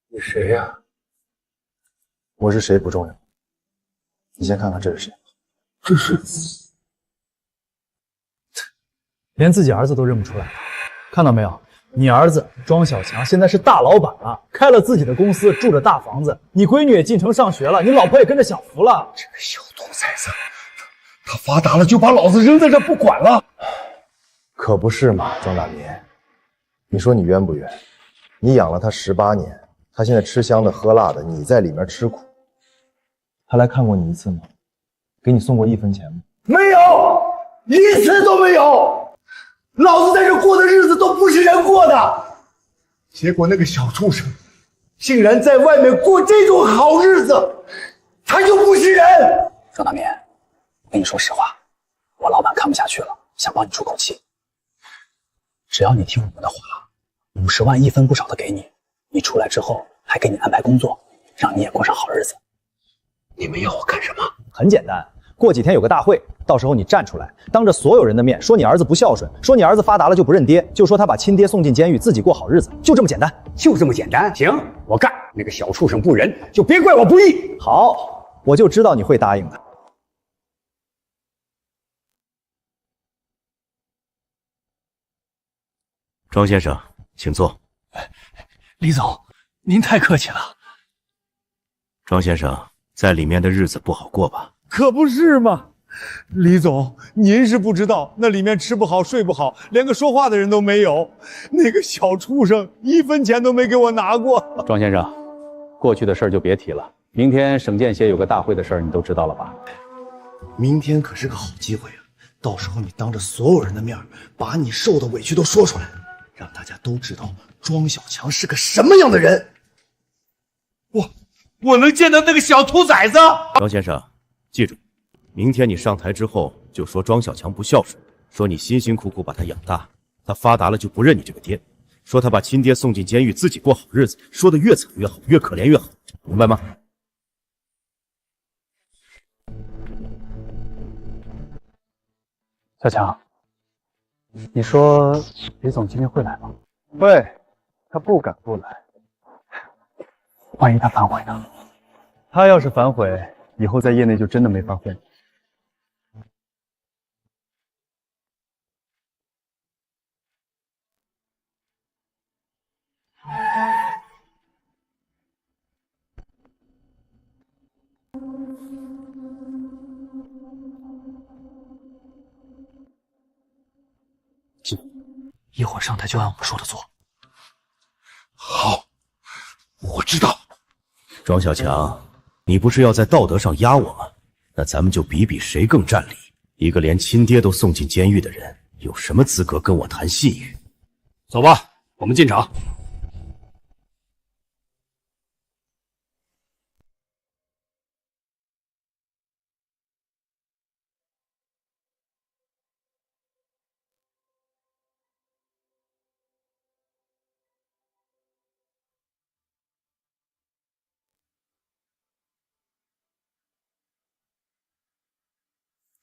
你谁呀？我是谁不重要，你先看看这是谁。这是连自己儿子都认不出来，看到没有？你儿子庄小强现在是大老板了，开了自己的公司，住着大房子。你闺女也进城上学了，你老婆也跟着享福了。这个小兔崽子，他发达了就把老子扔在这不管了。可不是嘛，庄大民，你说你冤不冤？你养了他18年，他现在吃香的喝辣的，你在里面吃苦。他来看过你一次吗？给你送过1分钱吗？没有，一次都没有。老子在这过的日子都不是人过的，结果那个小畜生竟然在外面过这种好日子，他就不是人。庄大民，我跟你说实话，我老板看不下去了，想帮你出口气。只要你听我们的话，50万一分不少的给你，你出来之后还给你安排工作，让你也过上好日子。你们要我干什么？很简单，过几天有个大会，到时候你站出来，当着所有人的面说你儿子不孝顺，说你儿子发达了就不认爹，就说他把亲爹送进监狱，自己过好日子，就这么简单。就这么简单？行，我干。那个小畜生不仁，就别怪我不义。好，我就知道你会答应的。庄先生，请坐。李总，您太客气了。庄先生，在里面的日子不好过吧？可不是嘛，李总，您是不知道，那里面吃不好睡不好，连个说话的人都没有。那个小畜生1分钱都没给我拿过。庄先生，过去的事儿就别提了。明天省建协有个大会的事儿，你都知道了吧？明天可是个好机会啊！到时候你当着所有人的面，把你受的委屈都说出来，让大家都知道庄小强是个什么样的人。我能见到那个小兔崽子。庄先生，记住，明天你上台之后就说庄小强不孝顺，说你辛辛苦苦把他养大，他发达了就不认你这个爹，说他把亲爹送进监狱，自己过好日子，说的越惨越好，越可怜越好，明白吗？小强，你说李总今天会来吗？会，他不敢不来。万一他反悔呢？他要是反悔，以后在业内就真的没法混。一会儿上台就按我们说的做。好，我知道。庄小强，你不是要在道德上压我吗？那咱们就比比谁更占理。一个连亲爹都送进监狱的人，有什么资格跟我谈信誉？走吧，我们进场。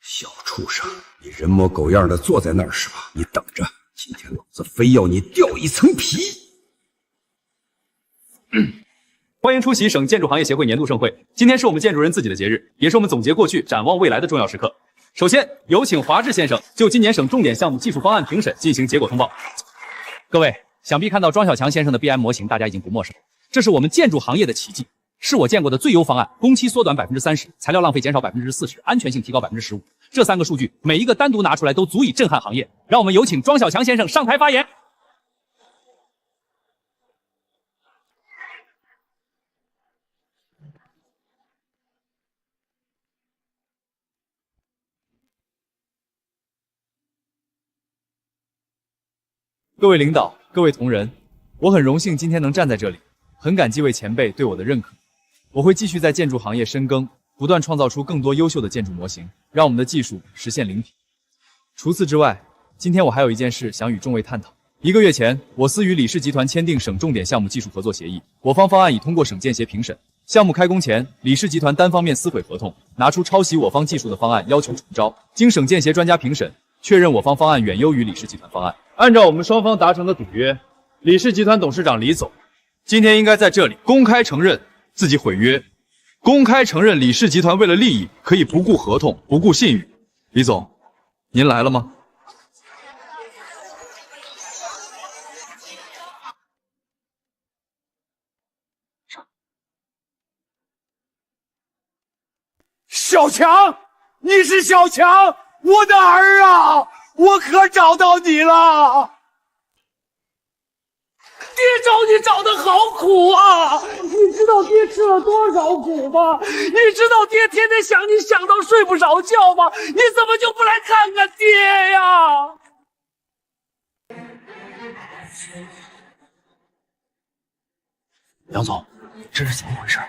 小畜生，你人模狗样的坐在那儿是吧？你等着，今天老子非要你掉一层皮！欢迎出席省建筑行业协会年度盛会。今天是我们建筑人自己的节日，也是我们总结过去、展望未来的重要时刻。首先，有请华志先生就今年省重点项目技术方案评审进行结果通报。各位，想必看到庄小强先生的 BIM 模型，大家已经不陌生了。这是我们建筑行业的奇迹，是我见过的最优方案，工期缩短30%，材料浪费减少40%，安全性提高15%。这3个数据，每一个单独拿出来都足以震撼行业。让我们有请庄小强先生上台发言。各位领导，各位同仁，我很荣幸今天能站在这里，很感激位前辈对我的认可。我会继续在建筑行业深耕，不断创造出更多优秀的建筑模型，让我们的技术实现零体。除此之外，今天我还有一件事想与众位探讨。1个月前，我司与李氏集团签订省重点项目技术合作协议，我方方案已通过省建协评审。项目开工前，李氏集团单方面撕毁合同，拿出抄袭我方技术的方案，要求重招。经省建协专家评审，确认我方方案远优于李氏集团方案。按照我们双方达成的赌约，李氏集团董事长李总今天应该在这里公开承认自己毁约，公开承认李氏集团为了利益可以不顾合同、不顾信誉。李总，您来了吗？小强，你是小强，我的儿啊，我可找到你了。爹找你找的好苦啊！你知道爹吃了多少苦吗？你知道爹天天想你想到睡不着觉吗？你怎么就不来看看爹呀？杨总，这是怎么回事？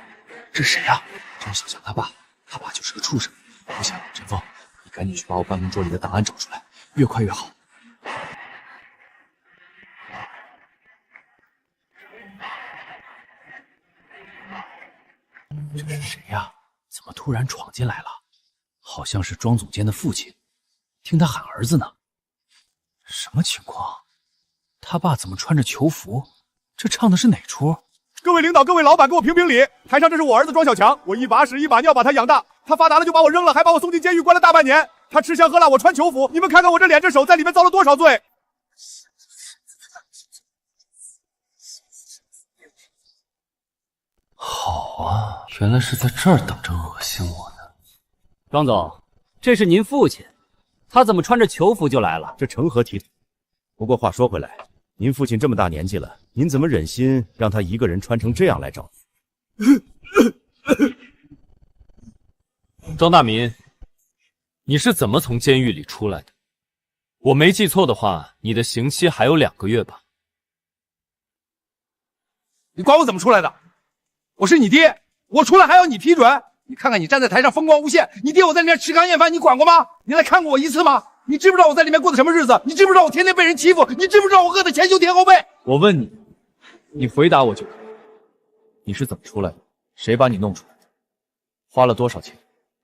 这是谁呀？这是小强他爸，他爸就是个畜生。不行，陈峰，你赶紧去把我办公桌里的档案找出来，越快越好。这是谁呀？怎么突然闯进来了？好像是庄总监的父亲，听他喊儿子呢。什么情况？他爸怎么穿着囚服？这唱的是哪出？各位领导，各位老板，给我评评理！台上这是我儿子庄小强，我一把屎一把尿把他养大，他发达了就把我扔了，还把我送进监狱关了大半年。他吃香喝辣，我穿囚服，你们看看我这脸这手在里面遭了多少罪！好啊，原来是在这儿等着恶心我呢。庄总，这是您父亲，他怎么穿着囚服就来了？这成何体统？不过话说回来，您父亲这么大年纪了，您怎么忍心让他一个人穿成这样来找你？庄大民，你是怎么从监狱里出来的？我没记错的话，你的刑期还有2个月吧？你管我怎么出来的？我是你爹，我出来还要你批准？你看看你站在台上风光无限，你爹我在里面吃糠咽饭，你管过吗？你来看过我一次吗？你知不知道我在里面过的什么日子？你知不知道我天天被人欺负？你知不知道我饿得前胸贴后背？我问你，你回答我就可以。你是怎么出来的？谁把你弄出来的？花了多少钱？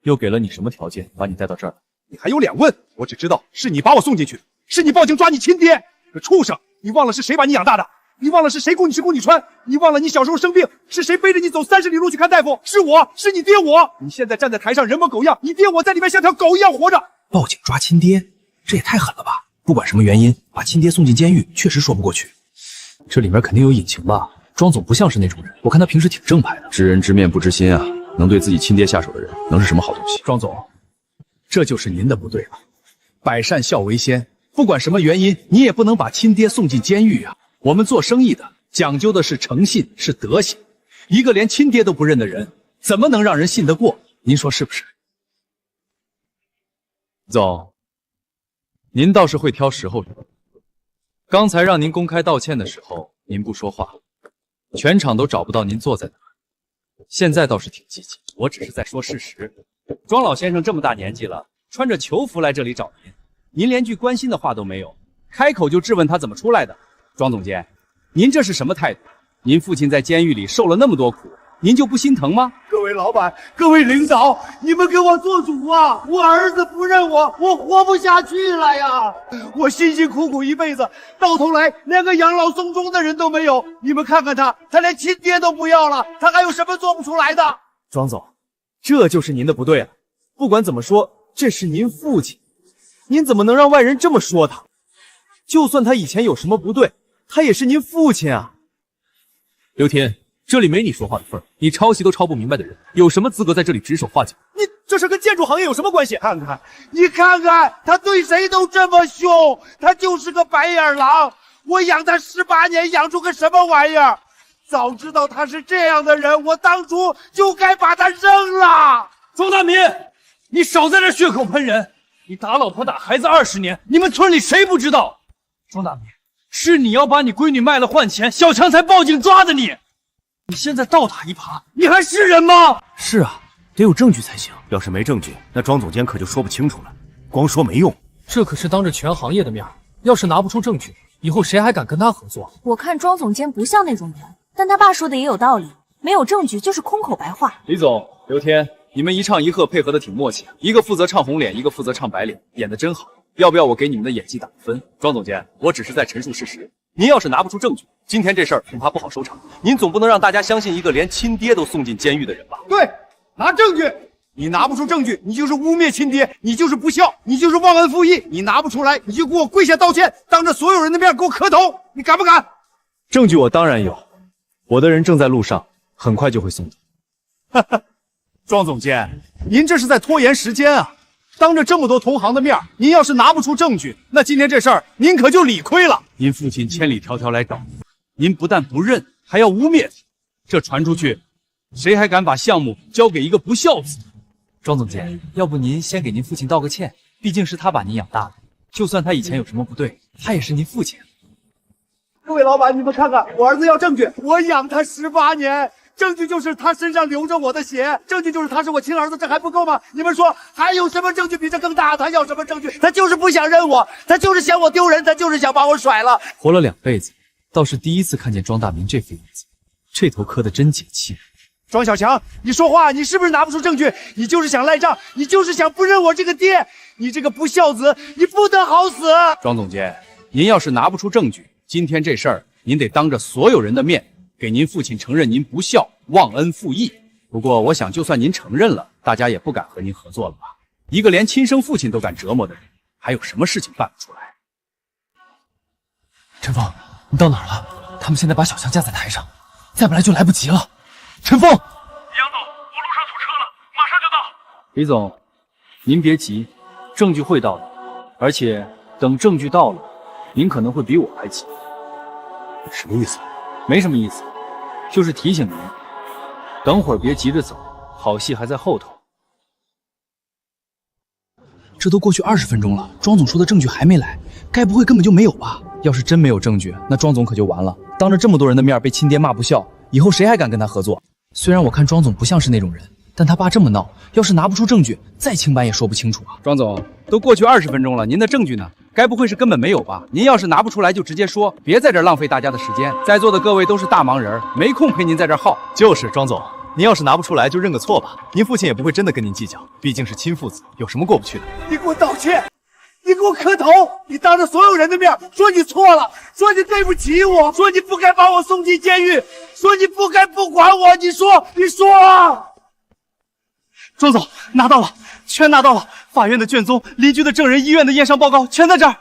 又给了你什么条件把你带到这儿？你还有脸问？我只知道是你把我送进去的，是你报警抓你亲爹，个畜生！你忘了是谁把你养大的？你忘了是谁供你吃供你穿？你忘了你小时候生病是谁背着你走30里路去看大夫？是我，是你爹我！你现在站在台上人模狗样，你爹我在里面像条狗一样活着。报警抓亲爹，这也太狠了吧！不管什么原因，把亲爹送进监狱确实说不过去。这里面肯定有隐情吧？庄总不像是那种人，我看他平时挺正派的。知人知面不知心啊！能对自己亲爹下手的人，能是什么好东西？庄总，这就是您的不对了。百善孝为先，不管什么原因，你也不能把亲爹送进监狱啊！我们做生意的讲究的是诚信，是德行。一个连亲爹都不认的人，怎么能让人信得过？您说是不是？总，您倒是会挑时候说。刚才让您公开道歉的时候，您不说话，全场都找不到您坐在哪儿。现在倒是挺积极。我只是在说事实。庄老先生这么大年纪了，穿着囚服来这里找您，您连句关心的话都没有，开口就质问他怎么出来的。庄总监，您这是什么态度？您父亲在监狱里受了那么多苦，您就不心疼吗？各位老板，各位领导，你们给我做主啊！我儿子不认我，我活不下去了呀！我辛辛苦苦一辈子，到头来连个养老送终的人都没有。你们看看他，他连亲爹都不要了，他还有什么做不出来的？庄总，这就是您的不对了。不管怎么说，这是您父亲，您怎么能让外人这么说他？就算他以前有什么不对，他也是您父亲啊！刘天，这里没你说话的份儿。你抄袭都抄不明白的人，有什么资格在这里指手画脚？你这是跟建筑行业有什么关系？你看看，他对谁都这么凶，他就是个白眼狼。我养他18年，养出个什么玩意儿？早知道他是这样的人，我当初就该把他扔了。庄大民，你少在这血口喷人！你打老婆打孩子20年，你们村里谁不知道？庄大民，是你要把你闺女卖了换钱，小强才报警抓的你。你现在倒打一耙，你还是人吗？是啊，得有证据才行。要是没证据，那庄总监可就说不清楚了。光说没用，这可是当着全行业的面，要是拿不出证据，以后谁还敢跟他合作？我看庄总监不像那种人，但他爸说的也有道理，没有证据就是空口白话。李总、刘天，你们一唱一和配合的挺默契，一个负责唱红脸，一个负责唱白脸，演得真好。要不要我给你们的演技打分？庄总监，我只是在陈述事实。您要是拿不出证据，今天这事儿恐怕不好收场。您总不能让大家相信一个连亲爹都送进监狱的人吧？对，拿证据。你拿不出证据，你就是污蔑亲爹，你就是不孝，你就是忘恩负义。你拿不出来，你就给我跪下道歉，当着所有人的面给我磕头，你敢不敢？证据我当然有，我的人正在路上，很快就会送走。庄总监，您这是在拖延时间啊！当着这么多同行的面，您要是拿不出证据，那今天这事儿您可就理亏了。您父亲千里迢迢来找您，不但不认，还要污蔑他，这传出去，谁还敢把项目交给一个不孝子？庄总监，要不您先给您父亲道个歉，毕竟是他把您养大的，就算他以前有什么不对，他也是您父亲。各位老板，你们看看，我儿子要证据，我养他18年。证据就是他身上流着我的血，证据就是他是我亲儿子，这还不够吗？你们说还有什么证据比这更大？他要什么证据？他就是不想认我，他就是嫌我丢人，他就是想把我甩了。活了2辈子，倒是第一次看见庄大明这副样子，这头磕得真解气。庄小强，你说话，你是不是拿不出证据？你就是想赖账，你就是想不认我这个爹，你这个不孝子，你不得好死！庄总监，您要是拿不出证据，今天这事儿您得当着所有人的面给您父亲承认您不孝、忘恩负义。不过我想，就算您承认了，大家也不敢和您合作了吧？一个连亲生父亲都敢折磨的人，还有什么事情办不出来？陈峰，你到哪儿了？他们现在把小强架在台上，再不来就来不及了。陈峰，杨总，我路上堵车了，马上就到。李总，您别急，证据会到的，而且等证据到了，您可能会比我还急。什么意思？没什么意思，就是提醒您，等会儿别急着走，好戏还在后头。这都过去20分钟了，庄总说的证据还没来，该不会根本就没有吧？要是真没有证据，那庄总可就完了。当着这么多人的面被亲爹骂不孝，以后谁还敢跟他合作？虽然我看庄总不像是那种人，但他爸这么闹，要是拿不出证据，再清白也说不清楚啊。庄总，都过去20分钟了，您的证据呢？该不会是根本没有吧？您要是拿不出来就直接说，别在这儿浪费大家的时间。在座的各位都是大忙人，没空陪您在这儿耗。就是庄总，您要是拿不出来就认个错吧，您父亲也不会真的跟您计较，毕竟是亲父子，有什么过不去的？你给我道歉，你给我磕头，你当着所有人的面说你错了，说你对不起我，说你不该把我送进监狱，说你不该不管我，你说啊！庄总，拿到了，全拿到了。法院的卷宗、邻居的证人、医院的验伤报告全在这儿。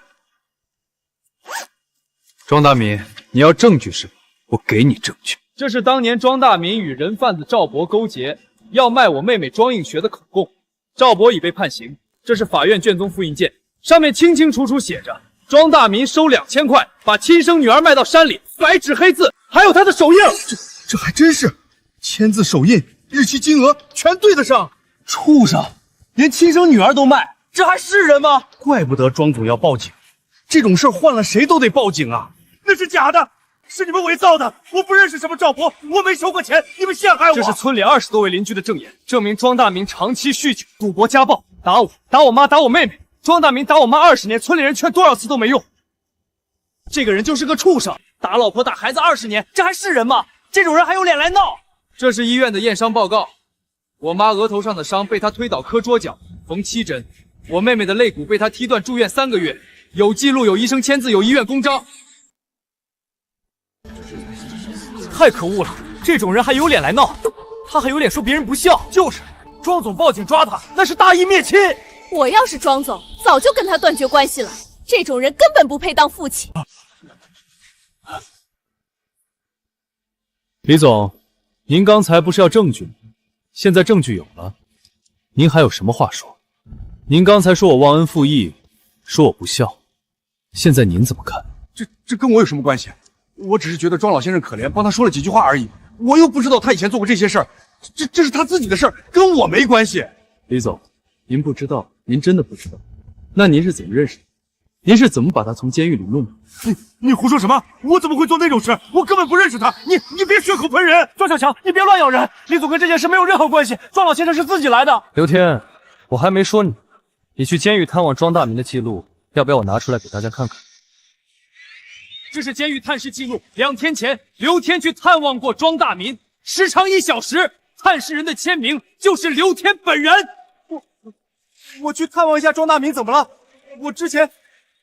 庄大民，你要证据是吧？我给你证据。这是当年庄大民与人贩子赵博勾结，要卖我妹妹庄映学的口供。赵博已被判刑，这是法院卷宗复印件，上面清清楚楚写着庄大民收2000块，把亲生女儿卖到山里，白纸黑字，还有他的手印。这还真是，签字手印、日期、金额全对得上。畜生，连亲生女儿都卖，这还是人吗？怪不得庄总要报警，这种事换了谁都得报警啊！那是假的，是你们伪造的，我不认识什么赵博，我没收过钱，你们陷害我。这是村里20多位邻居的证言，证明庄大民长期酗酒、赌博、家暴，打我、打我妈、打我妹妹。庄大民打我妈20年，村里人劝多少次都没用。这个人就是个畜生，打老婆打孩子20年，这还是人吗？这种人还有脸来闹？这是医院的验伤报告，我妈额头上的伤被他推倒磕桌脚，缝7针；我妹妹的肋骨被他踢断，住院3个月，有记录，有医生签字，有医院公章。太可恶了，这种人还有脸来闹？他还有脸说别人不孝？就是，庄总报警抓他，那是大义灭亲。我要是庄总，早就跟他断绝关系了。这种人根本不配当父亲。李总，您刚才不是要证据吗？现在证据有了，您还有什么话说？您刚才说我忘恩负义，说我不孝，现在您怎么看？这跟我有什么关系？我只是觉得庄老先生可怜，帮他说了几句话而已。我又不知道他以前做过这些事儿，这是他自己的事儿，跟我没关系。李总，您不知道，您真的不知道，那您是怎么认识的？您是怎么把他从监狱里弄出来？你胡说什么？我怎么会做那种事？我根本不认识他！你别血口喷人！庄小强，你别乱咬人！李总跟这件事没有任何关系，庄老先生是自己来的。刘天，我还没说你，你去监狱探望庄大民的记录，要不要我拿出来给大家看看？这是监狱探视记录，2天前刘天去探望过庄大民，时长1小时，探视人的签名就是刘天本人。我去探望一下庄大民，怎么了？我之前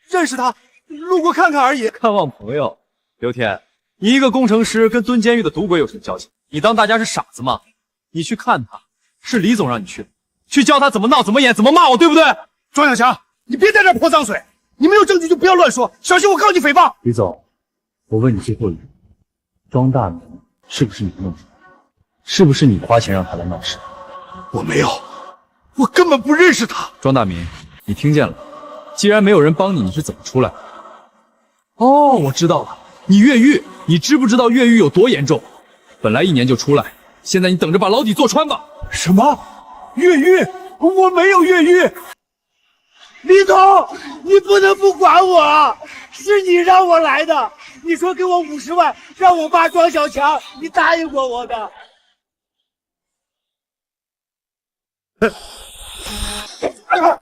认识他，路过看看而已。看望朋友，刘天，你一个工程师跟蹲监狱的赌鬼有什么交集？你当大家是傻子吗？你去看他，是李总让你去的，去教他怎么闹、怎么演、怎么骂我，对不对？庄小强，你别在这泼脏水！你没有证据就不要乱说，小心我告你诽谤！李总，我问你最后一句，庄大民是不是你弄出来的？是不是你花钱让他来闹事？我没有，我根本不认识他。庄大民，你听见了？既然没有人帮你，你是怎么出来的？哦，我知道了，你越狱，你知不知道越狱有多严重？本来1年就出来，现在你等着把牢底坐穿吧。什么？越狱？我没有越狱。李总，你不能不管我，是你让我来的。你说给我50万，让我爸庄小强，你答应过我的。哎呀，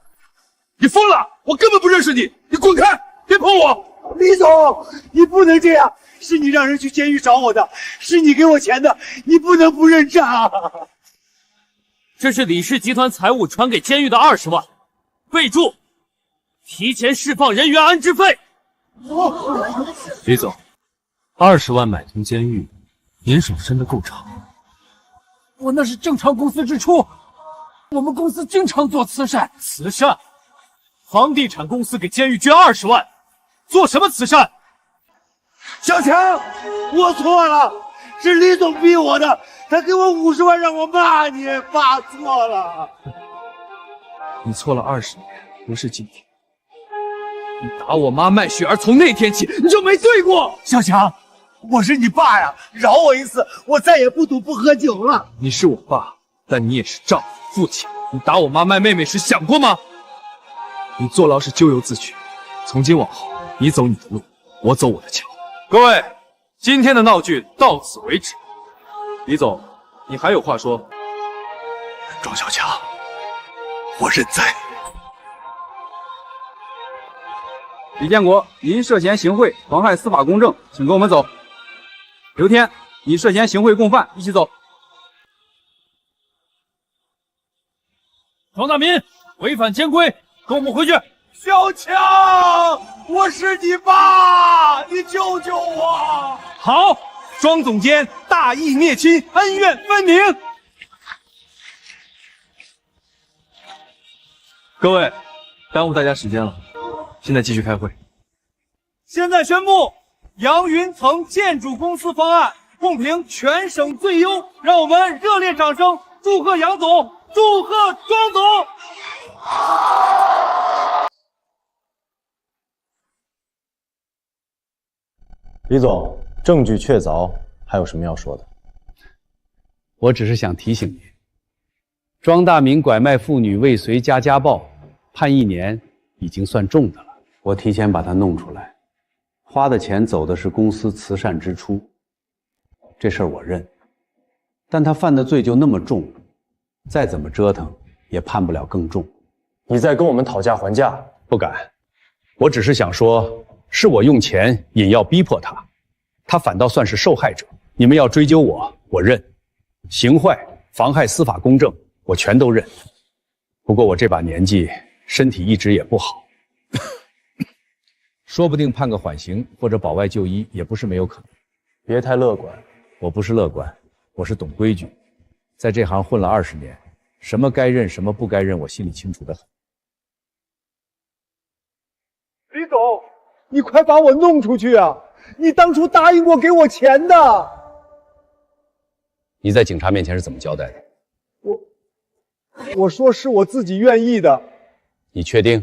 你疯了！我根本不认识你，你滚开，别碰我！李总，你不能这样，是你让人去监狱找我的，是你给我钱的，你不能不认账。这是李氏集团财务传给监狱的20万，备注：提前释放人员安置费。李总，20万买通监狱，您手伸得够长。我那是正常公司支出，我们公司经常做慈善。慈善？房地产公司给监狱捐20万，做什么慈善？小强，我错了，是李总逼我的，他给我50万让我骂你，爸错了。你错了20年，不是今天。你打我妈麦雪儿，从那天起你就没对过。小强，我是你爸呀，饶我一次，我再也不赌不喝酒了。你是我爸，但你也是丈夫、父亲。你打我妈卖妹妹时想过吗？你坐牢是咎由自取，从今往后，你走你的路，我走我的桥。各位，今天的闹剧到此为止。李总，你还有话说？庄小强，我认栽。李建国，您涉嫌行贿，妨害司法公正，请跟我们走。刘天，你涉嫌行贿共犯，一起走。庄大民违反监规，跟我们回去。小强，我是你爸，你救救我！好，庄总监大义灭亲，恩怨分明。各位，耽误大家时间了，现在继续开会。现在宣布，杨云腾建筑公司方案共评全省最优，让我们热烈掌声祝贺杨总，祝贺庄总。李总，证据确凿，还有什么要说的？我只是想提醒你，庄大民拐卖妇女未遂加家暴，判1年已经算重的了。我提前把他弄出来，花的钱走的是公司慈善支出，这事儿我认。但他犯的罪就那么重，再怎么折腾也判不了更重。你在跟我们讨价还价？不敢，我只是想说，是我用钱引药逼迫他，他反倒算是受害者。你们要追究我，我认；行贿、妨害司法公正，我全都认。不过我这把年纪，身体一直也不好，说不定判个缓刑或者保外就医也不是没有可能。别太乐观。我不是乐观，我是懂规矩，在这行混了20年，什么该认，什么不该认，我心里清楚得很。李总，你快把我弄出去啊！你当初答应过给我钱的。你在警察面前是怎么交代的？我说是我自己愿意的。你确定？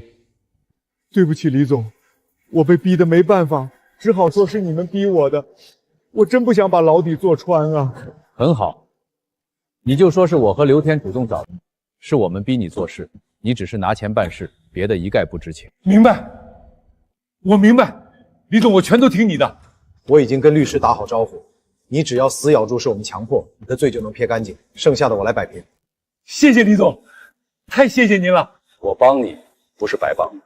对不起，李总，我被逼得没办法，只好说是你们逼我的。我真不想把牢底坐穿啊。很好，你就说是我和刘天主动找的，是我们逼你做事，你只是拿钱办事，别的一概不知情。明白。我明白，李总，我全都听你的。我已经跟律师打好招呼，你只要死咬住是我们强迫，你的罪就能撇干净，剩下的我来摆平。谢谢李总，太谢谢您了。我帮你不是白帮的。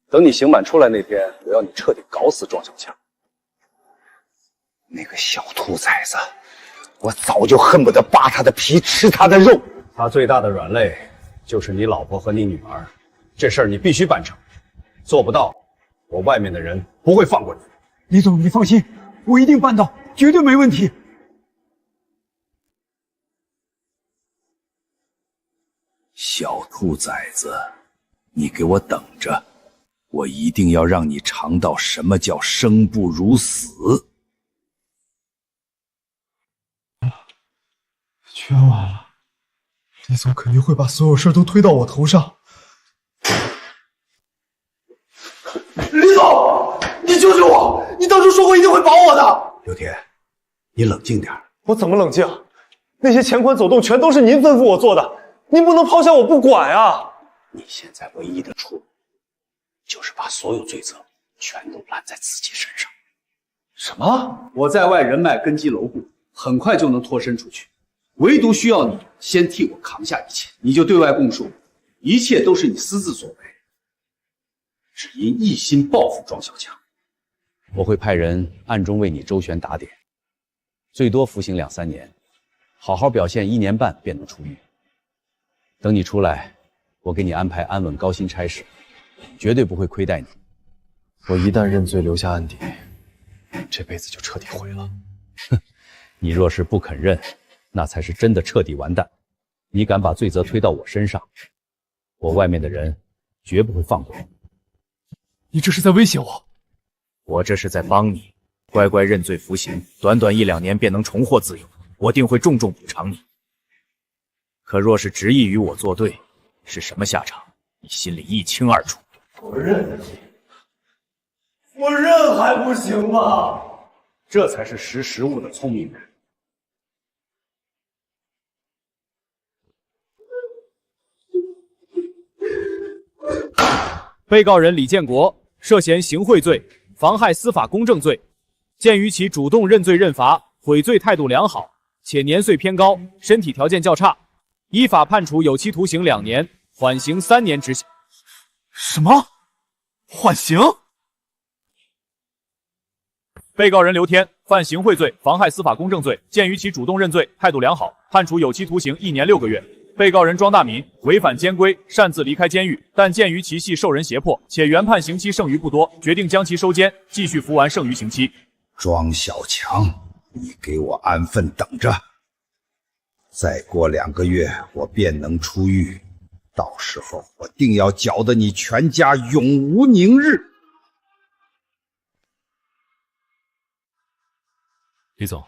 等你刑满出来那天，我要你彻底搞死庄小强。那个小兔崽子，我早就恨不得扒他的皮，吃他的肉。他最大的软肋就是你老婆和你女儿，这事儿你必须办成，做不到，我外面的人不会放过你。李总，你放心，我一定办到，绝对没问题。小兔崽子，你给我等着，我一定要让你尝到什么叫生不如死。全完了，李总肯定会把所有事都推到我头上。李总，你救救我！你当初说过一定会保我的。刘天，你冷静点。我怎么冷静？那些钱款走动全都是您吩咐我做的，您不能抛下我不管啊！你现在唯一的出路，就是把所有罪责全都揽在自己身上。什么？我在外人脉根基牢固，很快就能脱身出去，唯独需要你先替我扛下一切。你就对外供述，一切都是你私自所为，只因一心报复庄小强。我会派人暗中为你周旋打点，最多服刑2、3年，好好表现1年半便能出狱。等你出来，我给你安排安稳高薪差事，绝对不会亏待你。我一旦认罪留下案底，这辈子就彻底毁了。哼，你若是不肯认，那才是真的彻底完蛋。你敢把罪责推到我身上，我外面的人绝不会放过你。你这是在威胁我？我这是在帮你，乖乖认罪服刑，短短1、2年便能重获自由，我定会重重补偿你。可若是执意与我作对，是什么下场，你心里一清二楚。我认，我认还不行吗？这才是识时务的聪明人。被告人李建国涉嫌行贿罪、妨害司法公正罪，鉴于其主动认罪认罚、悔罪态度良好，且年岁偏高，身体条件较差，依法判处有期徒刑2年，缓刑3年执行。什么？缓刑？被告人刘天犯行贿罪、妨害司法公正罪，鉴于其主动认罪、态度良好，判处有期徒刑1年6个月。被告人庄大民违反监规，擅自离开监狱，但鉴于其系受人胁迫，且原判刑期剩余不多，决定将其收监，继续服完剩余刑期。庄小强，你给我安分等着，再过2个月我便能出狱，到时候我定要搅得你全家永无宁日。李总，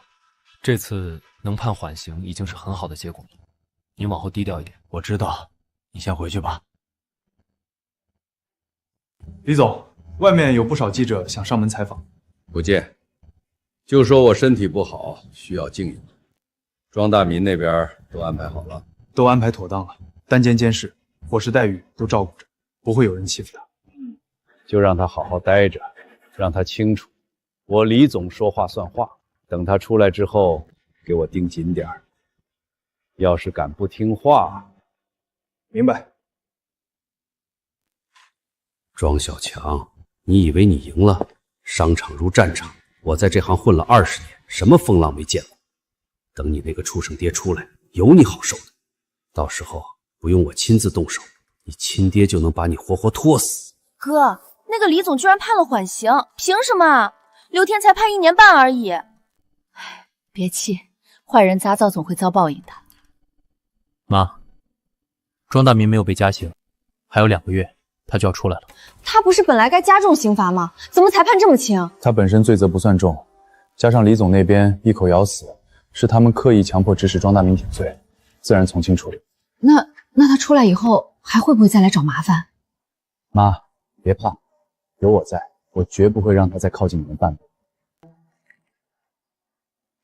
这次能判缓刑已经是很好的结果了，您往后低调一点。我知道，你先回去吧。李总，外面有不少记者想上门采访。不见，就说我身体不好，需要静养。庄大民那边都安排好了，都安排妥当了，单间监视、伙食待遇都照顾着，不会有人欺负他。就让他好好待着，让他清楚，我李总说话算话。等他出来之后，给我盯紧点儿。要是敢不听话，明白。庄小强，你以为你赢了？商场如战场，我在这行混了20年，什么风浪没见过。等你那个畜生爹出来，有你好受的。到时候不用我亲自动手，你亲爹就能把你活活拖死。哥，那个李总居然判了缓刑，凭什么？刘天才判1年半而已。唉，别气，坏人杂早总会遭报应的。妈，庄大民没有被加刑，还有2个月他就要出来了。他不是本来该加重刑罚吗？怎么才判这么轻？他本身罪责不算重，加上李总那边一口咬死，是他们刻意强迫指使庄大民挺罪，自然从轻处理。那他出来以后还会不会再来找麻烦？妈，别怕，有我在，我绝不会让他再靠近你们半步。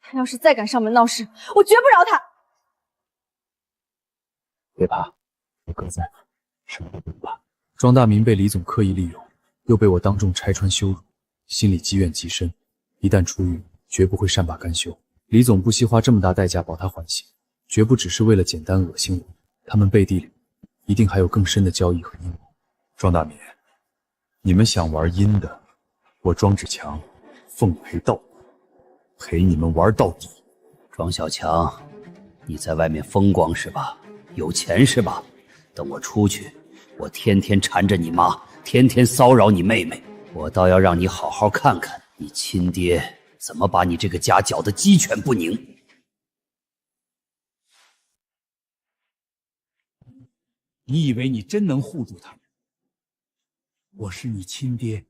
他要是再敢上门闹事，我绝不饶他。别怕，有哥在，什么都不用怕。庄大民被李总刻意利用，又被我当众拆穿羞辱，心里积怨极深。一旦出狱，绝不会善罢甘休。李总不惜花这么大代价保他缓刑，绝不只是为了简单恶心我。他们背地里一定还有更深的交易和阴谋。庄大民，你们想玩阴的，我庄志强奉陪到底，陪你们玩到底。庄小强，你在外面风光是吧？有钱是吧？等我出去，我天天缠着你妈，天天骚扰你妹妹，我倒要让你好好看看你亲爹怎么把你这个家搅得鸡犬不宁。你以为你真能护住他们？我是你亲爹，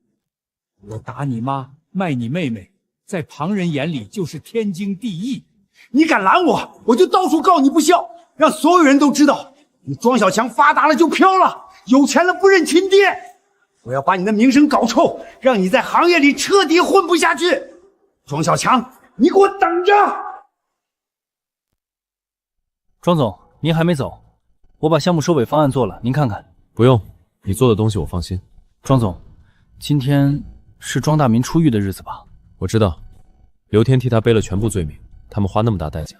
我打你妈，卖你妹妹，在旁人眼里就是天经地义。你敢拦我，我就到处告你不孝，让所有人都知道你庄小强发达了就飘了，有钱了不认亲爹。我要把你的名声搞臭，让你在行业里彻底混不下去。庄小强，你给我等着！庄总，您还没走，我把项目收尾方案做了，您看看。不用，你做的东西我放心。庄总，今天是庄大民出狱的日子吧？我知道，刘天替他背了全部罪名，他们花那么大代价，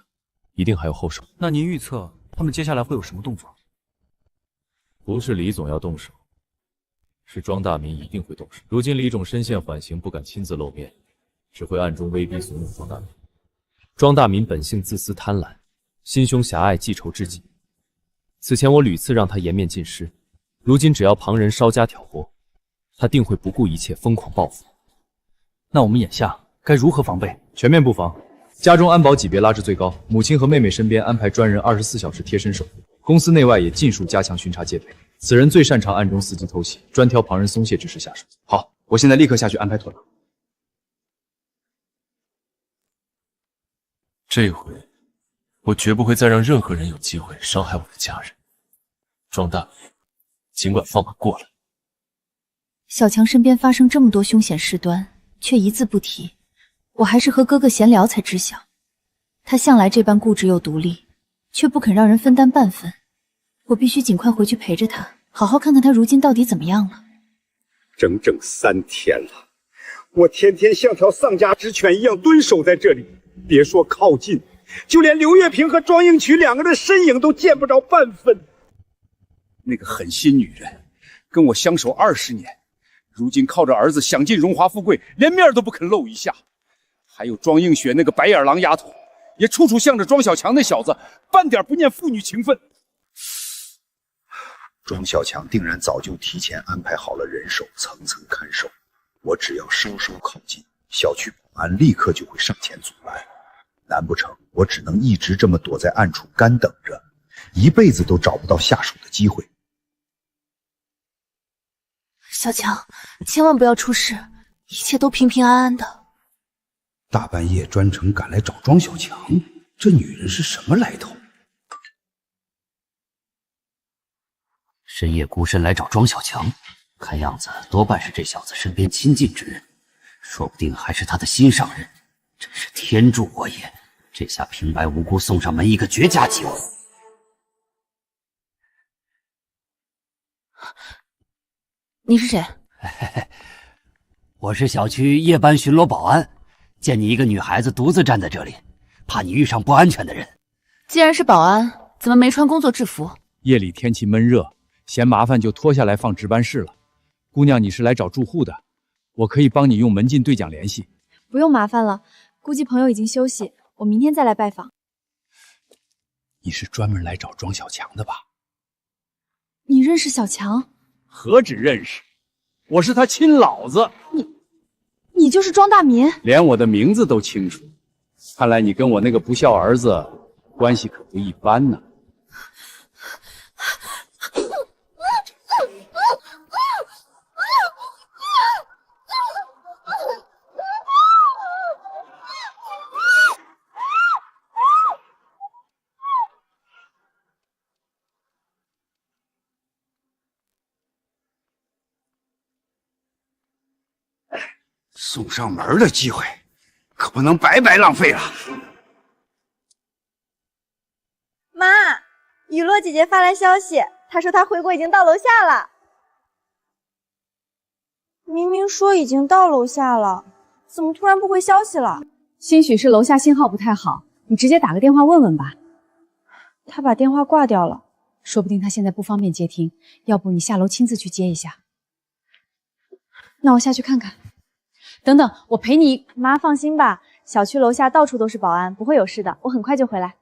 一定还有后手。那您预测他们接下来会有什么动作？不是李总要动手，是庄大民一定会动手。如今李总身陷缓刑，不敢亲自露面，只会暗中威逼怂恿庄大民。庄大民本性自私贪婪，心胸狭隘，记仇之计。此前我屡次让他颜面尽失，如今只要旁人稍加挑拨，他定会不顾一切疯狂报复。那我们眼下该如何防备？全面布防，家中安保级别拉至最高，母亲和妹妹身边安排专人24小时贴身守护，公司内外也尽数加强巡查戒备。此人最擅长暗中伺机偷袭，专挑旁人松懈之时下手。好，我现在立刻下去安排妥当。这回我绝不会再让任何人有机会伤害我的家人。庄大民，尽管放马过来。小强身边发生这么多凶险事端，却一字不提，我还是和哥哥闲聊才知晓，他向来这般固执又独立，却不肯让人分担半分。我必须尽快回去陪着他，好好看看他如今到底怎么样了。整整3天了，我天天像条丧家之犬一样蹲守在这里，别说靠近，就连刘月平和庄应渠两个人的身影都见不着半分。那个狠心女人，跟我相守20年，如今靠着儿子享尽荣华富贵，连面都不肯露一下。还有庄映雪那个白眼狼丫头，也处处向着庄小强那小子，半点不念父女情分。庄小强定然早就提前安排好了人手，层层看守。我只要稍稍靠近，小区保安立刻就会上前阻拦。难不成我只能一直这么躲在暗处干等着，一辈子都找不到下手的机会？小强，千万不要出事，一切都平平安安的。大半夜专程赶来找庄小强，这女人是什么来头？深夜孤身来找庄小强，看样子多半是这小子身边亲近之人，说不定还是他的心上人。真是天助我也！这下平白无故送上门一个绝佳机会。你是谁？我是小区夜班巡逻保安，见你一个女孩子独自站在这里，怕你遇上不安全的人。既然是保安，怎么没穿工作制服？夜里天气闷热，嫌麻烦就脱下来放值班室了。姑娘，你是来找住户的，我可以帮你用门禁对讲联系。不用麻烦了，估计朋友已经休息，我明天再来拜访。你是专门来找庄小强的吧？你认识小强？何止认识，我是他亲老子。你就是庄大民？连我的名字都清楚，看来你跟我那个不孝儿子关系可不一般呢。送上门的机会，可不能白白浪费了。妈，雨落姐姐发来消息，她说她回国已经到楼下了。明明说已经到楼下了，怎么突然不回消息了？兴许是楼下信号不太好，你直接打个电话问问吧。他把电话挂掉了，说不定他现在不方便接听，要不你下楼亲自去接一下。那我下去看看。等等，我陪你。妈放心吧，小区楼下到处都是保安，不会有事的，我很快就回来。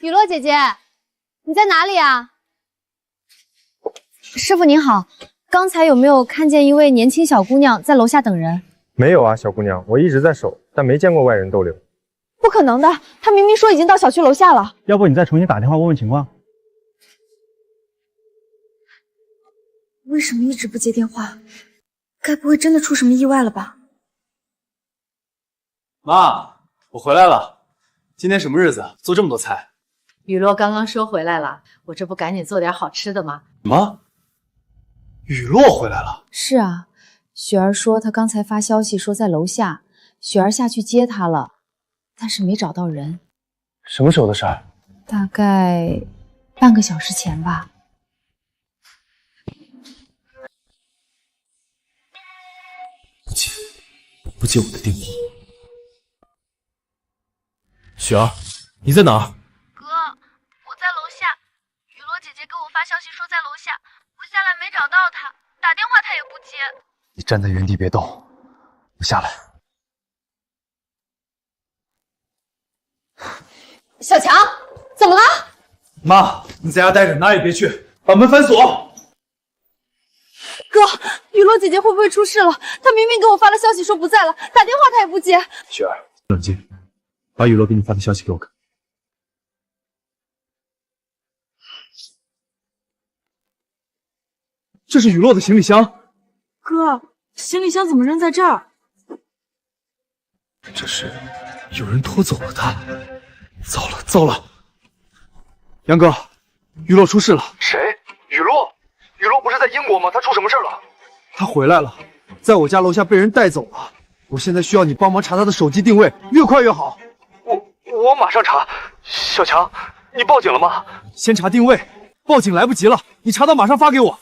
雨落姐姐，你在哪里啊？师傅您好，刚才有没有看见一位年轻小姑娘在楼下等人？没有啊，小姑娘，我一直在守，但没见过外人逗留。不可能的，她明明说已经到小区楼下了。要不你再重新打电话问问情况？为什么一直不接电话？该不会真的出什么意外了吧？妈，我回来了。今天什么日子？做这么多菜？雨落刚刚说回来了，我这不赶紧做点好吃的吗？什么？雨落回来了？是啊，雪儿说她刚才发消息说在楼下，雪儿下去接她了，但是没找到人。什么时候的事儿？大概半个小时前吧。不接我的电话。雪儿，你在哪儿？哥，我在楼下。雨落姐姐给我发消息说在楼下，我下来没找到她，打电话她也不接。你站在原地别动，我下来。小强，怎么了？妈，你在家待着，哪也别去，把门反锁。哥，雨落姐姐会不会出事了？她明明给我发了消息说不在了，打电话她也不接。雪儿，冷静，把雨落给你发的消息给我看。这是雨落的行李箱。哥，行李箱怎么扔在这儿？这是有人拖走了他。糟了糟了！杨哥，雨落出事了。谁？雨落？雨落不是在英国吗？他出什么事了？他回来了，在我家楼下被人带走了。我现在需要你帮忙查他的手机定位，越快越好。我马上查。小强，你报警了吗？先查定位，报警来不及了。你查到马上发给我。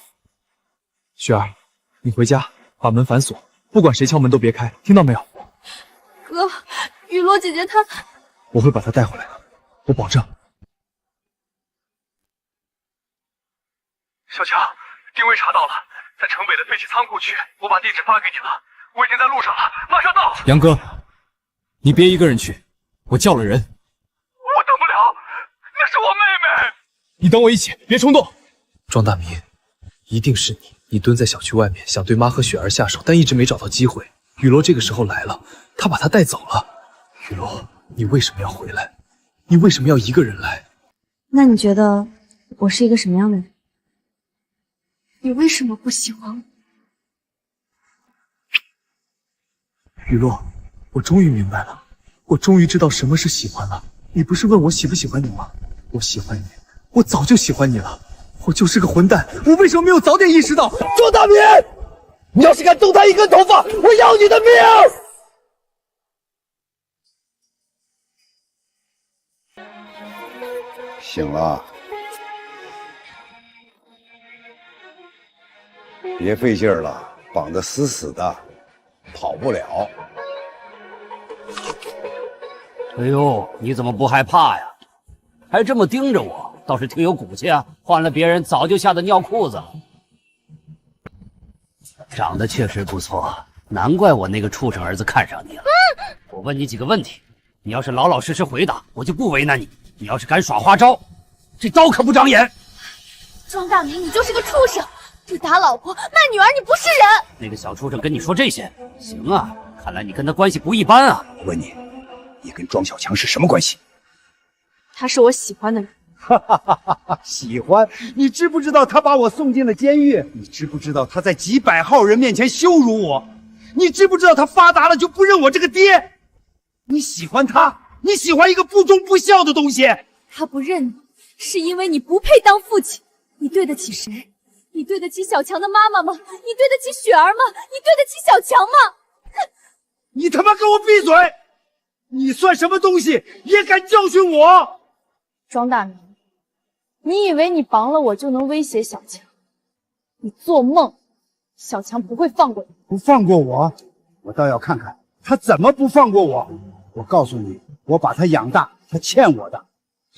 雪儿，你回家把门反锁，不管谁敲门都别开，听到没有？哥，雨落姐姐她……我会把她带回来的，我保证。小强，定位查到了，在城北的废弃仓库区，我把地址发给你了，我已经在路上了，马上到。杨哥，你别一个人去，我叫了人。我等不了，那是我妹妹。你等我一起，别冲动。庄大民，一定是你，你蹲在小区外面，想对妈和雪儿下手，但一直没找到机会。雨落这个时候来了，他把她带走了。雨落，你为什么要回来？你为什么要一个人来？那你觉得我是一个什么样的人？你为什么不喜欢我？雨落，我终于明白了，我终于知道什么是喜欢了。你不是问我喜不喜欢你吗？我喜欢你，我早就喜欢你了。我就是个混蛋，我为什么没有早点意识到？庄大民，你要是敢动他一根头发，我要你的命！醒了，别费劲儿了，绑得死死的，跑不了。哎呦，你怎么不害怕呀？还这么盯着我，倒是挺有骨气啊！换了别人早就吓得尿裤子了。长得确实不错，难怪我那个畜生儿子看上你了。我问你几个问题，你要是老老实实回答，我就不为难你。你要是敢耍花招，这刀可不长眼。庄大明，你就是个畜生，你打老婆卖女儿，你不是人。那个小畜生跟你说这些，行啊，看来你跟他关系不一般啊。我问你，你跟庄小强是什么关系？他是我喜欢的人。喜欢？你知不知道他把我送进了监狱？你知不知道他在几百号人面前羞辱我？你知不知道他发达了就不认我这个爹？你喜欢他？你喜欢一个不忠不孝的东西。他不认你，是因为你不配当父亲。你对得起谁？你对得起小强的妈妈吗？你对得起雪儿吗？你对得起小强吗？你他妈给我闭嘴！你算什么东西，也敢教训我？庄大明，你以为你绑了我就能威胁小强？你做梦！小强不会放过你。不放过我，我倒要看看他怎么不放过我。我告诉你，我把他养大，他欠我的。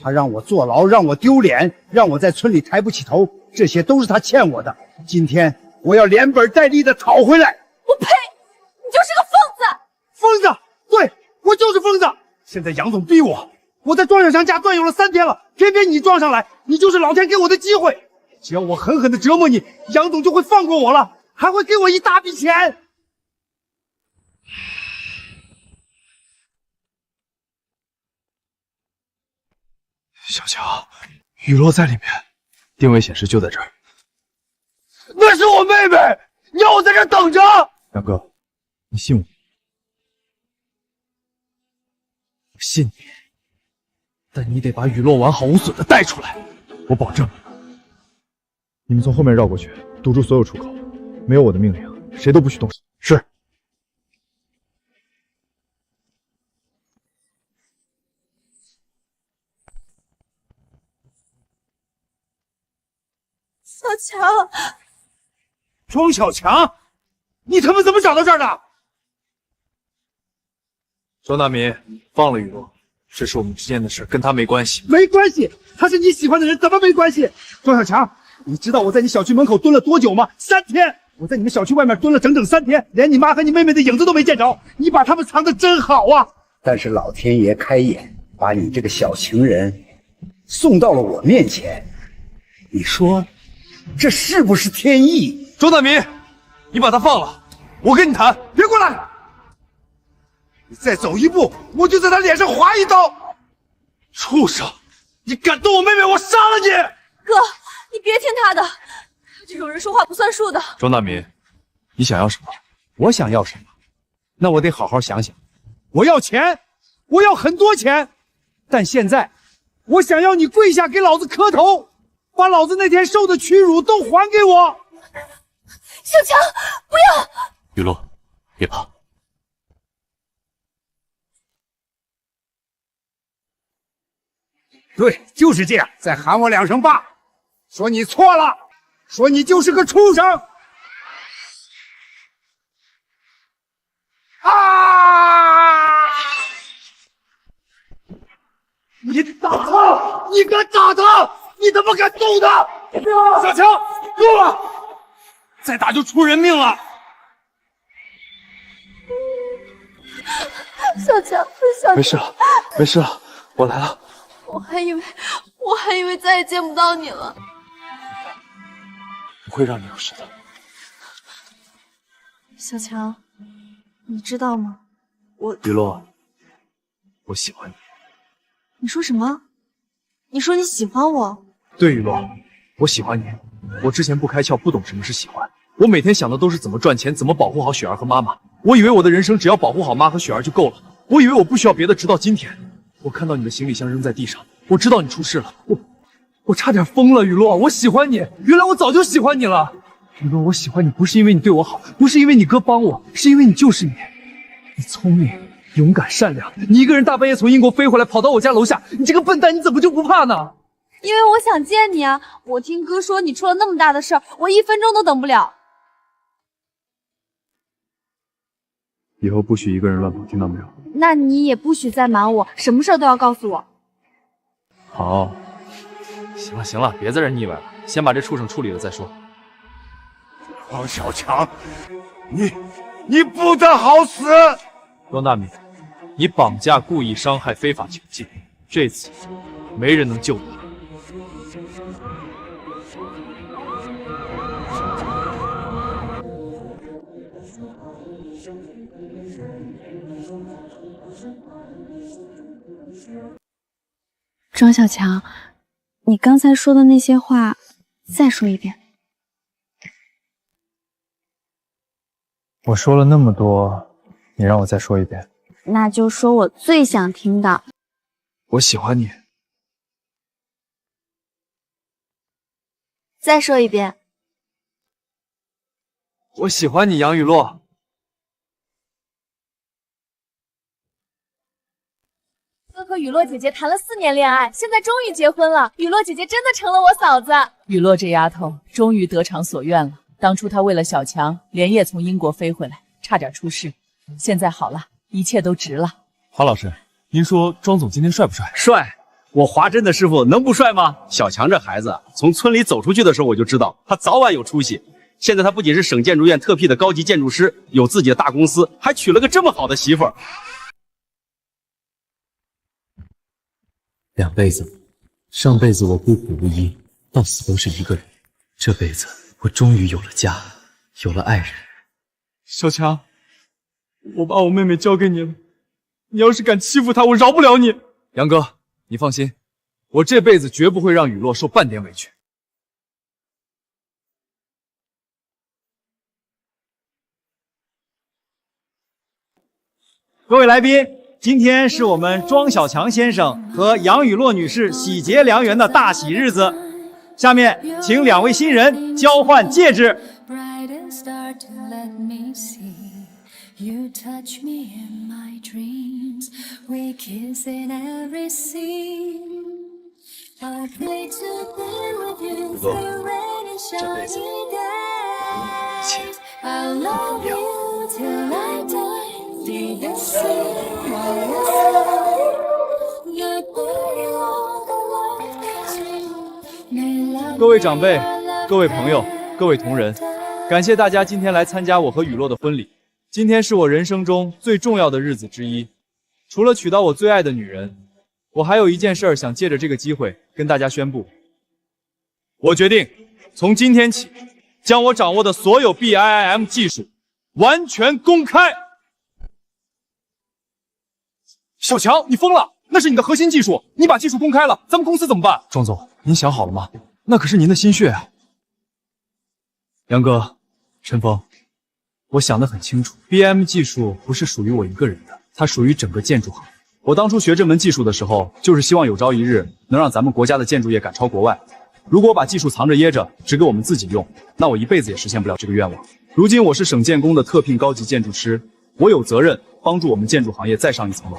他让我坐牢，让我丢脸，让我在村里抬不起头，这些都是他欠我的。今天我要连本带利的讨回来。我呸！你就是个疯子！疯子，对，我就是疯子。现在杨总逼我，我在庄小强家转悠了3天了，偏偏你撞上来，你就是老天给我的机会。只要我狠狠的折磨你，杨总就会放过我了，还会给我一大笔钱。小强，雨落在里面，定位显示就在这儿。那是我妹妹，你要我在这儿等着？杨哥，你信我？我信你，但你得把雨落完好无损的带出来，我保证。你们从后面绕过去，堵住所有出口，没有我的命令，谁都不许动手。是。小强，庄小强，你他妈怎么找到这儿的？庄大民，放了雨落，这是我们之间的事，跟他没关系。没关系，他是你喜欢的人，怎么没关系？庄小强，你知道我在你小区门口蹲了多久吗？3天！我在你们小区外面蹲了整整3天，连你妈和你妹妹的影子都没见着。你把他们藏得真好啊！但是老天爷开眼，把你这个小情人送到了我面前，你说这是不是天意？庄大民，你把他放了，我跟你谈。别过来！你再走一步，我就在他脸上划一刀！畜生！你敢动我妹妹，我杀了你！哥，你别听他的，他这种人说话不算数的。庄大民，你想要什么？我想要什么？那我得好好想想。我要钱，我要很多钱，但现在我想要你跪下给老子磕头，把老子那天受的屈辱都还给我。小强，不要！雨落，别怕。对，就是这样，再喊我2声爸，说你错了，说你就是个畜生。啊！你打他！你敢打他！你他妈敢动他！小强，够了！再打就出人命了！小强，小强，没事了，没事了，我来了。我还以为再也见不到你了。不会让你有事的。小强，你知道吗？雨落，我喜欢你。你说什么？你说你喜欢我？对，雨落，我喜欢你。我之前不开窍，不懂什么是喜欢。我每天想的都是怎么赚钱，怎么保护好雪儿和妈妈。我以为我的人生只要保护好妈和雪儿就够了。我以为我不需要别的，直到今天。我看到你的行李箱扔在地上，我知道你出事了，我差点疯了，雨落，我喜欢你，原来我早就喜欢你了。雨落，我喜欢你不是因为你对我好，不是因为你哥帮我，是因为你就是你，你聪明、勇敢、善良。你一个人大半夜从英国飞回来，跑到我家楼下，你这个笨蛋，你怎么就不怕呢？因为我想见你啊！我听哥说你出了那么大的事儿，我1分钟都等不了。以后不许一个人乱跑，听到没有？那你也不许再瞒我，什么事儿都要告诉我。好，行了行了，别在这腻歪了，先把这畜生处理了再说。王小强，你不得好死！庄大民，你绑架、故意伤害、非法囚禁，这次没人能救你了。庄小强，你刚才说的那些话，再说一遍。我说了那么多，你让我再说一遍。那就说我最想听的。我喜欢你。再说一遍。我喜欢你，杨雨落。哥，可和雨落姐姐谈了4年恋爱，现在终于结婚了。雨落姐姐真的成了我嫂子。雨落这丫头终于得偿所愿了。当初她为了小强连夜从英国飞回来，差点出事，现在好了，一切都值了。华老师，您说庄总今天帅不帅？帅！我华真的师傅能不帅吗？小强这孩子从村里走出去的时候，我就知道他早晚有出息。现在他不仅是省建筑院特聘的高级建筑师，有自己的大公司，还娶了个这么好的媳妇儿。2辈子，上辈子我孤苦无依，到死都是一个人。这辈子我终于有了家，有了爱人。小强，我把我妹妹交给你了，你要是敢欺负她，我饶不了你。杨哥，你放心，我这辈子绝不会让雨落受半点委屈。各位来宾，今天是我们庄小强先生和杨雨落女士喜结良缘的大喜日子。下面，请2位新人交换戒指。You touch me in my dreams, we kiss in every scene. I play to be with you through rain and shiny days. I love you till I die, deep in my love. You put it all the life. 各位长辈、各位朋友、各位同仁，感谢大家今天来参加我和雨落的婚礼。今天是我人生中最重要的日子之一，除了娶到我最爱的女人，我还有一件事想借着这个机会跟大家宣布。我决定从今天起，将我掌握的所有 BIM 技术完全公开。小强，你疯了！那是你的核心技术，你把技术公开了，咱们公司怎么办？庄总，您想好了吗？那可是您的心血啊！杨哥，陈峰。我想得很清楚 ，BIM 技术不是属于我一个人的，它属于整个建筑行业。我当初学这门技术的时候，就是希望有朝一日能让咱们国家的建筑业赶超国外。如果我把技术藏着掖着，只给我们自己用，那我一辈子也实现不了这个愿望。如今我是省建工的特聘高级建筑师，我有责任帮助我们建筑行业再上一层楼。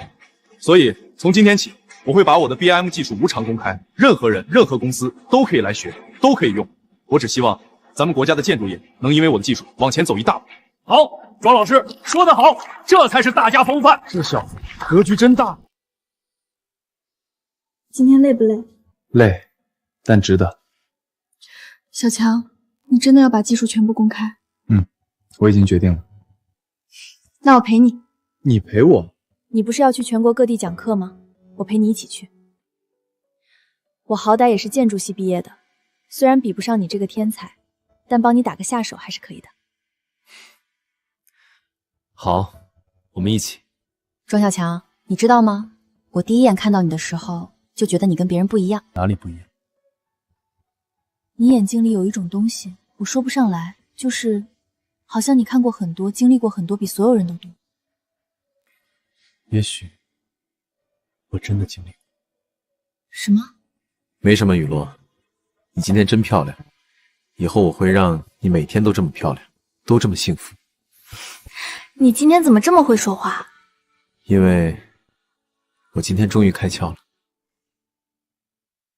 所以从今天起，我会把我的 BIM 技术无偿公开，任何人、任何公司都可以来学，都可以用。我只希望咱们国家的建筑业能因为我的技术往前走一大步。好，庄老师说得好，这才是大家风范。这小子格局真大。今天累不累？累，但值得。小强，你真的要把技术全部公开？我已经决定了。那我陪你。你陪我？你不是要去全国各地讲课吗？我陪你一起去。我好歹也是建筑系毕业的，虽然比不上你这个天才，但帮你打个下手还是可以的。好，我们一起。庄小强，你知道吗？我第一眼看到你的时候，就觉得你跟别人不一样。哪里不一样？你眼睛里有一种东西，我说不上来，就是好像你看过很多，经历过很多，比所有人都多。也许我真的经历过。什么？没什么，雨落，你今天真漂亮，以后我会让你每天都这么漂亮，都这么幸福。你今天怎么这么会说话？因为我今天终于开窍了。